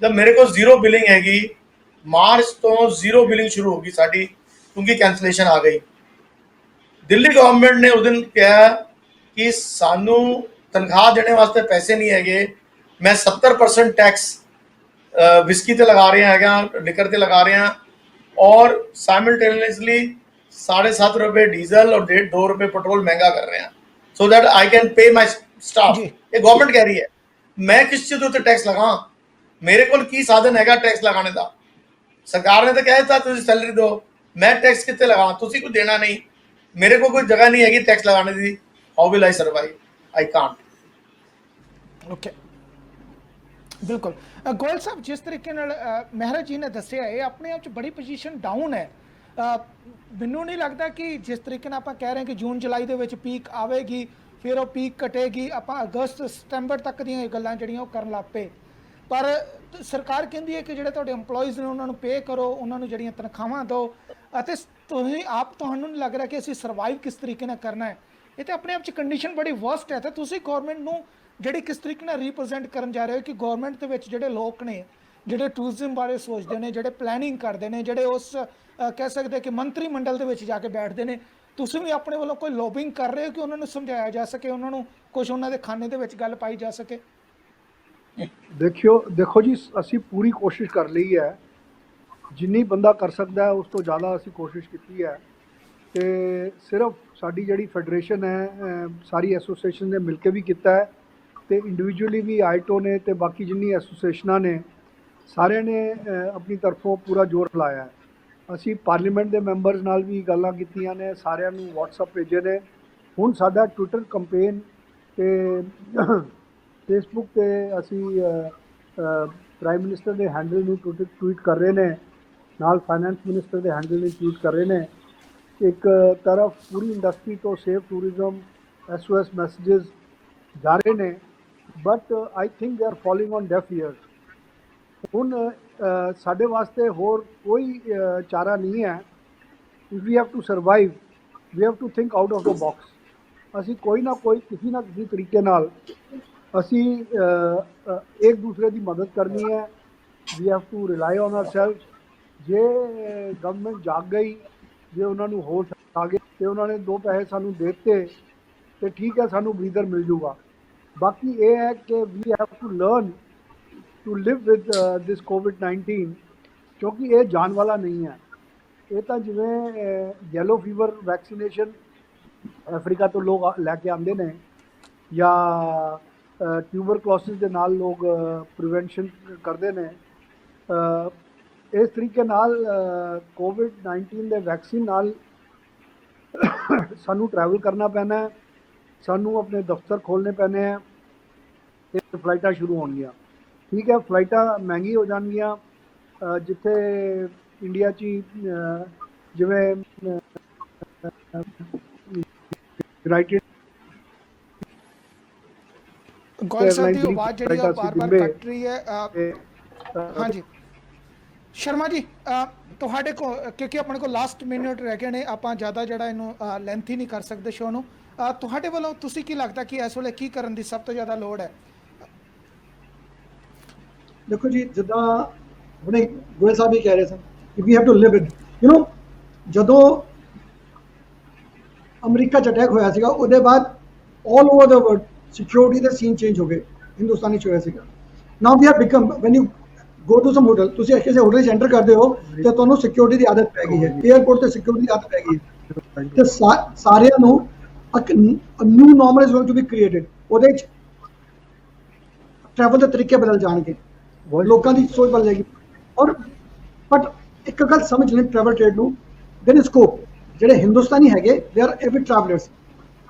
C: ਜਦ ਮੇਰੇ ਕੋਲ ਜ਼ੀਰੋ ਬਿਲਿੰਗ ਹੈਗੀ, ਮਾਰਚ ਤੋਂ ਜ਼ੀਰੋ ਬਿਲਿੰਗ ਸ਼ੁਰੂ ਹੋਗੀ ਸਾਡੀ, ਕਿਉਂਕਿ ਕੈਂਸਲੇਸ਼ਨ ਆ ਗਈ। ਦਿੱਲੀ ਗਵਰਨਮੈਂਟ ਨੇ ਉਸ ਦਿਨ ਕਿਹਾ ਕਿ ਸਾਨੂੰ ਤਨਖਾਹ ਦੇਣੇ ਵਾਸਤੇ ਪੈਸੇ ਨਹੀਂ ਹੈਗੇ, ਮੈਂ 70% ਟੈਕਸ ਵਿਸਕੀ ਤੇ ਲਗਾ ਰਹੇ ਹੈਗਾ, ਲਿਕਰ ਤੇ ਲਗਾ ਰਹੇ ਹਾਂ, ਔਰ ਸਾइमल्टेनियसली 7.5 रुपये डीजल और 2 रुपये पेट्रोल महंगा कर रहे हैं, so that I can pay my staff. ये गवर्नमेंट कह रही है, मैं किस चीज़ उत्ते टैक्स लगा? मेरे को की साधन हैगा टैक्स लगाने का? सरकार ने तो कहा था तुझे सैलरी दो, मैं टैक्स कितने लगा? तुसी को देना नहीं, मेरे को कोई जगह नहीं हैगी टैक्स लगाने की। How will I survive? I can't.
A: Okay, बिल्कुल। गोयल साहब, जिस तरीके नाल महराज जी ने दस्सिया है, अपने आप च बड़ी पोजीशन डाउन है। ਮੈਨੂੰ ਨਹੀਂ ਲੱਗਦਾ ਕਿ ਜਿਸ ਤਰੀਕੇ ਨਾਲ ਆਪਾਂ ਕਹਿ ਰਹੇ ਹਾਂ ਕਿ ਜੂਨ ਜੁਲਾਈ ਦੇ ਵਿੱਚ ਪੀਕ ਆਵੇਗੀ, ਫਿਰ ਉਹ ਪੀਕ ਘਟੇਗੀ, ਆਪਾਂ ਅਗਸਤ ਸਤੰਬਰ ਤੱਕ ਦੀਆਂ ਗੱਲਾਂ ਜਿਹੜੀਆਂ ਉਹ ਕਰਨ ਲੱਗ ਪਏ, ਪਰ ਸਰਕਾਰ ਕਹਿੰਦੀ ਹੈ ਕਿ ਜਿਹੜੇ ਤੁਹਾਡੇ EMPLOYEES ਨੇ ਉਹਨਾਂ ਨੂੰ ਪੇ ਕਰੋ, ਉਹਨਾਂ ਨੂੰ ਜਿਹੜੀਆਂ ਤਨਖਾਹਾਂ ਦਿਓ, ਅਤੇ ਤੁਸੀਂ ਆਪ, ਤੁਹਾਨੂੰ ਨਹੀਂ ਲੱਗ ਰਿਹਾ ਕਿ ਅਸੀਂ ਸਰਵਾਈਵ ਕਿਸ ਤਰੀਕੇ ਨਾਲ ਕਰਨਾ ਹੈ? ਇਹ ਤਾਂ ਆਪਣੇ ਆਪ 'ਚ ਕੰਡੀਸ਼ਨ ਬੜੀ ਵਰਸਟ ਹੈ। ਤਾਂ ਤੁਸੀਂ ਗੌਰਮੈਂਟ ਨੂੰ ਜਿਹੜੀ ਕਿਸ ਤਰੀਕੇ ਨਾਲ ਰਿਪਰੈਜ਼ੈਂਟ ਕਰਨ ਜਾ ਰਹੇ ਹੋ ਕਿ ਗੌਰਮੈਂਟ ਦੇ ਵਿੱਚ ਜਿਹੜੇ ਲੋਕ ਨੇ, ਜਿਹੜੇ ਟੂਰਿਜ਼ਮ ਬਾਰੇ ਸੋਚਦੇ ਨੇ, ਜਿਹੜੇ ਪਲੈਨਿੰਗ ਕਰਦੇ ਨੇ, ਜਿਹੜੇ ਉਸ ਕਹਿ ਸਕਦੇ ਕਿ ਮੰਤਰੀ ਮੰਡਲ ਦੇ ਵਿੱਚ ਜਾ ਕੇ ਬੈਠਦੇ ਨੇ, ਤੁਸੀਂ ਵੀ ਆਪਣੇ ਵੱਲੋਂ ਕੋਈ ਲੋਬਿੰਗ ਕਰ ਰਹੇ ਹੋ ਕਿ ਉਹਨਾਂ ਨੂੰ ਸਮਝਾਇਆ ਜਾ ਸਕੇ, ਉਹਨਾਂ ਨੂੰ ਕੁਝ ਉਹਨਾਂ ਦੇ ਖਾਨੇ ਦੇ ਵਿੱਚ ਗੱਲ ਪਾਈ ਜਾ ਸਕੇ?
D: ਦੇਖੋ ਜੀ, ਅਸੀਂ ਪੂਰੀ ਕੋਸ਼ਿਸ਼ ਕਰ ਲਈ ਹੈ, ਜਿੰਨੀ ਬੰਦਾ ਕਰ ਸਕਦਾ ਹੈ ਉਸ ਤੋਂ ਜ਼ਿਆਦਾ ਅਸੀਂ ਕੋਸ਼ਿਸ਼ ਕੀਤੀ ਹੈ। ਤੇ ਸਿਰਫ ਸਾਡੀ ਜਿਹੜੀ ਫੈਡਰੇਸ਼ਨ ਹੈ, ਸਾਰੀ ਐਸੋਸੀਏਸ਼ਨ ਨੇ ਮਿਲ ਕੇ ਵੀ ਕੀਤਾ ਹੈ, ਤੇ ਇੰਡੀਵਿਜੂਅਲੀ ਵੀ ਆਈਟੋ ਨੇ ਤੇ ਬਾਕੀ ਜਿੰਨੀ ਐਸੋਸੀਏਸ਼ਨਾਂ ਨੇ, ਸਾਰਿਆਂ ਨੇ ਆਪਣੀ ਤਰਫੋਂ ਪੂਰਾ ਜ਼ੋਰ ਲਾਇਆ ਹੈ। ਅਸੀਂ ਪਾਰਲੀਮੈਂਟ ਦੇ ਮੈਂਬਰਸ ਨਾਲ ਵੀ ਗੱਲਾਂ ਕੀਤੀਆਂ ਨੇ, ਸਾਰਿਆਂ ਨੂੰ WhatsApp ਭੇਜੇ ਨੇ। ਹੁਣ ਸਾਡਾ ਟਵਿੱਟਰ ਕੰਪੇਨ ਤੇ ਫੇਸਬੁੱਕ ਤੇ ਅਸੀਂ ਪ੍ਰਾਈਮ ਮਿਨਿਸਟਰ ਦੇ ਹੈਂਡਲ ਨੂੰ ਟਵੀਟ ਕਰ ਰਹੇ ਨੇ, ਨਾਲ ਫਾਈਨੈਂਸ ਮਿਨਿਸਟਰ ਦੇ ਹੈਂਡਲ ਨੂੰ ਟਵੀਟ ਕਰ ਰਹੇ ਨੇ। ਇੱਕ ਤਰਫ ਪੂਰੀ ਇੰਡਸਟਰੀ ਤੋਂ ਸੇਫ ਟੂਰਿਜ਼ਮ SOS ਮੈਸੇजेस ਜਾ ਰਹੇ ਨੇ, but I think they are following on deaf ears. ਹੁਣ ਸਾਡੇ ਵਾਸਤੇ ਹੋਰ ਕੋਈ ਚਾਰਾ ਨਹੀਂ ਹੈ। If we have to survive, we have to think out of the box. ਅਸੀਂ ਕੋਈ ਨਾ ਕੋਈ, ਕਿਸੇ ਨਾ ਕਿਸੇ ਤਰੀਕੇ ਨਾਲ ਅਸੀਂ ਇੱਕ ਦੂਸਰੇ ਦੀ ਮਦਦ ਕਰਨੀ ਹੈ। We have to rely on ourself. ਜੇ ਗਵਰਨਮੈਂਟ ਜਾਗ ਗਈ, ਜੇ ਉਹਨਾਂ ਨੂੰ ਹੋਸ਼ ਆ ਗਏ ਤੇ ਉਹਨਾਂ ਨੇ 2 ਪੈਸੇ ਸਾਨੂੰ ਦੇ ਦਿੱਤੇ ਤੇ ਠੀਕ ਹੈ, ਸਾਨੂੰ ਬਰੀਦਰ ਮਿਲ ਜੂਗਾ। ਬਾਕੀ ਇਹ ਹੈ ਕਿ we have to learn to live with this COVID-19, ਕਿਉਂਕਿ ਇਹ ਜਾਣ ਵਾਲਾ ਨਹੀਂ ਹੈ। ਇਹ ਤਾਂ ਜਿਵੇਂ ਯੈਲੋ ਫੀਵਰ ਵੈਕਸੀਨੇਸ਼ਨ ਅਫਰੀਕਾ ਤੋਂ ਲੋਕ ਲੈ ਕੇ ਆਉਂਦੇ ਨੇ, ਜਾਂ ਟਿਊਬਰਕਲੋਸਿਸ ਦੇ ਨਾਲ ਲੋਕ ਪ੍ਰੀਵੈਂਸ਼ਨ ਕਰਦੇ ਨੇ। ਇਸ ਤਰੀਕੇ ਨਾਲ ਕੋਵਿਡ-19 ਦੇ ਵੈਕਸੀਨ ਨਾਲ ਸਾਨੂੰ ਟਰੈਵਲ ਕਰਨਾ ਪੈਣਾ ਹੈ, ਸਾਨੂੰ ਆਪਣੇ ਦਫ਼ਤਰ ਖੋਲ੍ਹਣੇ ਪੈਣੇ ਹੈ ਤੇ ਫਲਾਈਟਾਂ ਸ਼ੁਰੂ ਹੋਣਗੀਆਂ। ਠੀਕ ਹੈ, ਫਲਾਈਟਾਂ ਮਹਿੰਗੀ ਹੋ ਜਾਣਗੀਆਂ। ਜਿੱਥੇ ਇੰਡੀਆ 'ਚ ਹੀ ਜਿਵੇਂ ਯੂਨਾਈਟਿਡ
A: ਗੋਇਲ ਸਾਹਿਬ ਦੀ ਆਵਾਜ਼ ਜਿਹੜੀ ਆ ਬਾਰ-ਬਾਰ ਕੱਟ ਰਹੀ ਹੈ। ਹਾਂਜੀ ਸ਼ਰਮਾ ਜੀ, ਤੁਹਾਡੇ ਕੋਲ ਕਿਉਂਕਿ ਆਪਣੇ ਕੋਲ ਲਾਸਟ ਮਿੰਟ ਰਹਿ ਗਏ ਨੇ, ਆਪਾਂ ਜ਼ਿਆਦਾ ਜਿਹੜਾ ਇਹਨੂੰ ਲੈਂਥੀ ਨਹੀਂ ਕਰ ਸਕਦੇ ਸ਼ੋਅ ਨੂੰ। ਤੁਹਾਡੇ ਵੱਲੋਂ ਤੁਸੀਂ ਕੀ ਲੱਗਦਾ ਕਿ ਇਸ ਵੇਲੇ ਕੀ ਕਰਨ ਦੀ ਸਭ ਤੋਂ ਜ਼ਿਆਦਾ ਲੋੜ ਹੈ?
B: ਦੇਖੋ ਜੀ, ਜਿੱਦਾਂ ਹੁਣੇ ਗੋਇਲ ਸਾਹਿਬ ਵੀ ਕਹਿ ਰਹੇ ਸਨ ਕਿ we have to live it, ਜਦੋਂ ਅਮਰੀਕਾ 'ਚ ਅਟੈਕ ਹੋਇਆ ਸੀਗਾ, ਉਹਦੇ ਬਾਅਦ all over the world security ਦੇ ਸੀਨ ਚੇਂਜ ਹੋ ਗਏ। ਹਿੰਦੁਸਤਾਨੀ 'ਚ ਹੋਇਆ ਸੀਗਾ। Now we have become, when you go to some hotel, ਤੁਸੀਂ ਕਿਸੇ ਹੋਟਲ 'ਚ ਐਂਟਰ ਕਰਦੇ ਹੋ ਤੇ ਤੁਹਾਨੂੰ ਸਿਕਿਉਰਿਟੀ ਦੀ ਆਦਤ ਪੈ ਗਈ ਹੈ, ਏਅਰਪੋਰਟ ਤੇ ਸਿਕਿਉਰਿਟੀ ਦੀ ਆਦਤ ਪੈ ਗਈ ਹੈ ਤੇ ਸਾਰਿਆਂ ਨੂੰ new normal is going to be created. ਉਹਦੇ 'ਚ ਟਰੈਵਲ ਦੇ ਤਰੀਕੇ ਬਦਲ ਜਾਣਗੇ, ਲੋਕਾਂ ਦੀ ਸੋਚ ਬਦਲ ਜਾਏਗੀ। ਔਰ ਬਟ ਇੱਕ ਗੱਲ ਸਮਝ ਲੈਣ ਟਰੈਵਲ ਟ੍ਰੇਡ ਨੂੰ, ਦੇਰ ਇਜ਼ ਸਕੋਪ। ਜਿਹੜੇ ਹਿੰਦੁਸਤਾਨੀ ਹੈਗੇ ਦੇ ਆਰ ਐਵਿਡ ਟਰੈਵਲਰਸ।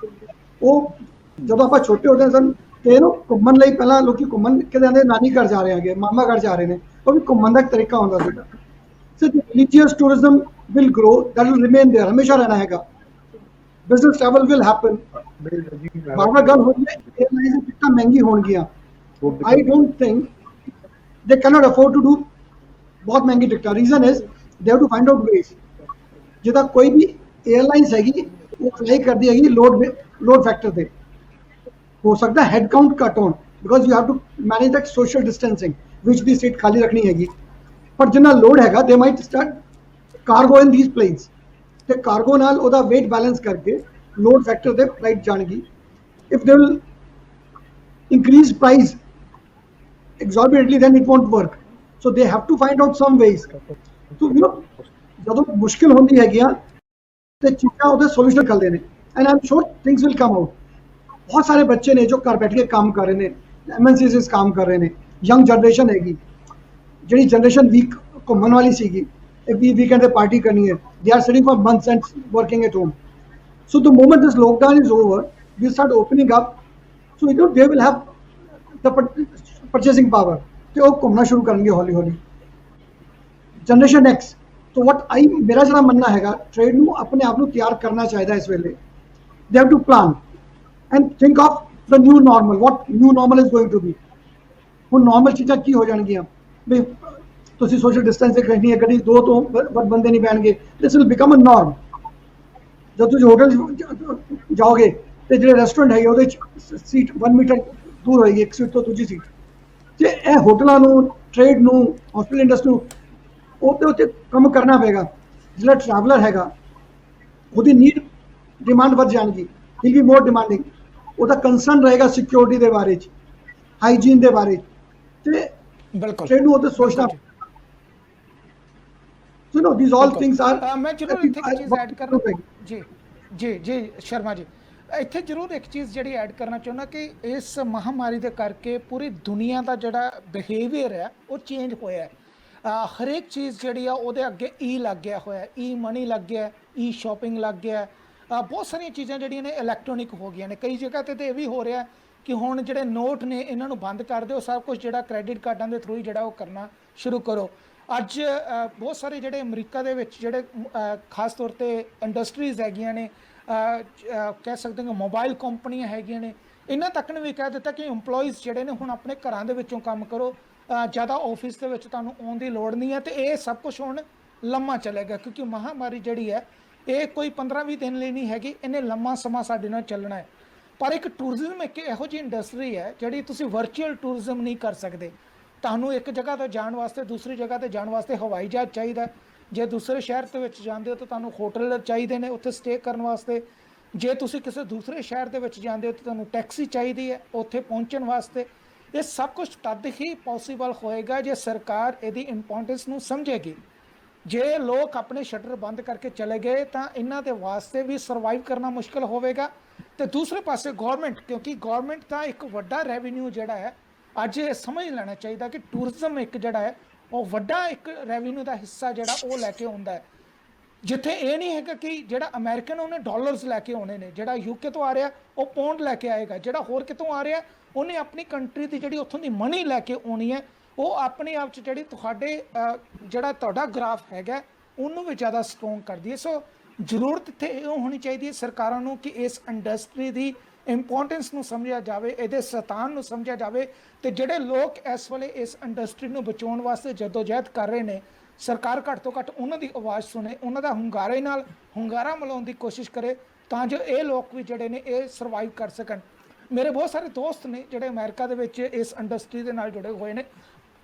B: ਉਹ ਜਦੋਂ ਆਪਾਂ ਛੋਟੇ ਹੁੰਦੇ ਸਨ ਤੇ ਘੁੰਮਣ ਲਈ ਪਹਿਲਾਂ ਲੋਕੀ ਘੁੰਮਣ ਕਿਤੇ ਆਉਂਦੇ, ਨਾਨੀ ਘਰ ਜਾ ਰਹੇ ਹੈਗੇ, ਮਾਮਾ ਘਰ ਜਾ ਰਹੇ ਨੇ, ਉਹ ਵੀ ਘੁੰਮਣ ਦਾ ਇੱਕ ਤਰੀਕਾ ਹੁੰਦਾ ਸੀਗਾ। So religious tourism will grow, that will remain there, ਹਮੇਸ਼ਾ ਰਹਿਣਾ ਹੈਗਾ। Business travel will happen. ਬਾਰ-ਬਾਰ ਗੱਲ ਹੋ ਰਹੀ ਹੈ ਏਅਰਲਾਈਨਸ ਦੀ ਟਿਕਟਾਂ ਮਹਿੰਗੀ ਹੋਣਗੀਆਂ। I don't think they cannot afford to do बहुत महंगी ticket. Reason is they have to find out ways. जिदा कोई भी एयरलाइंस हैगी वो फ्लाई करती हैगी लोड फैक्टर पे, हो सकता है head count cut on because you have to manage that social distancing विच दी सीट खाली रखनी हैगी। पर जिन्ना लोड हैगा they might start cargo in these planes ते कार्गो नाल ओदा वेट बैलेंस करके लोड फैक्टर ते फ्लाइट जाएगी। If they will increase price exorbitantly then it won't work, so they have to find out some ways to ਜਦੋਂ ਮੁਸ਼ਕਿਲ ਹੁੰਦੀ ਹੈਗੀਆਂ ਤੇ ਚੀਜ਼ਾਂ ਉਹਦੇ ਸੋਲੂਸ਼ਨ ਕਰਦੇ ਨੇ and I am sure things will come out. ਬਹੁਤ ਸਾਰੇ ਬੱਚੇ ਨੇ ਜੋ ਘਰ ਬੈਠ ਕੇ ਕੰਮ ਕਰ ਰਹੇ ਨੇ, ਐਮਐਨਸੀਜ਼ ਵਿੱਚ ਕੰਮ ਕਰ ਰਹੇ ਨੇ, ਯੰਗ ਜਨਰੇਸ਼ਨ ਹੈਗੀ ਜਿਹੜੀ ਜਨਰੇਸ਼ਨ ਵੀਕ ਘੁੰਮਣ ਵਾਲੀ ਸੀਗੀ, ਇੱਕ ਵੀਕਐਂਡ ਤੇ ਪਾਰਟੀ ਕਰਨੀ ਹੈ, they are sitting for months and working at home. So the moment this lockdown is over we start opening up, so they will have the purchasing power ਤੇ ਉਹ ਘੁੰਮਣਾ ਸ਼ੁਰੂ ਕਰਨਗੇ ਹੌਲੀ ਹੌਲੀ। ਜਨਰੇਸ਼ਨ ਐਕਸ ਤੋਂ ਮੇਰਾ ਜਿਹੜਾ ਮੰਨਣਾ ਹੈਗਾ, ਟ੍ਰੇਡ ਨੂੰ ਆਪਣੇ ਆਪ ਨੂੰ ਤਿਆਰ ਕਰਨਾ ਚਾਹੀਦਾ ਇਸ ਵੇਲੇ। they have to plan and think of the new normal, what new normal is going to be। ਹੁਣ ਨਾਰਮਲ ਚੀਜ਼ਾਂ ਕੀ ਹੋ ਜਾਣਗੀਆਂ ਵੀ ਤੁਸੀਂ ਸੋਸ਼ਲ ਡਿਸਟੈਂਸਿੰਗ ਰੱਖਣੀ ਹੈ, ਕਦੀ ਦੋ ਤੋਂ ਵੱਧ ਬੰਦੇ ਨਹੀਂ ਬਹਿਣਗੇ, this will become a norm. ਜਦ ਤੁਸੀਂ ਹੋਟਲ ਜਾਓਗੇ ਤੇ ਜਿਹੜੇ ਰੈਸਟੋਰੈਂਟ ਹੈਗੇ ਉਹਦੇ ਚ ਸੀਟ 1 ਮੀਟਰ ਦੂਰ ਹੋਏਗੀ ਇੱਕ ਸੀਟ ਤੋਂ ਦੂਜੀ ਸੀਟ। ਤੇ ਇਹ ਹੋਟਲਾਂ ਨੂੰ, ਟ੍ਰੇਡ ਨੂੰ, ਹਸਪੀਟਲ ਇੰਡਸਟਰੀ ਨੂੰ ਉਹਦੇ ਉੱਤੇ ਕੰਮ ਕਰਨਾ ਪਏਗਾ। ਜਿਹੜਾ ਟਰੈਵਲਰ ਹੈਗਾ ਉਹਦੀ ਨੀਡ ਡਿਮਾਂਡ ਵੱਧ ਜਾਣਗੀ, ਵਿਲ ਬੀ ਮੋਰ ਡਿਮਾਂਡਿੰਗ। ਉਹਦਾ ਕੰਸਰਨ ਰਹੇਗਾ ਸਿਕਿਉਰਿਟੀ ਦੇ ਬਾਰੇ ਚ, ਹਾਈਜੀਨ ਦੇ ਬਾਰੇ ਤੇ
A: ਬਿਲਕੁਲ
B: ਟ੍ਰੇਡ ਨੂੰ ਉਹਦੇ ਸੋਚਣਾ। ਸੋ ਨੋ ਥੀਸ ਆਲ ਥਿੰਗਸ ਆਰ
A: ਮੈਂ ਜ਼ਰੂਰ ਇੱਥੇ ਇੱਕ ਚੀਜ਼ ਐਡ ਕਰਨਾ ਜੀ ਸ਼ਰਮਾ ਜੀ, ਇੱਥੇ ਜ਼ਰੂਰ ਇੱਕ ਚੀਜ਼ ਜਿਹੜੀ ਐਡ ਕਰਨਾ ਚਾਹੁੰਦਾ ਕਿ ਇਸ ਮਹਾਮਾਰੀ ਦੇ ਕਰਕੇ ਪੂਰੀ ਦੁਨੀਆ ਦਾ ਜਿਹੜਾ ਬਿਹੇਵੀਅਰ ਹੈ ਉਹ ਚੇਂਜ ਹੋਇਆ ਹੈ। ਹਰੇਕ ਚੀਜ਼ ਜਿਹੜੀ ਆ ਉਹਦੇ ਅੱਗੇ ਈ ਲੱਗ ਗਿਆ ਹੋਇਆ, ਈ ਮਨੀ ਲੱਗ ਗਿਆ, ਈ ਸ਼ਾਪਿੰਗ ਲੱਗ ਗਿਆ। ਬਹੁਤ ਸਾਰੀਆਂ ਚੀਜ਼ਾਂ ਜਿਹੜੀਆਂ ਨੇ ਇਲੈਕਟ੍ਰੋਨਿਕ ਹੋ ਗਈਆਂ ਨੇ। ਕਈ ਜਗ੍ਹਾ ਤੇ ਇਹ ਵੀ ਹੋ ਰਿਹਾ ਕਿ ਹੁਣ ਜਿਹੜੇ ਨੋਟ ਨੇ ਇਹਨਾਂ ਨੂੰ ਬੰਦ ਕਰ ਦਿਓ, ਸਭ ਕੁਝ ਜਿਹੜਾ ਕ੍ਰੈਡਿਟ ਕਾਰਡਾਂ ਦੇ ਥਰੂ ਹੀ ਜਿਹੜਾ ਉਹ ਕਰਨਾ ਸ਼ੁਰੂ ਕਰੋ। ਅੱਜ ਬਹੁਤ ਸਾਰੇ ਜਿਹੜੇ ਅਮਰੀਕਾ ਦੇ ਵਿੱਚ ਜਿਹੜੇ ਖਾਸ ਤੌਰ 'ਤੇ ਇੰਡਸਟਰੀਜ਼ ਹੈਗੀਆਂ ਨੇ, ਕਹਿ ਸਕਦੇ ਹਾਂ ਮੋਬਾਈਲ ਕੰਪਨੀਆਂ ਹੈਗੀਆਂ ਨੇ, ਇਹਨਾਂ ਤੱਕ ਨੇ ਵੀ ਕਹਿ ਦਿੱਤਾ ਕਿ EMPLOYEES ਜਿਹੜੇ ਨੇ ਹੁਣ ਆਪਣੇ ਘਰਾਂ ਦੇ ਵਿੱਚੋਂ ਕੰਮ ਕਰੋ, ਜ਼ਿਆਦਾ ਆਫਿਸ ਦੇ ਵਿੱਚ ਤੁਹਾਨੂੰ ਆਉਣ ਦੀ ਲੋੜ ਨਹੀਂ ਹੈ। ਤੇ ਇਹ ਸਭ ਕੁਝ ਹੁਣ ਲੰਮਾ ਚੱਲੇਗਾ ਕਿਉਂਕਿ ਮਹਾਮਾਰੀ ਜਿਹੜੀ ਹੈ ਇਹ ਕੋਈ 15-20 ਦਿਨ ਲਈ ਨਹੀਂ ਹੈਗੀ, ਇਹਨੇ ਲੰਮਾ ਸਮਾਂ ਸਾਡੇ ਨਾਲ ਚੱਲਣਾ ਹੈ। ਪਰ ਇੱਕ ਟੂਰਿਜ਼ਮ ਇੱਕ ਇਹੋ ਜਿਹੀ ਇੰਡਸਟਰੀ ਹੈ ਜਿਹੜੀ ਤੁਸੀਂ ਵਰਚੁਅਲ ਟੂਰਿਜ਼ਮ ਨਹੀਂ ਕਰ ਸਕਦੇ। ਤੁਹਾਨੂੰ ਇੱਕ ਜਗ੍ਹਾ ਤੋਂ ਜਾਣ ਵਾਸਤੇ ਦੂਸਰੀ ਜਗ੍ਹਾ 'ਤੇ ਜਾਣ ਵਾਸਤੇ ਹਵਾਈ ਜਹਾਜ਼ ਚਾਹੀਦਾ, ਜੇ ਦੂਸਰੇ ਸ਼ਹਿਰ ਦੇ ਵਿੱਚ ਜਾਂਦੇ ਹੋ ਤਾਂ ਤੁਹਾਨੂੰ ਹੋਟਲ ਚਾਹੀਦੇ ਨੇ ਉੱਥੇ ਸਟੇ ਕਰਨ ਵਾਸਤੇ, ਜੇ ਤੁਸੀਂ ਕਿਸੇ ਦੂਸਰੇ ਸ਼ਹਿਰ ਦੇ ਵਿੱਚ ਜਾਂਦੇ ਹੋ ਤਾਂ ਤੁਹਾਨੂੰ ਟੈਕਸੀ ਚਾਹੀਦੀ ਹੈ ਉੱਥੇ ਪਹੁੰਚਣ ਵਾਸਤੇ। ਇਹ ਸਭ ਕੁਝ ਤਦ ਹੀ ਪੋਸੀਬਲ ਹੋਏਗਾ ਜੇ ਸਰਕਾਰ ਇਹਦੀ ਇੰਪੋਰਟੈਂਸ ਨੂੰ ਸਮਝੇਗੀ। ਜੇ ਲੋਕ ਆਪਣੇ ਸ਼ਟਰ ਬੰਦ ਕਰਕੇ ਚਲੇ ਗਏ ਤਾਂ ਇਹਨਾਂ ਦੇ ਵਾਸਤੇ ਵੀ ਸਰਵਾਈਵ ਕਰਨਾ ਮੁਸ਼ਕਲ ਹੋਵੇਗਾ। ਤੇ ਦੂਸਰੇ ਪਾਸੇ ਗਵਰਨਮੈਂਟ, ਕਿਉਂਕਿ ਗਵਰਨਮੈਂਟ ਦਾ ਇੱਕ ਵੱਡਾ ਰੈਵਨਿਊ ਜਿਹੜਾ ਹੈ, ਅੱਜ ਇਹ ਸਮਝ ਲੈਣਾ ਚਾਹੀਦਾ ਕਿ ਟੂਰਿਜ਼ਮ ਇੱਕ ਜਿਹੜਾ ਹੈ ਉਹ ਵੱਡਾ ਇੱਕ ਰੈਵਨਿਊ ਦਾ ਹਿੱਸਾ ਜਿਹੜਾ ਉਹ ਲੈ ਕੇ ਆਉਂਦਾ ਹੈ। ਜਿੱਥੇ ਇਹ ਨਹੀਂ ਹੈਗਾ ਕਿ ਜਿਹੜਾ ਅਮਰੀਕਨ ਉਹਨੇ ਡਾਲਰਸ ਲੈ ਕੇ ਆਉਣੇ ਨੇ, ਜਿਹੜਾ ਯੂਕੇ ਤੋਂ ਆ ਰਿਹਾ ਉਹ ਪੌਂਡ ਲੈ ਕੇ ਆਏਗਾ, ਜਿਹੜਾ ਹੋਰ ਕਿਤੋਂ ਆ ਰਿਹਾ ਉਹਨੇ ਆਪਣੀ ਕੰਟਰੀ ਦੀ ਜਿਹੜੀ ਉੱਥੋਂ ਦੀ ਮਨੀ ਲੈ ਕੇ ਆਉਣੀ ਹੈ। ਉਹ ਆਪਣੇ ਆਪ 'ਚ ਜਿਹੜੀ ਜਿਹੜਾ ਤੁਹਾਡਾ ਗ੍ਰਾਫ ਹੈਗਾ ਉਹਨੂੰ ਵੀ ਜ਼ਿਆਦਾ ਸਟਰੋਂਗ ਕਰਦੀ ਹੈ। ਸੋ ਜ਼ਰੂਰਤ ਇੱਥੇ ਇਹ ਹੋਣੀ ਚਾਹੀਦੀ ਹੈ ਸਰਕਾਰਾਂ ਨੂੰ ਕਿ ਇਸ ਇੰਡਸਟਰੀ ਦੀ ਇੰਪੋਰਟੈਂਸ ਨੂੰ ਸਮਝਿਆ ਜਾਵੇ, ਇਹਦੇ ਸਤਾਨ ਨੂੰ ਸਮਝਿਆ ਜਾਵੇ, ਤੇ ਜਿਹੜੇ ਲੋਕ ਇਸ ਵੇਲੇ ਇਸ ਇੰਡਸਟਰੀ ਨੂੰ ਬਚਾਉਣ ਵਾਸਤੇ ਜਦੋਜਹਿਦ ਕਰ ਰਹੇ ਨੇ, ਸਰਕਾਰ ਘੱਟ ਤੋਂ ਘੱਟ ਉਹਨਾਂ ਦੀ ਆਵਾਜ਼ ਸੁਣੇ, ਉਹਨਾਂ ਦਾ ਹੁੰਗਾਰੇ ਨਾਲ ਹੁੰਗਾਰਾ ਮਿਲਾਉਣ ਦੀ ਕੋਸ਼ਿਸ਼ ਕਰੇ ਤਾਂ ਜੋ ਇਹ ਲੋਕ ਵੀ ਜਿਹੜੇ ਨੇ ਇਹ ਸਰਵਾਈਵ ਕਰ ਸਕਣ। ਮੇਰੇ ਬਹੁਤ ਸਾਰੇ ਦੋਸਤ ਨੇ ਜਿਹੜੇ ਅਮਰੀਕਾ ਦੇ ਵਿੱਚ ਇਸ ਇੰਡਸਟਰੀ ਦੇ ਨਾਲ ਜੁੜੇ ਹੋਏ ਨੇ,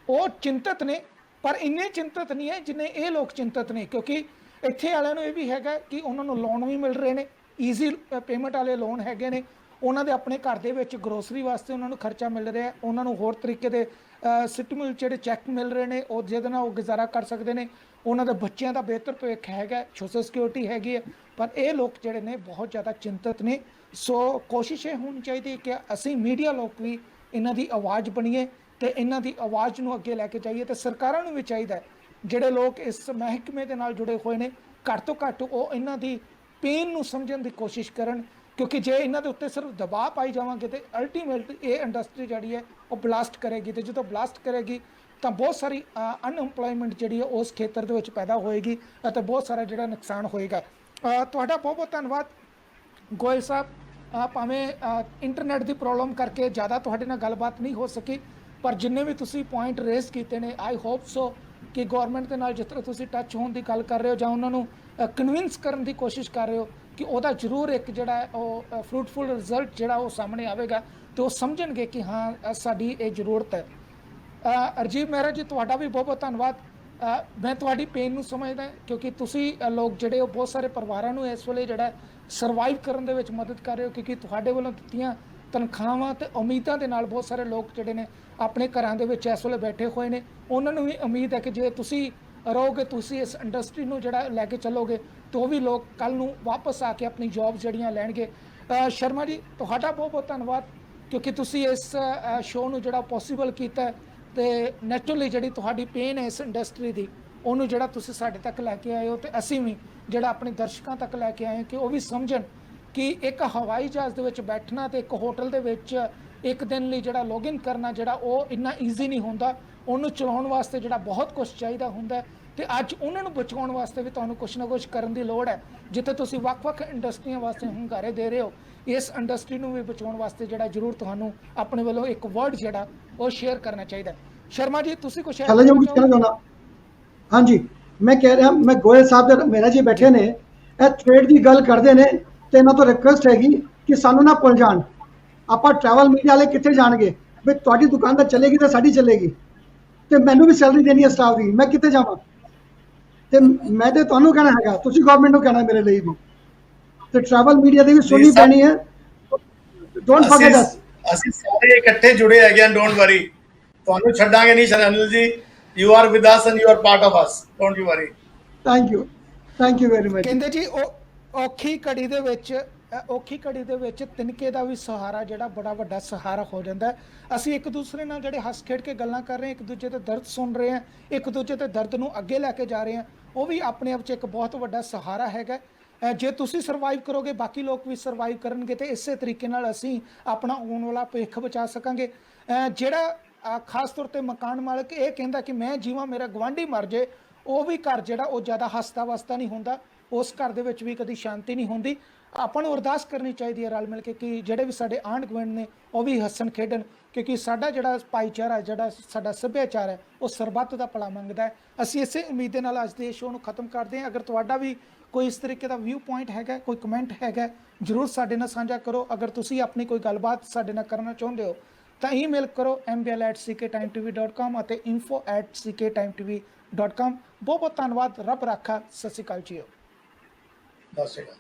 A: ਉਹ ਚਿੰਤਤ ਨੇ, ਪਰ ਇੰਨੇ ਚਿੰਤਤ ਨਹੀਂ ਹੈ ਜਿੰਨੇ ਇਹ ਲੋਕ ਚਿੰਤਤ ਨੇ, ਕਿਉਂਕਿ ਇੱਥੇ ਵਾਲਿਆਂ ਨੂੰ ਇਹ ਵੀ ਹੈਗਾ ਕਿ ਉਹਨਾਂ ਨੂੰ ਲੋਨ ਵੀ ਮਿਲ ਰਹੇ ਨੇ, ਈਜ਼ੀ ਪੇਮੈਂਟ ਵਾਲੇ ਲੋਨ ਹੈਗੇ ਨੇ, ਉਹਨਾਂ ਦੇ ਆਪਣੇ ਘਰ ਦੇ ਵਿੱਚ ਗਰੋਸਰੀ ਵਾਸਤੇ ਉਹਨਾਂ ਨੂੰ ਖਰਚਾ ਮਿਲ ਰਿਹਾ, ਉਹਨਾਂ ਨੂੰ ਹੋਰ ਤਰੀਕੇ ਦੇ ਸਿਟਮਲ ਜਿਹੜੇ ਚੈੱਕ ਮਿਲ ਰਹੇ ਨੇ ਉਹ ਜਿਹਦੇ ਨਾਲ ਉਹ ਗੁਜ਼ਾਰਾ ਕਰ ਸਕਦੇ ਨੇ, ਉਹਨਾਂ ਦੇ ਬੱਚਿਆਂ ਦਾ ਬਿਹਤਰ ਭਵਿੱਖ ਹੈਗਾ, ਸੋਸ਼ਲ ਸਿਕਿਉਰਿਟੀ ਹੈਗੀ ਹੈ। ਪਰ ਇਹ ਲੋਕ ਜਿਹੜੇ ਨੇ ਬਹੁਤ ਜ਼ਿਆਦਾ ਚਿੰਤਤ ਨੇ। ਸੋ ਕੋਸ਼ਿਸ਼ ਇਹ ਹੋਣੀ ਚਾਹੀਦੀ ਕਿ ਅਸੀਂ ਮੀਡੀਆ ਲੋਕ ਵੀ ਇਹਨਾਂ ਦੀ ਆਵਾਜ਼ ਬਣੀਏ ਤੇ ਇਹਨਾਂ ਦੀ ਆਵਾਜ਼ ਨੂੰ ਅੱਗੇ ਲੈ ਕੇ ਜਾਈਏ। ਤੇ ਸਰਕਾਰਾਂ ਨੂੰ ਵੀ ਚਾਹੀਦਾ ਜਿਹੜੇ ਲੋਕ ਇਸ ਮਹਿਕਮੇ ਦੇ ਨਾਲ ਜੁੜੇ ਹੋਏ ਨੇ ਘੱਟ ਤੋਂ ਘੱਟ ਉਹ ਇਹਨਾਂ ਦੀ ਪੇਨ ਨੂੰ ਸਮਝਣ ਦੀ ਕੋਸ਼ਿਸ਼ ਕਰਨ, ਕਿਉਂਕਿ ਜੇ ਇਹਨਾਂ ਦੇ ਉੱਤੇ ਸਿਰਫ ਦਬਾਅ ਪਾਈ ਜਾਵਾਂਗੇ ਤੇ ਅਲਟੀਮੇਟਲੀ ਇਹ ਇੰਡਸਟਰੀ ਜਿਹੜੀ ਹੈ ਉਹ ਬਲਾਸਟ ਕਰੇਗੀ, ਤੇ ਜਦੋਂ ਬਲਾਸਟ ਕਰੇਗੀ ਤਾਂ ਬਹੁਤ ਸਾਰੀ ਅਨਐਮਪਲੋਇਮੈਂਟ ਜਿਹੜੀ ਹੈ ਉਸ ਖੇਤਰ ਦੇ ਵਿੱਚ ਪੈਦਾ ਹੋਏਗੀ ਅਤੇ ਬਹੁਤ ਸਾਰਾ ਜਿਹੜਾ ਨੁਕਸਾਨ ਹੋਏਗਾ। ਤੁਹਾਡਾ ਬਹੁਤ ਬਹੁਤ ਧੰਨਵਾਦ ਗੋਇਲ ਸਾਹਿਬ। ਭਾਵੇਂ ਇੰਟਰਨੈਟ ਦੀ ਪ੍ਰੋਬਲਮ ਕਰਕੇ ਜ਼ਿਆਦਾ ਤੁਹਾਡੇ ਨਾਲ ਗੱਲਬਾਤ ਨਹੀਂ ਹੋ ਸਕੀ, ਪਰ ਜਿੰਨੇ ਵੀ ਤੁਸੀਂ ਪੁਆਇੰਟ ਰੇਜ਼ ਕੀਤੇ ਨੇ ਆਈ ਹੋਪ ਸੋ ਕਿ ਗਵਰਨਮੈਂਟ ਦੇ ਨਾਲ ਜਿਸ ਤਰ੍ਹਾਂ ਤੁਸੀਂ ਟੱਚ ਹੋਣ ਦੀ ਗੱਲ ਕਰ ਰਹੇ ਹੋ ਜਾਂ ਉਹਨਾਂ ਨੂੰ ਕਨਵਿੰਸ ਕਰਨ ਦੀ ਕੋਸ਼ਿਸ਼ ਕਰ ਰਹੇ ਹੋ ਕਿ ਉਹਦਾ ਜ਼ਰੂਰ ਇੱਕ ਜਿਹੜਾ ਹੈ ਉਹ ਫਰੂਟਫੁਲ ਰਿਜ਼ਲਟ ਜਿਹੜਾ ਉਹ ਸਾਹਮਣੇ ਆਵੇਗਾ, ਤੇ ਉਹ ਸਮਝਣਗੇ ਕਿ ਹਾਂ ਸਾਡੀ ਇਹ ਜ਼ਰੂਰਤ ਹੈ। ਰਾਜੀਵ ਮਹਿਰਾ ਜੀ, ਤੁਹਾਡਾ ਵੀ ਬਹੁਤ ਬਹੁਤ ਧੰਨਵਾਦ। ਮੈਂ ਤੁਹਾਡੀ ਪੇਨ ਨੂੰ ਸਮਝਦਾ ਕਿਉਂਕਿ ਤੁਸੀਂ ਲੋਕ ਜਿਹੜੇ ਉਹ ਬਹੁਤ ਸਾਰੇ ਪਰਿਵਾਰਾਂ ਨੂੰ ਇਸ ਵੇਲੇ ਜਿਹੜਾ ਸਰਵਾਈਵ ਕਰਨ ਦੇ ਵਿੱਚ ਮਦਦ ਕਰ ਰਹੇ ਹੋ, ਕਿਉਂਕਿ ਤੁਹਾਡੇ ਵੱਲੋਂ ਦਿੱਤੀਆਂ ਤਨਖਾਹਾਂ ਤੇ ਉਮੀਦਾਂ ਦੇ ਨਾਲ ਬਹੁਤ ਸਾਰੇ ਲੋਕ ਜਿਹੜੇ ਨੇ ਆਪਣੇ ਘਰਾਂ ਦੇ ਵਿੱਚ ਇਸ ਵੇਲੇ ਬੈਠੇ ਹੋਏ ਨੇ। ਉਹਨਾਂ ਨੂੰ ਵੀ ਉਮੀਦ ਹੈ ਕਿ ਜੇ ਤੁਸੀਂ ਰਹੋਗੇ, ਤੁਸੀਂ ਇਸ ਇੰਡਸਟਰੀ ਨੂੰ ਜਿਹੜਾ ਲੈ ਕੇ ਚੱਲੋਗੇ, ਤਾਂ ਉਹ ਵੀ ਲੋਕ ਕੱਲ ਨੂੰ ਵਾਪਸ ਆ ਕੇ ਆਪਣੀ ਜੌਬ ਜਿਹੜੀਆਂ ਲੈਣਗੇ। ਸ਼ਰਮਾ ਜੀ, ਤੁਹਾਡਾ ਬਹੁਤ ਬਹੁਤ ਧੰਨਵਾਦ ਕਿਉਂਕਿ ਤੁਸੀਂ ਇਸ ਸ਼ੋਅ ਨੂੰ ਜਿਹੜਾ ਪੋਸੀਬਲ ਕੀਤਾ ਤੇ ਨੈਚੁਰਲੀ ਜਿਹੜੀ ਤੁਹਾਡੀ ਪੇਨ ਹੈ ਇਸ ਇੰਡਸਟਰੀ ਦੀ ਉਹਨੂੰ ਜਿਹੜਾ ਤੁਸੀਂ ਸਾਡੇ ਤੱਕ ਲੈ ਕੇ ਆਏ ਹੋ, ਤੇ ਅਸੀਂ ਵੀ ਜਿਹੜਾ ਆਪਣੇ ਦਰਸ਼ਕਾਂ ਤੱਕ ਲੈ ਕੇ ਆਏ ਕਿ ਉਹ ਵੀ ਸਮਝਣ ਕਿ ਇੱਕ ਹਵਾਈ ਜਹਾਜ਼ ਦੇ ਵਿੱਚ ਬੈਠਣਾ ਤੇ ਇੱਕ ਹੋਟਲ ਦੇ ਵਿੱਚ ਇੱਕ ਦਿਨ ਲਈ ਜਿਹੜਾ ਲੌਗਇਨ ਕਰਨਾ ਜਿਹੜਾ ਉਹ ਇੰਨਾ ਈਜ਼ੀ ਨਹੀਂ ਹੁੰਦਾ। ਉਹਨੂੰ ਚਲਾਉਣ ਵਾਸਤੇ ਜਿਹੜਾ ਬਹੁਤ ਕੁਝ ਚਾਹੀਦਾ ਹੁੰਦਾ, ਤੇ ਅੱਜ ਉਹਨਾਂ ਨੂੰ ਬਚਾਉਣ ਵਾਸਤੇ ਵੀ ਤੁਹਾਨੂੰ ਕੁਝ ਨਾ ਕੁਝ ਕਰਨ ਦੀ ਲੋੜ ਹੈ। ਜਿੱਥੇ ਤੁਸੀਂ ਵੱਖ-ਵੱਖ ਇੰਡਸਟਰੀਆਂ ਵਾਸਤੇ ਹੁੰਗਾਰੇ ਦੇ ਰਹੇ ਹੋ, ਇਸ ਇੰਡਸਟਰੀ ਨੂੰ ਵੀ ਬਚਾਉਣ ਵਾਸਤੇ ਜਿਹੜਾ ਜ਼ਰੂਰ ਤੁਹਾਨੂੰ ਆਪਣੇ ਵੱਲੋਂ ਇੱਕ ਵਰਡ ਜਿਹੜਾ ਉਹ ਸ਼ੇਅਰ ਕਰਨਾ ਚਾਹੀਦਾ। ਸ਼ਰਮਾ ਜੀ, ਤੁਸੀਂ ਕੁਝ
B: ਕਹਿਣਾ ਚਾਹੁੰਦਾ? ਹਾਂਜੀ, ਮੈਂ ਕਹਿ ਰਿਹਾ, ਮੈਂ ਗੋਇਲ ਸਾਹਿਬ ਦੇ ਮੇਰਾ ਜੀ ਬੈਠੇ ਨੇ, ਇਹ ਟ੍ਰੇਡ ਦੀ ਗੱਲ ਕਰਦੇ ਨੇ, ਤੇ ਇਹਨਾਂ ਤੋਂ ਰਿਕੁਐਸਟ ਹੈਗੀ ਕਿ ਸਾਨੂੰ ਨਾ ਭੁੱਲ ਜਾਣ। ਆਪਾਂ ਟਰੈਵਲ ਮੀਡੀਆ ਵਾਲੇ ਕਿੱਥੇ ਜਾਣਗੇ ਵੀ ਤੁਹਾਡੀ ਦੁਕਾਨ ਤਾਂ ਚੱਲੇਗੀ ਤਾਂ ਸਾਡੀ ਚੱਲੇਗੀ, ਤੇ ਮੈਨੂੰ ਵੀ ਸੈਲਰੀ ਦੇਣੀ ਹੈ ਸਟਾਫ ਦੀ, ਮੈਂ ਕਿੱਥੇ ਜਾਵਾਂ? ਤੇ ਮੈਂ ਤੇ ਤੁਹਾਨੂੰ ਕਹਿਣਾ ਹੈਗਾ, ਤੁਸੀਂ ਗਵਰਨਮੈਂਟ ਨੂੰ ਕਹਿਣਾ ਮੇਰੇ ਲਈ ਵੀ, ਤੇ ਟਰੈਵਲ ਮੀਡੀਆ ਦੀ ਵੀ ਸੁਣਨੀ ਪੈਣੀ ਹੈ। ਡੋਂਟ ਫੋਰਗੇਟ ਅਸ।
C: ਅਸੀਂ ਸਾਰੇ ਇਕੱਠੇ ਜੁੜੇ ਹੈਗੇ ਹਾਂ, ਡੋਂਟ ਵਰੀ, ਤੁਹਾਨੂੰ ਛੱਡਾਂਗੇ ਨਹੀਂ ਅਨਿਲ ਜੀ। You are with us and you are part of us, don't you worry.
B: Thank you very much.
A: ਕਹਿੰਦੇ ਜੀ ਔਖੀ ਘੜੀ ਦੇ ਵਿੱਚ ਤਿਨਕੇ ਦਾ ਵੀ ਸਹਾਰਾ ਜਿਹੜਾ ਬੜਾ ਵੱਡਾ ਸਹਾਰਾ ਹੋ ਜਾਂਦਾ। ਅਸੀਂ ਇੱਕ ਦੂਸਰੇ ਨਾਲ ਜਿਹੜੇ ਹੱਸ ਖੇਡ ਕੇ ਗੱਲਾਂ ਕਰ ਰਹੇ ਹਾਂ, ਇੱਕ ਦੂਜੇ ਦੇ ਦਰਦ ਸੁਣ ਰਹੇ ਹਾਂ, ਇੱਕ ਦੂਜੇ ਦੇ ਦਰਦ ਨੂੰ ਅੱਗੇ ਲੈ ਕੇ ਜਾ ਰਹੇ ਹਾਂ, ਉਹ ਵੀ ਆਪਣੇ ਆਪ 'ਚ ਇੱਕ ਬਹੁਤ ਵੱਡਾ ਸਹਾਰਾ ਹੈਗਾ। ਜੇ ਤੁਸੀਂ ਸਰਵਾਈਵ ਕਰੋਗੇ, ਬਾਕੀ ਲੋਕ ਵੀ ਸਰਵਾਈਵ ਕਰਨਗੇ, ਤੇ ਇਸੇ ਤਰੀਕੇ ਨਾਲ ਅਸੀਂ ਆਪਣਾ ਆਉਣ ਵਾਲਾ ਭਵਿੱਖ ਬਚਾ ਸਕਾਂਗੇ। ਜਿਹੜਾ ਖਾਸ ਤੌਰ ਤੇ ਮਕਾਨ ਮਾਲਕ ਇਹ ਕਹਿੰਦਾ ਕਿ ਮੈਂ ਜੀਵਾਂ ਮੇਰਾ ਗਵਾਂਢੀ ਮਰ ਜੇ, ਉਹ ਵੀ ਘਰ ਜਿਹੜਾ ਉਹ ਜ਼ਿਆਦਾ ਹੱਸਦਾ ਵਸਦਾ ਨਹੀਂ ਹੁੰਦਾ, ਉਸ ਘਰ ਦੇ ਵਿੱਚ ਵੀ ਕਦੀ ਸ਼ਾਂਤੀ ਨਹੀਂ ਹੁੰਦੀ। ਆਪਾਂ ਨੂੰ ਅਰਦਾਸ ਕਰਨੀ ਚਾਹੀਦੀ ਹੈ ਰਲ ਮਿਲ ਕੇ ਕਿ ਜਿਹੜੇ ਵੀ ਸਾਡੇ ਆਂਢ ਗੁਆਂਢ ਨੇ ਉਹ ਵੀ ਹੱਸਣ ਖੇਡਣ, ਕਿਉਂਕਿ ਸਾਡਾ ਜਿਹੜਾ ਭਾਈਚਾਰਾ, ਜਿਹੜਾ ਸਾਡਾ ਸੱਭਿਆਚਾਰ ਹੈ, ਉਹ ਸਰਬੱਤ ਦਾ ਭਲਾ ਮੰਗਦਾ ਹੈ। ਅਸੀਂ ਇਸੇ ਉਮੀਦ ਦੇ ਨਾਲ ਅੱਜ ਦੇ ਸ਼ੋਅ ਨੂੰ ਖਤਮ ਕਰਦੇ ਹਾਂ। ਅਗਰ ਤੁਹਾਡਾ ਵੀ ਕੋਈ ਇਸ ਤਰੀਕੇ ਦਾ ਵਿਊ ਪੁਆਇੰਟ ਹੈਗਾ, ਕੋਈ ਕਮੈਂਟ ਹੈਗਾ, ਜ਼ਰੂਰ ਸਾਡੇ ਨਾਲ ਸਾਂਝਾ ਕਰੋ। ਅਗਰ ਤੁਸੀਂ ਆਪਣੀ ਕੋਈ ਗੱਲਬਾਤ ਸਾਡੇ ਨਾਲ ਕਰਨਾ ਚਾਹੁੰਦੇ ਹੋ ਤਾਂ ਈਮੇਲ ਕਰੋ mbl@cktimetv.com ਅਤੇ info@cktimetv.com। ਬਹੁਤ ਬਹੁਤ ਧੰਨਵਾਦ। ਰੱਬ ਰਾਖਾ। ਸਤਿ ਸ਼੍ਰੀ ਅਕਾਲ ਜੀ।
C: ਸਤਿ ਸ਼੍ਰੀ ਅਕਾਲ।